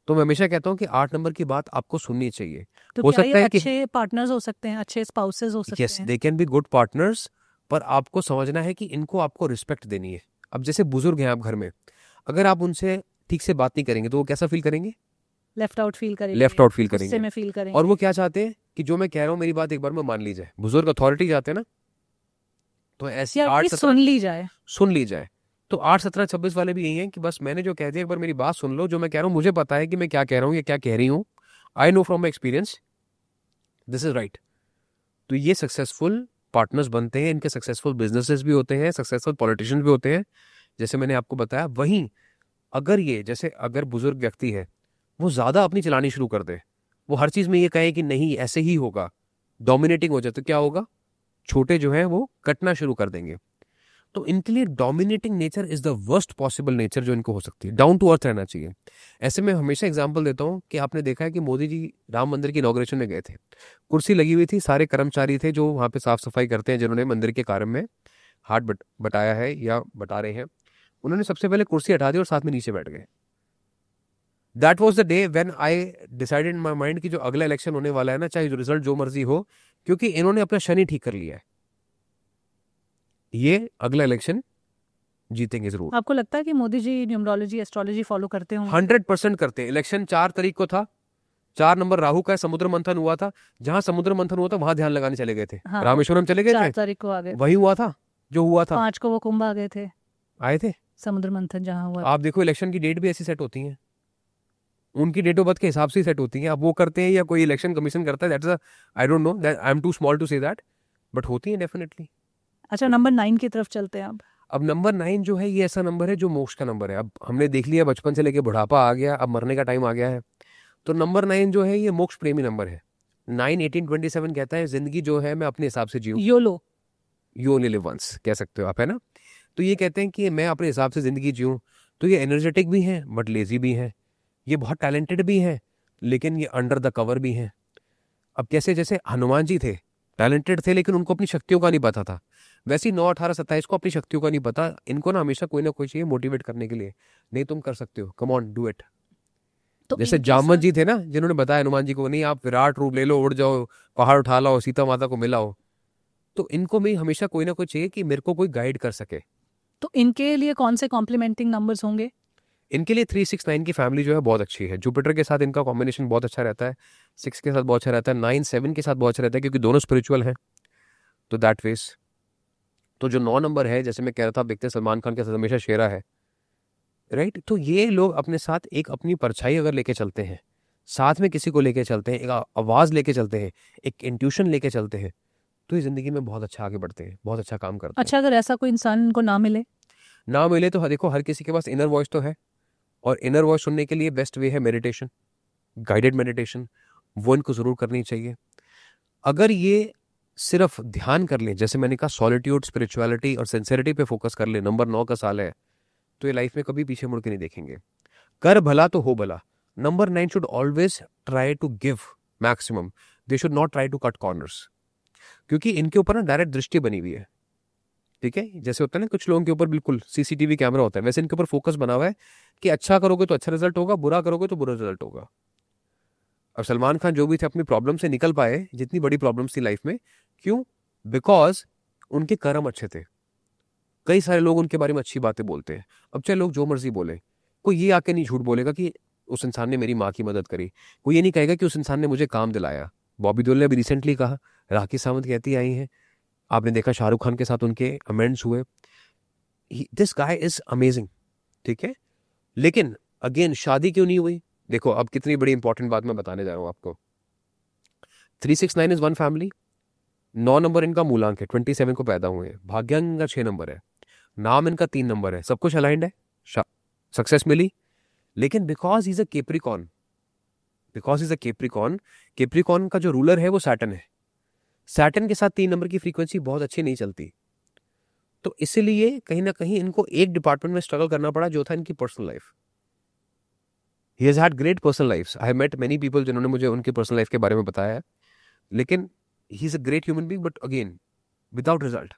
तो मैं हमेशा कहता हूं कि 8 नंबर की बात आपको सुननी चाहिए। तो हो क्या सकता ये है कि अच्छे पार्टनर्स हो सकते हैं, अच्छे स्पाउसेस हो सकते यस, हैं? They can be good partners, पर आपको समझना है कि इनको आपको रिस्पेक्ट देनी है। अब जैसे बुजुर्ग हैं आप घर में, अगर आप उनसे ठीक से बात नहीं करेंगे तो वो कैसा फील करेंगे? लेफ्ट आउट फील करेंगे, लेफ्ट आउट फील गुस्से करेंगे। में फील करेंगे। और वो क्या चाहते हैं कि जो मैं कह रहा हूं मेरी बात एक बार में मान ली जाए। बुजुर्ग अथॉरिटी चाहते हैं ना, तो ऐसी या 8, सुन ली जाए, सुन ली जाए। तो 8, 17, 26 वाले भी यही हैं कि बस मैंने जो कह दिया एक बार मेरी बात सुन लो, जो मैं कह रहा हूँ मुझे पता है कि मैं क्या कह रहा हूँ या क्या कह रही हूँ, I know from my experience, this is right. तो ये सक्सेसफुल पार्टनर्स बनते हैं, इनके सक्सेसफुल बिजनेसेस भी होते हैं, सक्सेसफुल पॉलिटिशियंस भी होते हैं, जैसे मैंने आपको बताया। वहीं अगर ये जैसे अगर बुजुर्ग व्यक्ति है वो ज़्यादा अपनी चलानी शुरू कर दे, वो हर चीज़ में ये कहे कि नहीं ऐसे ही होगा, डोमिनेटिंग हो जाए, तो क्या होगा, छोटे जो है वो कटना शुरू कर देंगे। तो इनके लिए dominating nature is the worst possible nature जो इनको हो सकती है। डाउन टू अर्थ रहना चाहिए। ऐसे में हमेशा एग्जांपल देता हूँ कि आपने देखा है कि मोदी जी राम मंदिर की इनॉग्रेशन में गए थे, कुर्सी लगी हुई थी, सारे कर्मचारी थे जो वहाँ पे साफ सफाई करते हैं, जिन्होंने मंदिर के कार्य में हाथ बटाया है या बटा रहे हैं, उन्होंने सबसे पहले कुर्सी हटा दी और साथ में नीचे बैठ गए। That was the day when I decided in my mind कि जो अगला इलेक्शन होने वाला है ना, चाहे रिजल्ट जो मर्जी हो, क्योंकि इन्होंने अपना शनि ठीक कर लिया है, ये अगला इलेक्शन जीतेंगे जरूर। आपको लगता है कि Modi ji numerology astrology follow करते होंगे? 100% करते हैं। इलेक्शन 4 तारीख को था, 4 नंबर राहु का समुद्र मंथन हुआ था, जहां समुद्र मंथन हुआ था वहां ध्यान लगाने चले गए थे। हाँ, रामेश्वरम चले गए 4 थे, तारीख को आ गए, वही हुआ था जो हुआ था। 5 को वो कुंभ आ गए थे, आए थे। समुद्र मंथन जहां हुआ। आप देखो इलेक्शन की डेट भी ऐसी सेट होती है, उनकी डेट ऑफ बर्थ के हिसाब से सेट होती है। अब वो करते हैं या कोई इलेक्शन कमीशन करता है, that's I don't know, that I am too small to say that, but होती है डेफिनेटली। अच्छा, नंबर 9 की तरफ चलते हैं अब नंबर 9 जो है ये ऐसा नंबर है जो मोक्ष का नंबर है। अब हमने देख लिया बचपन से लेके बुढ़ापा आ गया, अब मरने का टाइम आ गया है, तो नंबर 9 जो है ये मोक्ष प्रेमी नंबर है। 9/18/27 कहता है जिंदगी जो है मैं अपने हिसाब से जीऊँ, YOLO, you only live once कह सकते हो आप, है ना। तो ये कहते हैं कि मैं अपने हिसाब से जिंदगी जीऊँ। तो ये एनर्जेटिक भी हैं बट लेजी भी हैं, ये बहुत टैलेंटेड भी हैं लेकिन ये अंडर द कवर भी हैं। अब कैसे, जैसे हनुमान जी थे, टैलेंटेड थे लेकिन उनको अपनी शक्तियों का नहीं पता था, वैसे ही 9, 18, 27 को अपनी शक्तियों का नहीं पता। इनको ना हमेशा कोई ना कोई चाहिए मोटिवेट करने के लिए, नहीं तुम कर सकते हो, कम ऑन डू इट। तो जैसे जामवंत जी थे ना, जिन्होंने बताया हनुमान जी को, नहीं आप विराट रूप ले लो, उड़ जाओ, पहाड़ उठा लाओ, सीता माता को मिलाओ। तो इनको भी हमेशा कोई ना कोई चाहिए कि मेरे को कोई गाइड कर सके। तो इनके लिए कौन से कॉम्प्लीमेंटिंग नंबर्स होंगे? इनके लिए 3-6-9 की फैमिली जो है बहुत अच्छी है। जुपिटर के साथ इनका कॉम्बिनेशन बहुत अच्छा रहता है, 6 के साथ बहुत अच्छा रहता है, 9-7 के साथ बहुत अच्छा रहता है, क्योंकि दोनों स्पिरिचुअल हैं। तो दैट वेज, तो जो 9 नंबर है, जैसे मैं कह रहा था, आप देखते हैं सलमान खान के साथ हमेशा शेरा है, राइट। तो ये लोग अपने साथ एक अपनी परछाई अगर लेके चलते हैं, साथ में किसी को लेके चलते हैं, एक आवाज लेके चलते हैं, एक इंट्यूशन लेके चलते हैं, तो ये जिंदगी में बहुत अच्छा आगे बढ़ते हैं, बहुत अच्छा काम करते हैं। अच्छा, अगर ऐसा कोई इंसान इनको ना मिले? ना मिले तो देखो हर किसी के पास इनर वॉइस तो है, और इनर वॉइस सुनने के लिए बेस्ट वे है मेडिटेशन, गाइडेड मेडिटेशन, वो इनको जरूर करनी चाहिए। अगर ये सिर्फ ध्यान कर लें, जैसे मैंने कहा सॉलिट्यूड, स्पिरिचुअलिटी और सिंसेरिटी पे फोकस कर ले, नंबर 9 का साल है, तो ये लाइफ में कभी पीछे मुड़ के नहीं देखेंगे। कर भला तो हो भला। Number 9 should always try to give maximum, they should not try to cut corners, क्योंकि इनके ऊपर ना डायरेक्ट दृष्टि बनी हुई है, ठीक है। जैसे होता है ना कुछ लोगों के ऊपर बिल्कुल सीसीटीवी कैमरा होता है, वैसे इनके ऊपर फोकस बना हुआ है कि अच्छा करोगे तो अच्छा रिजल्ट होगा, बुरा करोगे तो बुरा रिजल्ट होगा। अब सलमान खान जो भी थे अपनी प्रॉब्लम से निकल पाए, जितनी बड़ी प्रॉब्लम्स थी लाइफ में, क्यों? बिकॉज उनके कर्म अच्छे थे। कई सारे लोग उनके बारे में अच्छी बातें बोलते हैं, अब चाहे लोग जो मर्जी बोले, कोई ये आके नहीं झूठ बोलेगा कि उस इंसान ने मेरी माँ की मदद करी, कोई ये नहीं कहेगा कि उस इंसान ने मुझे काम दिलाया। बॉबी देओल ने अभी रिसेंटली कहा, राखी सावंत कहती आई हैं, आपने देखा शाहरुख खान के साथ उनके अमेंड्स हुए। दिस गाय इज अमेजिंग, ठीक है। लेकिन अगेन शादी क्यों नहीं हुई? देखो अब कितनी बड़ी इंपॉर्टेंट बात मैं बताने जा रहा हूं आपको। 369 इज वन फैमिली, 9 नंबर इनका मूलांक है, 27 को पैदा हुए हैं, भाग्यांक इनका 6 नंबर है, नाम इनका 3 नंबर है, सब कुछ अलाइंड है, सक्सेस मिली। लेकिन because is a Capricorn, Capricorn का जो रूलर है वो सैटर्न है, सैटर्न के साथ 3 नंबर की फ्रीक्वेंसी बहुत अच्छी नहीं चलती, तो इसलिए कहीं ना कहीं इनको एक डिपार्टमेंट में स्ट्रगल करना पड़ा, जो था इनकी personal life. He has had great personal life, I have met many people जिन्होंने मुझे उनकी पर्सनल लाइफ के बारे में बताया है, लेकिन he is a great human being, but again without result,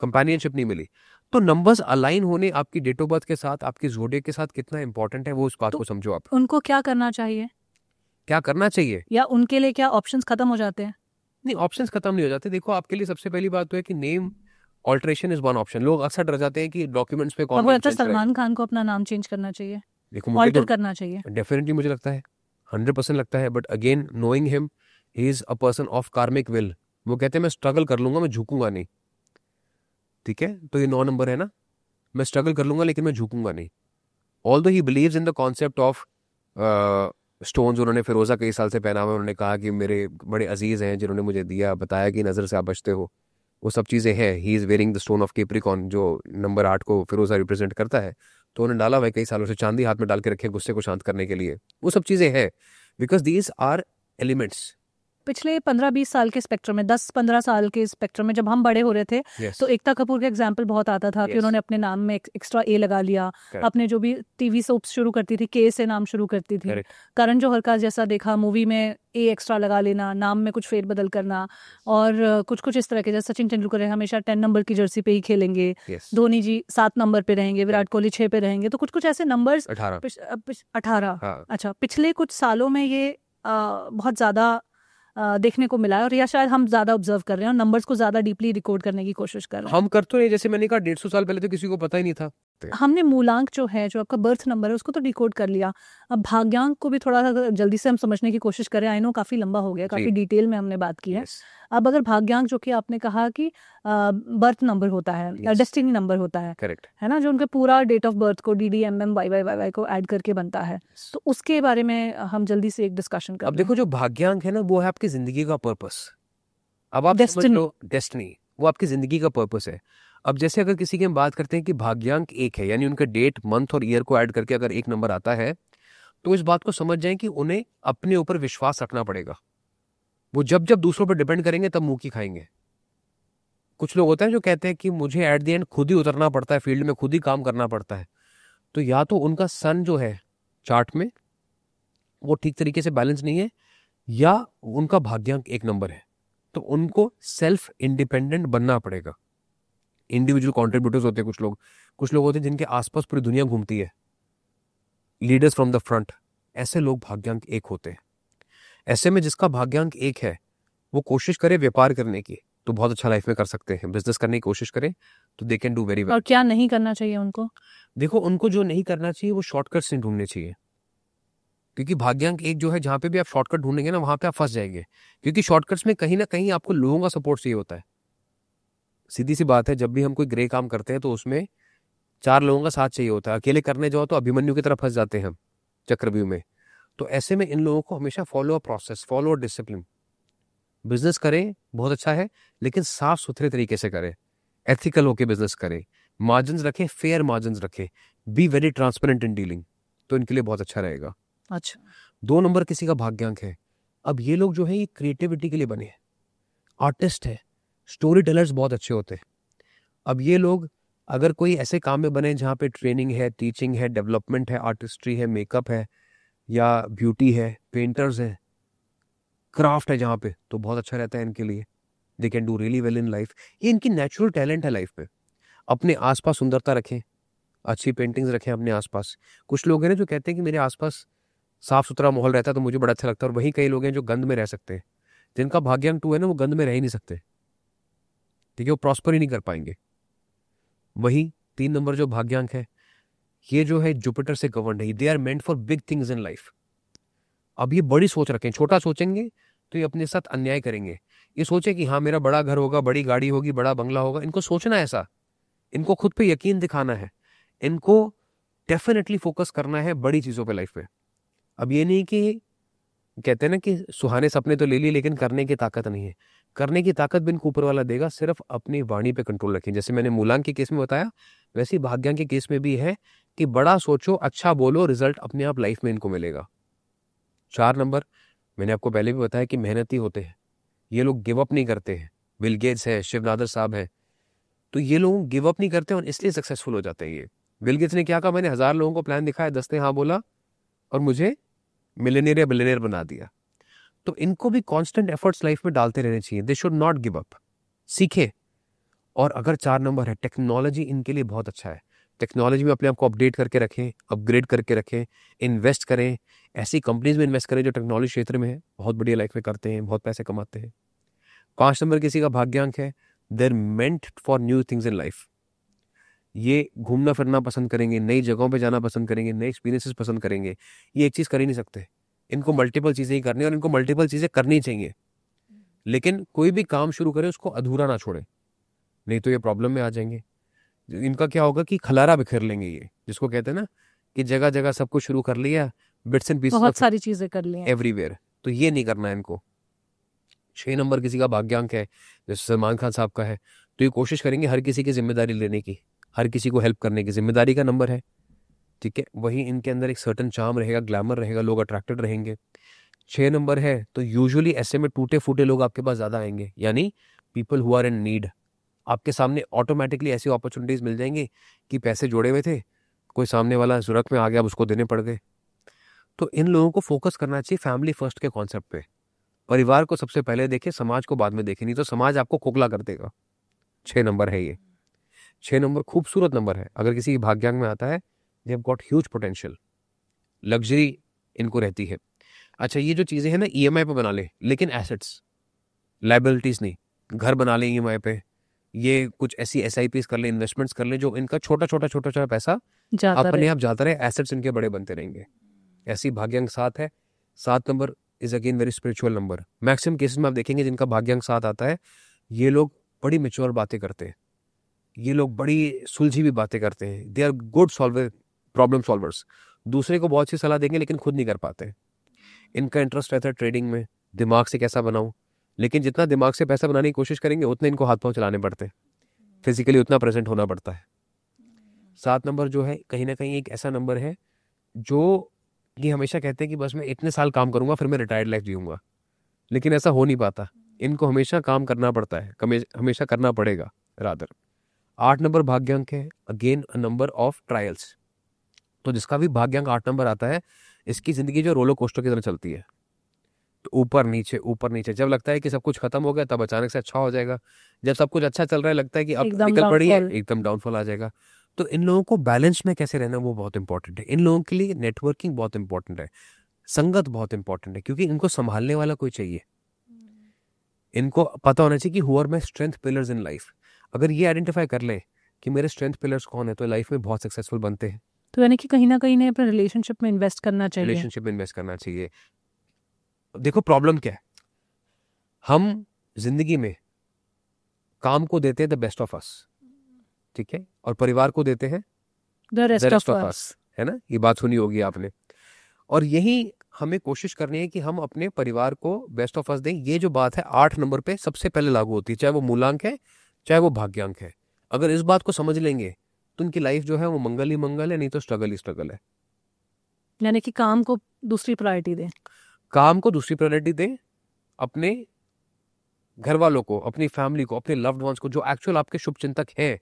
companionship नहीं मिली। तो नंबर्स अलाइन होने आपकी डेट ऑफ बर्थ के साथ, आपकी ज़ोडिएक के साथ कितना इंपॉर्टेंट है, वो उस बात तो को समझो आप। उनको क्या करना चाहिए, क्या करना चाहिए? या उनके लिए क्या ऑप्शंस खत्म हो जाते हैं? नहीं, ऑप्शंस खत्म नहीं हो जाते। देखो आपके लिए सबसे पहली बात तो है कि name alteration is one option. लोग अक्सर डर जाते हैं कि डॉक्यूमेंट्स पे कौन आपको लगता है सलमान खान को अपना नाम चेंज करना चाहिए, देखो ऑल्टर करना चाहिए? डेफिनेटली मुझे लगता है, 100% लगता है, but again knowing him, he is a person of कार्मिक विल। वो कहते हैं मैं स्ट्रगल कर लूंगा, मैं झुकूंगा नहीं, ठीक है। तो ये 9 नंबर है ना, मैं स्ट्रगल कर लूंगा लेकिन मैं झुकूंगा नहीं। Although he believes in the concept of stones, उन्होंने फिरोजा कई साल से पहना हुआ, उन्होंने कहा कि मेरे बड़े अजीज हैं जिन्होंने मुझे दिया, बताया कि नजर से आप बचते हो, वो सब चीज़ें हैं। He is wearing the stone of Capricorn जो नंबर 8 को फिरोजा रिप्रेजेंट करता है, तो उन्होंने डाला हुआ है कई सालों से, चांदी हाथ में डाल के रखे गुस्से को शांत करने के लिए। वो सब चीज़ें हैं बिकॉज दीज आर एलिमेंट्स। पिछले 15-20 साल के स्पेक्ट्रम में, 10-15 साल के स्पेक्ट्रम में जब हम बड़े हो रहे थे, Yes. तो एकता कपूर का एग्जाम्पल बहुत आता था कि Yes. उन्होंने अपने नाम में एक्स्ट्रा ए लगा लिया। Correct. अपने जो भी टीवी सोप्स शुरू करती थी, के से नाम शुरू करती थी। Correct. करण जौहर का जैसा देखा मूवी में, ए एक्स्ट्रा लगा लेना, नाम में कुछ फेरबदल करना, और कुछ कुछ इस तरह के, जैसे सचिन तेंदुलकर है हमेशा 10 नंबर की जर्सी पे ही खेलेंगे, Yes. धोनी जी 7 नंबर पे रहेंगे, विराट कोहली 6 पे रहेंगे, तो कुछ कुछ ऐसे नंबर्स 18। हाँ। अच्छा, पिछले कुछ सालों में ये बहुत ज़्यादा देखने को मिला है, और या शायद हम ज़्यादा ऑब्जर्व कर रहे हैं और नंबर्स को ज़्यादा डीपली रिकॉर्ड करने की कोशिश कर रहे हैं। हम कर तो नहीं, जैसे मैंने कहा 150 साल पहले तो किसी को पता ही नहीं था। हमने मूलांक जो है, जो आपका बर्थ नंबर है, उसको तो डिकोड कर लिया। अब भाग्यांक को भी थोड़ा सा जल्दी से हम समझने की कोशिश करें। आई नो काफ़ी लंबा हो गया, काफ़ी डिटेल में हमने बात की है। Yes. अब अगर भाग्यांक, जो कि आपने कहा कि बर्थ नंबर होता है, Yes. डेस्टिनी नंबर होता है, Correct. है ना, जो उनके पूरा डेट ऑफ बर्थ को DDMM YYYY को ऐड करके बनता है, तो उसके बारे में हम जल्दी से एक डिस्कशन कर अब देखो, जो भाग्यांक है ना, वो है आपकी जिंदगी का पर्पस। अब आप समझ लो, डेस्टिनी वो आपकी जिंदगी का पर्पस है। अब जैसे अगर किसी की हम बात करते हैं कि भाग्यांक 1 है, यानी उनका डेट, मंथ और ईयर को ऐड करके अगर 1 नंबर आता है, तो इस बात को समझ जाएं कि उन्हें अपने ऊपर विश्वास रखना पड़ेगा। वो जब जब दूसरों पर डिपेंड करेंगे तब मुंह की खाएंगे। कुछ लोग होते हैं जो कहते हैं कि मुझे एट द एंड खुद ही उतरना पड़ता है फील्ड में, खुद ही काम करना पड़ता है। तो या तो उनका सन जो है चार्ट में वो ठीक तरीके से बैलेंस नहीं है, या उनका भाग्यांक 1 नंबर है। तो उनको सेल्फ इंडिपेंडेंट बनना पड़ेगा। इंडिविजुअल कॉन्ट्रीब्यूटर्स होते हैं कुछ लोग होते हैं जिनके आसपास पूरी दुनिया घूमती है, लीडर्स फ्रॉम द फ्रंट। ऐसे लोग भाग्यांक 1 होते हैं। ऐसे में जिसका भाग्यांक 1 है, वो कोशिश करे व्यापार करने की, तो बहुत अच्छा लाइफ में कर सकते हैं। बिजनेस करने की कोशिश करें तो दे कैन डू वेरी वेल। और क्या नहीं करना चाहिए उनको? देखो, उनको जो नहीं करना चाहिए वो शॉर्टकट्स नहीं ढूंढने चाहिए, क्योंकि भाग्यांक 1 जो है, जहां पे भी आप शॉर्टकट ढूंढेंगे ना, वहां पे आप फंस जाएंगे। क्योंकि शॉर्टकट्स में कहीं ना कहीं आपको लोगों का सपोर्ट चाहिए होता है। सीधी सी बात है, जब भी हम कोई ग्रे काम करते हैं तो उसमें 4 लोगों का साथ चाहिए होता है। अकेले करने जाओ तो अभिमन्यु की तरफ फंस जाते हैं हम चक्रव्यूह में। तो ऐसे में इन लोगों को हमेशा follow a process, follow a discipline. Business करें बहुत अच्छा है, लेकिन साफ सुथरे तरीके से करें, एथिकल होके बिजनेस करें, मार्जिन रखें, फेयर मार्जिन रखें, be very transparent in dealing, तो इनके लिए बहुत अच्छा रहेगा। अच्छा, 2 नंबर किसी का भाग्यांक है। अब ये लोग जो है, ये क्रिएटिविटी के लिए बने हैं, आर्टिस्ट है, स्टोरी टेलर्स बहुत अच्छे होते हैं। अब ये लोग अगर कोई ऐसे काम में बने जहाँ पे ट्रेनिंग है, टीचिंग है, डेवलपमेंट है, आर्टिस्ट्री है, मेकअप है, या ब्यूटी है, पेंटर्स है, क्राफ्ट है जहाँ पे, तो बहुत अच्छा रहता है इनके लिए। दे can do really well in life. ये इनकी नेचुरल टैलेंट है लाइफ में। अपने आसपास सुंदरता रखें, अच्छी पेंटिंग्स रखें अपने आसपास। कुछ लोग हैं ना जो कहते हैं कि मेरे आसपास साफ सुथरा माहौल रहता है तो मुझे बड़ा अच्छा लगता है, और वहीं कई लोग हैं जो गंद में रह सकते हैं। जिनका भाग्यांक 2 है ना, वो गंद में रह ही नहीं सकते, ठीक है, वो प्रॉस्पर ही नहीं कर पाएंगे। वही 3 नंबर जो भाग्यांक है, ये जो है जुपिटर से गवर्नड है। They are meant for big things in life. अब ये बड़ी सोच रखें, छोटा सोचेंगे तो ये अपने साथ अन्याय करेंगे। ये सोचे कि हाँ मेरा बड़ा घर होगा, बड़ी गाड़ी होगी, बड़ा बंगला होगा। इनको सोचना ऐसा, इनको खुद पे यकीन दिखाना है, इनको डेफिनेटली फोकस करना है बड़ी चीजों पे लाइफ में। अब ये नहीं कि कहते हैं ना कि सुहाने सपने तो ले लिए लेकिन करने की ताकत नहीं है। करने की ताकत भी इनको ऊपर वाला देगा, सिर्फ अपनी वाणी पे कंट्रोल रखें। जैसे मैंने मूलांक के केस में बताया, वैसे ही भाग्यांक के केस में भी है कि बड़ा सोचो, अच्छा बोलो, रिजल्ट अपने आप लाइफ में इनको मिलेगा। 4 नंबर मैंने आपको पहले भी बताया कि मेहनती होते हैं, ये लोग गिव अप नहीं करते हैं। बिल गेट्स है, शिव नादर साहब है, तो ये लोग गिव अप नहीं करते और इसलिए सक्सेसफुल हो जाते हैं। ये बिल गेट्स ने क्या कहा, मैंने 1000 लोगों को प्लान दिखाया, 10 ने हाँ बोला और मुझे मिलियनेयर या बिलियनेयर बना दिया। तो इनको भी कांस्टेंट एफर्ट्स लाइफ में डालते रहने चाहिए। दे शुड नॉट गिव अप, सीखे। और अगर 4 नंबर है, टेक्नोलॉजी इनके लिए बहुत अच्छा है। टेक्नोलॉजी में अपने आप को अपडेट करके रखें, अपग्रेड करके रखें, इन्वेस्ट करें, ऐसी कंपनीज में इन्वेस्ट करें जो टेक्नोलॉजी क्षेत्र में है, बहुत बढ़िया लाइफ में करते हैं, बहुत पैसे कमाते हैं। 5 नंबर किसी का भाग्यांक है, there meant for new things in life. ये घूमना फिरना पसंद करेंगे, नई जगहों पे जाना पसंद करेंगे, नए एक्सपीरियंसेस पसंद करेंगे। ये एक चीज़ कर ही नहीं सकते, इनको मल्टीपल चीज़ें ही करनी है और इनको मल्टीपल चीज़ें करनी चाहिए। लेकिन कोई भी काम शुरू करे उसको अधूरा ना छोड़े, नहीं तो ये प्रॉब्लम में आ जाएंगे। इनका क्या होगा कि खलारा बिखेर लेंगे, ये जिसको कहते हैं ना कि जगह जगह सब कुछ शुरू कर लिया, बिट्स एंड पीसेस, बहुत सारी चीजें कर ली हैं एवरीवेयर। तो ये नहीं करना है इनको। 6 नंबर किसी का भाग्यांक है, जैसे सलमान खान साहब का है, तो ये कोशिश करेंगे हर किसी की जिम्मेदारी लेने की, हर किसी को हेल्प करने की, जिम्मेदारी का नंबर है, ठीक है। वहीं इनके अंदर एक सर्टन चार्म रहेगा, ग्लैमर रहेगा, लोग अट्रैक्टेड रहेंगे। 6 नंबर है तो यूजुअली ऐसे में टूटे फूटे लोग आपके पास ज़्यादा आएंगे, यानी people who are in need. आपके सामने ऑटोमेटिकली ऐसी अपॉर्चुनिटीज मिल जाएंगी कि पैसे जोड़े हुए थे, कोई सामने वाला जरूरत में आ गया, अब उसको देने पड़ गए। तो इन लोगों को फोकस करना चाहिए फैमिली फर्स्ट के कॉन्सेप्ट पे। परिवार को सबसे पहले देखे, समाज को बाद में देखे, नहीं तो समाज आपको खोखला कर देगा। 6 नंबर है ये। 6 नंबर खूबसूरत नंबर है, अगर किसी भाग्यांक में आता है, they have got huge potential, luxury इनको रहती है। अच्छा, ये जो चीजें हैं ना, ईएमआई पे बना ले, लेकिन एसेट्स, लाइबिलिटीज नहीं। घर बना ले ईएमआई पे, ये कुछ ऐसी एसआईपीज कर ले, इन्वेस्टमेंट्स कर ले, जो इनका छोटा छोटा पैसा अपने आप जाता रहे, एसेट्स इनके बड़े बनते रहेंगे। ऐसी भाग्यांक 7 है। 7 number is again very spiritual number. Maximum cases में आप देखेंगे जिनका भाग्यांक 7 आता है, ये लोग बड़ी मेच्योर बातें करते हैं, ये लोग बड़ी सुलझी हुई बातें करते हैं, they are good problem solvers. दूसरे को बहुत सी सलाह देंगे लेकिन खुद नहीं कर पाते। इनका इंटरेस्ट रहता है ट्रेडिंग में, दिमाग से कैसा बनाऊं, लेकिन जितना दिमाग से पैसा बनाने की कोशिश करेंगे उतने इनको हाथ पांव चलाने पड़ते हैं, फिजिकली उतना प्रेजेंट होना पड़ता है। 7 नंबर जो है कहीं ना कहीं एक ऐसा नंबर है जो ये हमेशा कहते हैं कि बस मैं इतने साल काम करूंगा फिर मैं रिटायर्ड लाइफ जीऊंगा, लेकिन ऐसा हो नहीं पाता। इनको हमेशा काम करना पड़ता है, हमेशा करना पड़ेगा रादर। 8 नंबर भाग्यांक है, again a number of trials. तो जिसका भी भाग्यांक 8 नंबर आता है, इसकी जिंदगी जो रोलर कोस्टर की तरह चलती है, तो ऊपर नीचे। जब लगता है कि सब कुछ खत्म हो गया, तब अचानक से अच्छा हो जाएगा। जब सब कुछ अच्छा चल रहा है, लगता है कि अब निकल पड़ी है, एकदम डाउनफॉल आ जाएगा। तो इन लोगों को बैलेंस में कैसे रहना वो बहुत इंपॉर्टेंट है। इन लोगों के लिए नेटवर्किंग बहुत इंपॉर्टेंट है, संगत बहुत इंपॉर्टेंट है, क्योंकि इनको संभालने वाला कोई चाहिए। इनको पता होना चाहिए कि who are my strength pillars in life. अगर ये आइडेंटिफाई कर ले कि मेरे स्ट्रेंथ पिलर्स कौन है, तो लाइफ में बहुत सक्सेसफुल बनते हैं। तो यानी कि कहीं ना कहीं ने अपने रिलेशनशिप में इन्वेस्ट करना चाहिए। रिलेशनशिप में इन्वेस्ट करना चाहिए। देखो प्रॉब्लम क्या है, हम जिंदगी में काम को देते हैं द बेस्ट ऑफ अस, ठीक है, और परिवार को देते हैं द रेस्ट ऑफ अस, है ना, ये बात सुनी होगी आपने। और यही हमें कोशिश करनी है कि हम अपने परिवार को बेस्ट ऑफ अस दें। ये जो बात है 8 नंबर पे सबसे पहले लागू होती है, चाहे वो मूलांक है चाहे वो भाग्यांक है। अगर इस बात को समझ लेंगे तो उनकी लाइफ जो है वो मंगल ही मंगल है, नहीं तो स्ट्रगल ही स्ट्रगल है। यानी कि काम को दूसरी प्रायोरिटी दें, काम को दूसरी प्रायोरिटी दें, अपने घर वालों को, अपनी फैमिली को, अपने लव्ड वंस को, जो एक्चुअल आपके शुभ चिंतक हैं,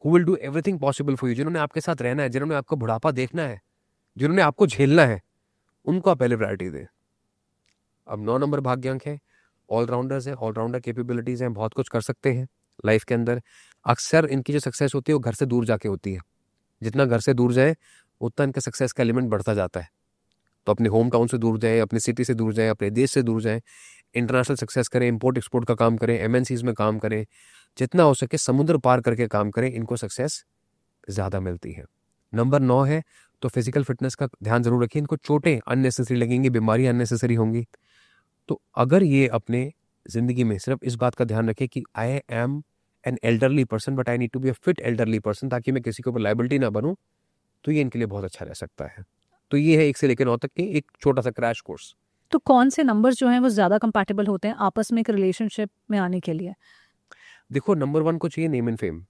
who will do everything possible for you, जिन्होंने आपके साथ रहना है, जिन्होंने आपका बुढ़ापा देखना है, जिन्होंने आपको झेलना है, उनको आप पहले प्रायोरिटी दें। अब 9 नंबर भाग्यांक है, ऑलराउंडर्स है, ऑलराउंडर कैपेबिलिटीज हैं, बहुत कुछ कर सकते हैं लाइफ के अंदर। अक्सर इनकी जो सक्सेस होती है वो घर से दूर जाके होती है। जितना घर से दूर जाए उतना इनका सक्सेस का एलिमेंट बढ़ता जाता है। तो अपने होम टाउन से दूर जाए, अपनी सिटी से दूर जाए, अपने देश से दूर जाए, इंटरनेशनल सक्सेस करें, इंपोर्ट एक्सपोर्ट का काम करें, एमएनसीज में काम करें, जितना हो सके समुद्र पार करके काम करें, इनको सक्सेस ज़्यादा मिलती है। नंबर 9 है, तो फिजिकल फिटनेस का ध्यान जरूर रखिए। इनको चोटें अननेसेसरी लगेंगी, बीमारियां अननेसेसरी होंगी। तो अगर ये अपने ज़िंदगी में सिर्फ इस बात का ध्यान रखें कि I am an elderly person but I need to be a fit elderly person, ताकि मैं किसी के ऊपर लाइबिलिटी ना बनूं, तो ये इनके लिए बहुत अच्छा रह सकता है। तो ये है 1 से लेकर 9 तक की एक छोटा सा क्रैश कोर्स। तो कौन से नंबर्स जो हैं वो ज़्यादा कंपैटिबल होते हैं आपस में एक रिलेशनशिप में आने के लिए? देखो, नंबर 1 को चाहिए नेम एंड फेम,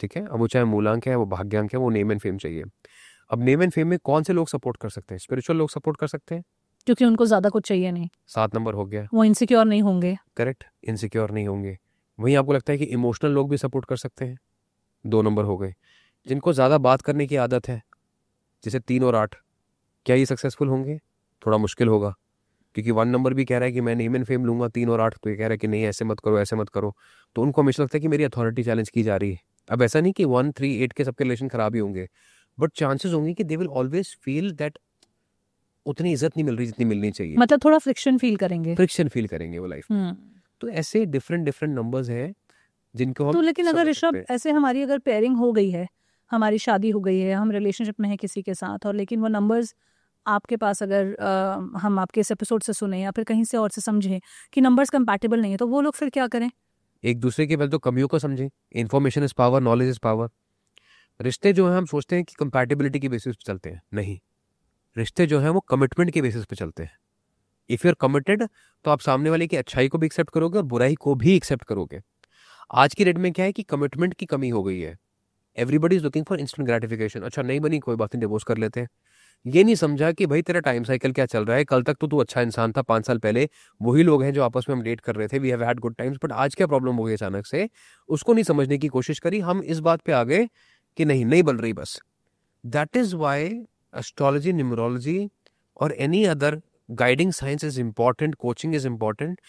ठीक है। अब वो चाहे मूलांक है, वो भाग्यांक है, वो नेम एंड फेम चाहिए। अब नेम एंड फेम में कौन से लोग सपोर्ट कर सकते हैं? स्पिरिचुअल लोग सपोर्ट कर सकते हैं, क्योंकि उनको ज़्यादा कुछ चाहिए नहीं। 7 नंबर हो गया। वो इनसिक्योर नहीं होंगे। करेक्ट, इनसिक्योर नहीं होंगे। वहीं आपको लगता है कि इमोशनल लोग भी सपोर्ट कर सकते हैं, 2 नंबर हो गए। जिनको ज़्यादा बात करने की आदत है, जैसे 3 और 8, क्या ये सक्सेसफुल होंगे? थोड़ा मुश्किल होगा, क्योंकि 1 नंबर भी कह रहा है कि मैं नेम एंड फेम लूंगा, 3 और 8 तो ये कह रहा है कि नहीं ऐसे मत करो, ऐसे मत करो। तो उनको हमेशा लगता है कि मेरी अथॉरिटी चैलेंज की जा रही है। अब ऐसा नहीं कि 1, 3, 8 के सबके रिलेशन खराब ही होंगे, बट चांसेस होंगे कि they will always feel that उतनी इज्जत नहीं मिल रही जितनी मिलनी चाहिए, मतलब थोड़ा फ्रिक्शन फील करेंगे वो लाइफ में। तो ऐसे डिफरेंट नंबर्स हैं जिनको हम तो लेकिन अगर ऋषभ ऐसे हमारी अगर पेयरिंग हो गई है, हमारी शादी हो गई है, हम रिलेशनशिप में है किसी के साथ, और लेकिन वो नंबर्स आपके पास अगर हम आपके इस एपिसोड से सुने या फिर कहीं से और से समझें कि नंबर्स कंपैटिबल नहीं है, तो वो लोग फिर क्या करें? एक दूसरे के पहले तो कमियों को समझें। Information is power, knowledge is power. रिश्ते जो है हम सोचते हैं कि कंपैटिबिलिटी के बेसिस पे चलते हैं, नहीं, रिश्ते जो है वो कमिटमेंट के बेसिस पे चलते हैं। इफ यू आर कमिटेड तो आप सामने वाले की अच्छाई को भी एक्सेप्ट करोगे और बुराई को भी एक्सेप्ट करोगे। आज की डेट में क्या है कि कमिटमेंट की कमी हो गई है। Everybody is looking for instant gratification. अच्छा नहीं बनी, कोई बात नहीं, डिवोर्स कर लेते हैं। ये नहीं समझा कि भाई तेरा टाइम साइकिल क्या चल रहा है। कल तक तो तू अच्छा इंसान था, 5 साल पहले वही लोग हैं जो आपस में हम डेट कर रहे थे, we have had good times, but आज क्या प्रॉब्लम हो गई अचानक से, उसको नहीं समझने की कोशिश करी। हम इस बात पे आ गए कि नहीं नहीं बन रही बस। That is why astrology, numerology और any other guiding science is important, coaching is important,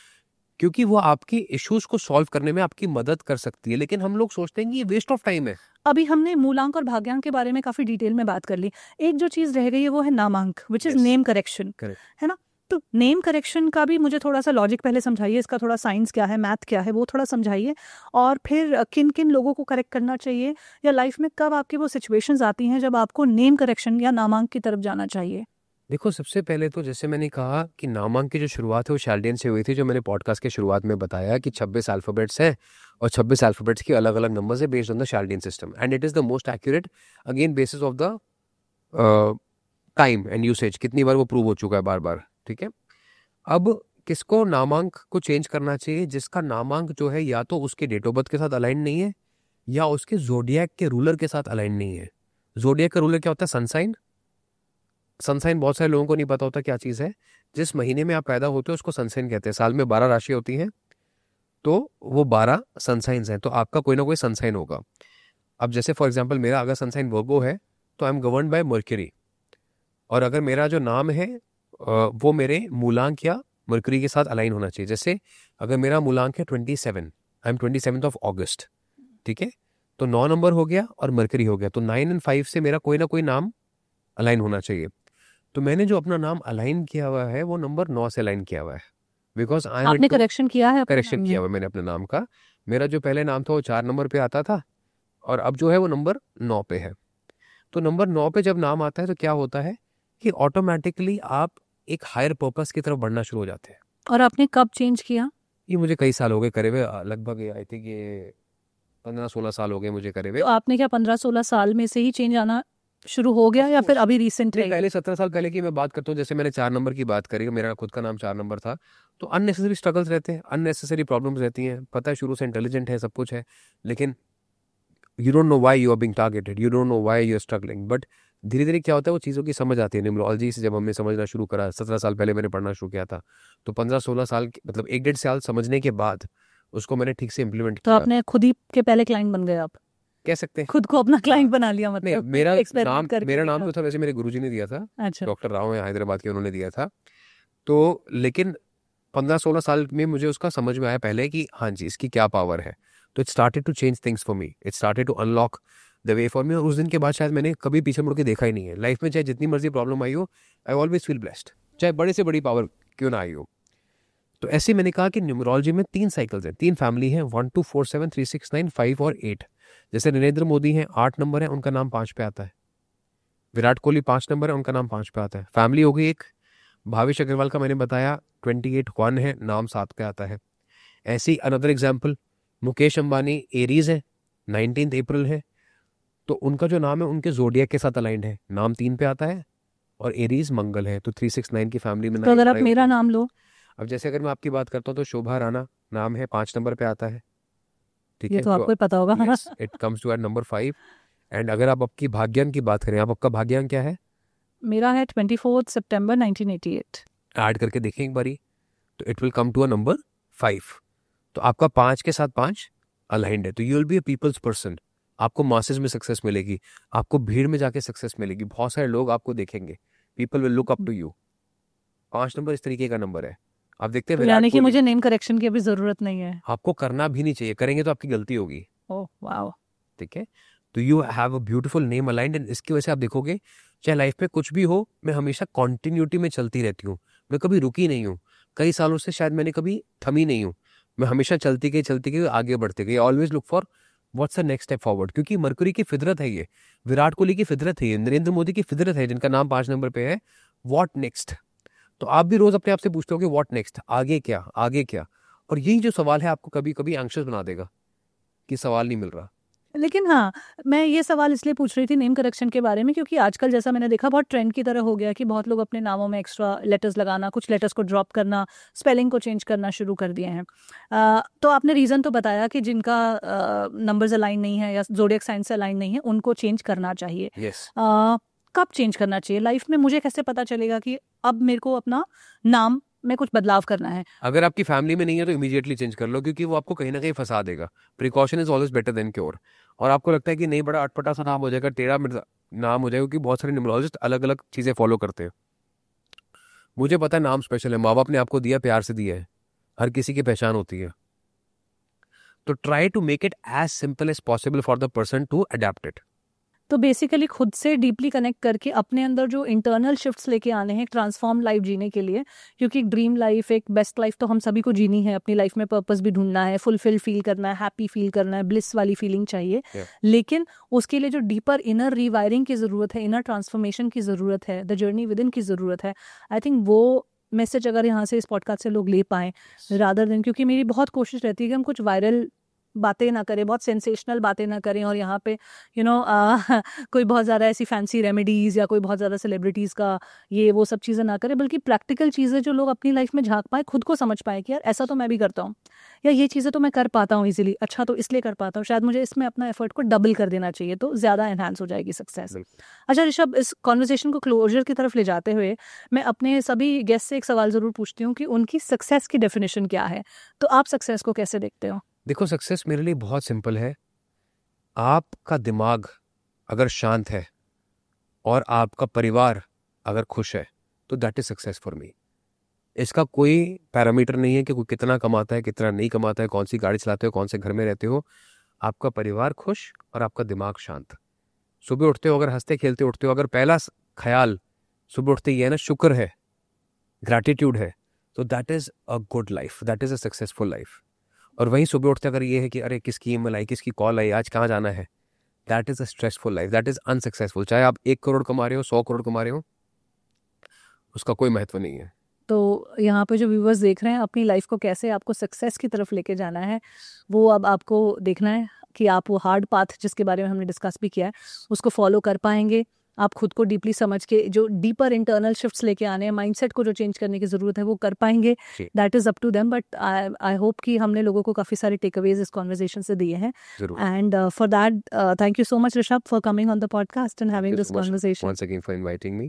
क्योंकि वो आपकी इश्यूज को सॉल्व करने में आपकी मदद कर सकती है। लेकिन हम लोग सोचते हैं कि ये वेस्ट ऑफ टाइम है। अभी हमने मूलांक और भाग्यांक के बारे में काफी डिटेल में बात कर ली। एक जो चीज रह गई है वो है नामांक, which is Yes. Name correction, Correct. है ना। तो नेम करेक्शन का भी मुझे थोड़ा सा लॉजिक पहले समझाइए, इसका थोड़ा साइंस क्या है, मैथ क्या है, वो थोड़ा समझाइए। और फिर किन किन लोगों को करेक्ट करना चाहिए, या लाइफ में कब आपकी वो सिचुएशंस आती हैं जब आपको नेम करेक्शन या नामांक की तरफ जाना चाहिए। देखो, सबसे पहले तो जैसे मैंने कहा कि नामांक की जो शुरुआत है वो शैल्डियन से हुई थी, जो मैंने पॉडकास्ट के शुरुआत में बताया कि 26 अल्फाबेट्स हैं और 26 अल्फाबेट्स के अलग अलग नंबर्स है based on the Chaldean system, and it is the most accurate again basis of the time and usage. कितनी बार वो प्रूव हो चुका है, बार बार। ठीक है, अब किसको नामांक को चेंज करना चाहिए? जिसका नामांक जो है या तो उसके डेट ऑफ बर्थ के साथ अलाइन नहीं है या उसके जोडियक के रूलर के साथ अलाइन नहीं है। जोडियक का रूलर क्या होता है? सनसाइन। सनसाइन बहुत सारे लोगों को नहीं पता होता क्या चीज़ है। जिस महीने में आप पैदा होते हो उसको सनसाइन कहते हैं। साल में 12 राशि होती हैं, तो वो 12 सनसाइंस हैं, तो आपका कोई ना कोई सनसाइन होगा। अब जैसे फॉर एग्जांपल मेरा अगर सनसाइन वर्गो है तो I am governed bye mercury, और अगर मेरा जो नाम है वो मेरे मूलांक या मर्क्यूरी के साथ अलाइन होना चाहिए। जैसे अगर मेरा मूलांक है 27, आई एम 27 ऑफ अगस्त, ठीक है, तो 9 नंबर हो गया और मर्क्यूरी हो गया, तो 9 और 5 से मेरा कोई ना कोई नाम अलाइन होना चाहिए। तो मैंने जो अपना नाम अलाइन किया हुआ है वो नंबर 9 से अलाइन किया हुआ है, बिकॉज आई आपने करेक्शन किया है अपने करेक्शन नाम किया में? हुआ है मैंने अपने नाम का। मेरा जो पहले नाम था वो 4 नंबर पे आता था और अब जो है वो नंबर 9 पे है। तो नंबर 9 पे जब नाम आता है तो क्या होता है कि ऑटोमेटिकली आप एक हायर पर्पस की तरफ बढ़ना शुरू हो जाते हैं। और आपने कब चेंज किया? ये मुझे कई साल हो गए करे हुए, लगभग आई थिंक ये 15-16 साल हो गए मुझे करे हुए। तो आपने क्या 15-16 साल में से ही चेंज आना शुरू हो गया या फिर अभी रिसेंट नहीं, पहले 17 साल पहले की मैं बात करता हूँ। जैसे मैंने 4 नंबर की बात करी, मेरा खुद का नाम 4 नंबर था, तो अननेसेसरी स्ट्रगल्स रहते हैं, अननेसेसरी प्रॉब्लम्स रहती हैं। पता है शुरू से इंटेलिजेंट है, सब कुछ है, लेकिन you don't know why you are being targeted, you don't know why you are struggling. But धीरे धीरे क्या होता है वो चीज़ों की समझ आती है। न्यूमरोलॉजी से जब हमने समझना शुरू करा, 17 साल पहले मैंने पढ़ना शुरू किया था, तो 15-16 साल मतलब 1-1.5 साल समझने के बाद उसको मैंने ठीक से इम्प्लीमेंट तो किया, आपने खुद ही के पहले क्लाइंट बन गए आप? कह सकते हैं। खुद को अपना क्लाइंट बना लिया नहीं, मतलब? मेरा experiment नाम करके मेरा नाम देखा। तो था वैसे मेरे गुरुजी ने दिया था, अच्छा। डॉक्टर राव है हैदराबाद के, उन्होंने दिया था। तो लेकिन 15-16 साल में मुझे उसका समझ में आया पहले कि हाँ जी इसकी क्या पावर है। तो it started to change things for me, it started to unlock the way for me. और उस दिन के बाद शायद मैंने कभी पीछे मुड़ के देखा ही नहीं है लाइफ में। चाहे जितनी मर्जी प्रॉब्लम आई हो, आई ऑलवेज फील ब्लेस्ड, चाहे बड़े से बड़ी पावर क्यों ना आई हो। तो ऐसे मैंने कहा कि न्यूमरोलॉजी में 3 साइकिल्स हैं, 3 फैमिली हैं, 1 2 4 7 3 6 9 5 और 8। जैसे नरेंद्र मोदी हैं, 8 नंबर है, उनका नाम 5 पे आता है। विराट कोहली 5 नंबर है, उनका नाम 5 पे आता है। फैमिली हो गई एक। भावेश अग्रवाल का मैंने बताया 28 1 है, नाम 7 पे आता है। ऐसे ही another example, Mukesh Ambani Aries है, 19 अप्रैल है, तो उनका जो नाम है उनके जोडियक के साथ अलाइंड है, नाम 3 पे आता है, और एरीज मंगल है, तो 369 की फैमिली में तो अगर आप मेरा नाम लो? अब जैसे अगर मैं आपकी बात करता हूँ तो शोभा राणा नाम है, 5 नंबर पे आता है, ठीक ये है, तो आपको ही पता होगा। It comes to at number 5। And अगर आप आपकी भाग्यांक की बात करें, आप आपका भाग्यांक क्या है? मेरा है 24 सितंबर 1988। ऐड करके देखें एक बारी, तो it will come to a number 5। तो आपका 5 के साथ 5 अलाइंड है, तो you will be a people's person. आपको मासेस में सक्सेस मिलेगी, आपको भीड़ में जाके सक्सेस मिलेगी, बहुत सारे लोग आपको देखेंगे, people will look up to you. 5 number इस तरीके का नंबर है। आप देखते हैं तो विराट यानी कि कोहली, मुझे नेम करेक्शन की अभी जरूरत नहीं है? आपको करना भी नहीं चाहिए, करेंगे तो आपकी गलती होगी। Oh wow. ठीक है, तो you have a beautiful name aligned, and इसकी वजह से आप देखोगे चाहे लाइफ में कुछ भी हो, मैं हमेशा कॉन्टिन्यूटी में चलती रहती हूँ, मैं कभी रुकी नहीं हूँ। कई सालों से शायद मैंने कभी थमी नहीं हूँ, मैं हमेशा चलती गई आगे बढ़ती गई। Always look for what's the next step forward, क्योंकि मरकुरी की फितरत है ये, विराट कोहली की फितरत है ये, नरेंद्र मोदी की फितरत है जिनका नाम 5 नंबर पे है, व्हाट नेक्स्ट। तो आप भी रोज अपने आप से पूछते हो कि व्हाट नेक्स्ट, आगे क्या, आगे क्या। और यही जो सवाल है आपको कभी कभी एंग्शियस बना देगा कि सवाल नहीं मिल रहा। लेकिन हाँ, मैं ये सवाल इसलिए पूछ रही थी नेम करेक्शन के बारे में, क्योंकि आजकल जैसा मैंने देखा बहुत ट्रेंड की तरह हो गया कि बहुत लोग अपने नामों में एक्स्ट्रा लेटर्स लगाना, कुछ लेटर्स को ड्रॉप करना, स्पेलिंग को चेंज करना शुरू कर दिए हैं। तो आपने रीज़न तो बताया कि जिनका नंबर्स अलाइन नहीं है या ज़ोडिएक साइन से अलाइन नहीं है उनको चेंज करना चाहिए। यस। कब चेंज करना चाहिए लाइफ में? मुझे कैसे पता चलेगा कि अब मेरे को अपना नाम में कुछ बदलाव करना है? अगर आपकी फैमिली में नहीं है तो इमीडिएटली चेंज कर लो, क्योंकि वो आपको कहीं ना कहीं फंसा देगा। Precaution is always better than cure. और आपको लगता है कि नहीं, बड़ा अटपटा सा नाम हो जाएगा, टेढ़ा मेढ़ा नाम हो जाएगा, क्योंकि बहुत सारे न्यूमरोलॉजिस्ट अलग अलग चीज़ें फॉलो करते हैं। मुझे पता है नाम स्पेशल है, माँ बाप ने आपको दिया, प्यार से दिया है, हर किसी की पहचान होती है। तो try to make it as simple as possible for the person to adapt it. तो बेसिकली खुद से डीपली कनेक्ट करके अपने अंदर जो इंटरनल शिफ्ट्स लेके आने हैं ट्रांसफॉर्म लाइफ जीने के लिए, क्योंकि ड्रीम लाइफ, एक बेस्ट लाइफ तो हम सभी को जीनी है। अपनी लाइफ में पर्पस भी ढूंढना है, फुलफिल फील करना है, हैप्पी फील करना है, ब्लिस वाली फीलिंग चाहिए। लेकिन उसके लिए जो डीपर इनर रिवायरिंग की ज़रूरत है, इनर ट्रांसफॉर्मेशन की ज़रूरत है, द जर्नी विद इन की ज़रूरत है। आई थिंक वो मैसेज अगर यहाँ से इस पॉडकास्ट से लोग ले पाएँ रादर देन, क्योंकि मेरी बहुत कोशिश रहती है कि हम कुछ वायरल बातें ना करें, बहुत सेंसेशनल बातें ना करें, और यहाँ पे कोई बहुत ज़्यादा ऐसी फैंसी रेमेडीज़ या कोई बहुत ज़्यादा सेलिब्रिटीज़ का ये वो सब चीज़ें ना करें, बल्कि प्रैक्टिकल चीज़ें जो लोग अपनी लाइफ में झांक पाए, खुद को समझ पाए कि यार ऐसा तो मैं भी करता हूँ, या ये चीज़ें तो मैं कर पाता हूँ इजीली, अच्छा तो इसलिए कर पाता हूँ, शायद मुझे इसमें अपना एफर्ट को डबल कर देना चाहिए, तो ज़्यादा एनहांस हो जाएगी सक्सेस। अच्छा ऋषभ, इस कॉन्वर्सेशन को क्लोजर की तरफ ले जाते हुए मैं अपने सभी गेस्ट से एक सवाल ज़रूर पूछती हूँ कि उनकी सक्सेस की डेफिनेशन क्या है। तो आप सक्सेस को कैसे देखते हो? देखो, सक्सेस मेरे लिए बहुत सिंपल है। आपका दिमाग अगर शांत है और आपका परिवार अगर खुश है तो that is success for me. इसका कोई पैरामीटर नहीं है कि कोई कितना कमाता है, कितना नहीं कमाता है, कौन सी गाड़ी चलाते हो, कौन से घर में रहते हो। आपका परिवार खुश और आपका दिमाग शांत। सुबह उठते हो अगर हंसते खेलते उठते हो, अगर पहला ख्याल सुबह उठते ही है ना शुक्र है, ग्रैटिट्यूड है, तो that is a good life, that is a successful life. और वहीं सुबह उठते अगर ये है कि अरे किसकी ईमेल आई, किसकी कॉल आई, आज कहाँ जाना है, that is a stressful life, that is unsuccessful. चाहे आप 1 करोड़ कमा रहे हो, 100 करोड़ कमा रहे हो, उसका कोई महत्व नहीं है। तो यहाँ पे जो व्यूअर्स देख रहे हैं, अपनी लाइफ को कैसे आपको सक्सेस की तरफ लेके जाना है, वो अब आपको देखना है कि आप वो हार्ड पाथ जिसके बारे में हमने डिस्कस भी किया है उसको फॉलो कर पाएंगे। आप खुद को डीपली समझ के जो डीपर इंटरनल शिफ्ट्स लेके आने हैं, माइंडसेट को जो चेंज करने की ज़रूरत है, वो कर पाएंगे। That is up to them, but I hope कि हमने लोगों को काफ़ी सारे टेकअवेज इस कॉन्वर्सेशन से दिए हैं। And for that thank you so much Rishabh for coming on the podcast and having this conversation. Once again for inviting me.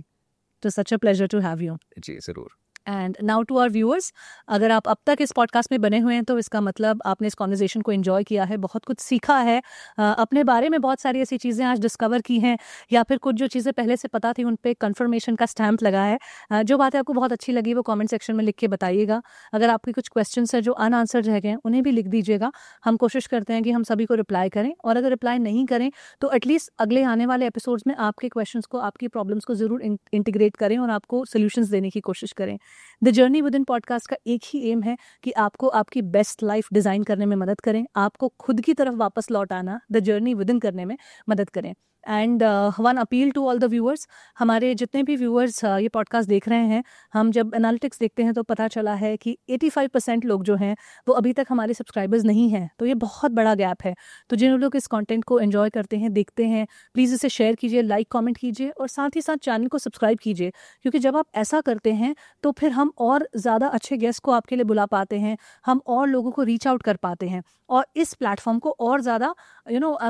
It such a pleasure to have you. जी ज़रूर। And now to our viewers, अगर आप अब तक इस podcast में बने हुए हैं तो इसका मतलब आपने इस कॉन्वर्सेशन को एंजॉय किया है, बहुत कुछ सीखा है, अपने बारे में बहुत सारी ऐसी चीज़ें आज डिस्कवर की हैं, या फिर कुछ जो चीज़ें पहले से पता थी उन पे कन्फर्मेशन का स्टैम्प लगा है। जो बातें आपको बहुत अच्छी लगी वो कमेंट सेक्शन में लिख के बताइएगा। अगर आपके कुछ क्वेश्चंस हैं जो अनआंसर्ड रह गए हैं उन्हें भी लिख दीजिएगा। हम कोशिश करते हैं कि हम सभी को रिप्लाई करें, और अगर रिप्लाई नहीं करें तो एटलीस्ट अगले आने वाले एपिसोड्स में आपके क्वेश्चंस को, आपकी प्रॉब्लम्स को ज़रूर इंटीग्रेट करें और आपको सोल्यूशंस देने की कोशिश करें। The journey with in podcast का एक ही एम है कि आपको आपकी बेस्ट लाइफ डिज़ाइन करने में मदद करें, आपको खुद की तरफ वापस लौट आना, द जर्नी विद इन करने में मदद करें। And one appeal to all the viewers, हमारे जितने भी व्यूअर्स ये पॉडकास्ट देख रहे हैं, हम जब एनालिटिक्स देखते हैं तो पता चला है कि 85% लोग जो हैं वो अभी तक हमारे सब्सक्राइबर्स नहीं हैं। तो ये बहुत बड़ा गैप है। तो जिन लोग इस कंटेंट को एंजॉय करते हैं, देखते हैं, प्लीज़ इसे शेयर कीजिए, लाइक कमेंट कीजिए, और साथ ही साथ चैनल को सब्सक्राइब कीजिए, क्योंकि जब आप ऐसा करते हैं तो फिर हम और ज़्यादा अच्छे गेस्ट को आपके लिए बुला पाते हैं, हम और लोगों को रीच आउट कर पाते हैं, और इस प्लेटफॉर्म को और ज़्यादा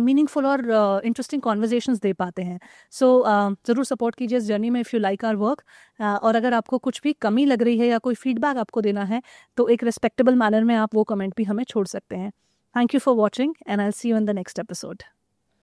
मीनिंगफुल और इंटरेस्टिंग कॉन्वर्जेशंस दे पाते हैं। सो ज़रूर सपोर्ट कीजिए इस जर्नी में, if you like our work. और अगर आपको कुछ भी कमी लग रही है या कोई फीडबैक आपको देना है तो एक रिस्पेक्टेबल मैनर में आप वो कमेंट भी हमें छोड़ सकते हैं। Thank you for watching and I will see you in the next episode.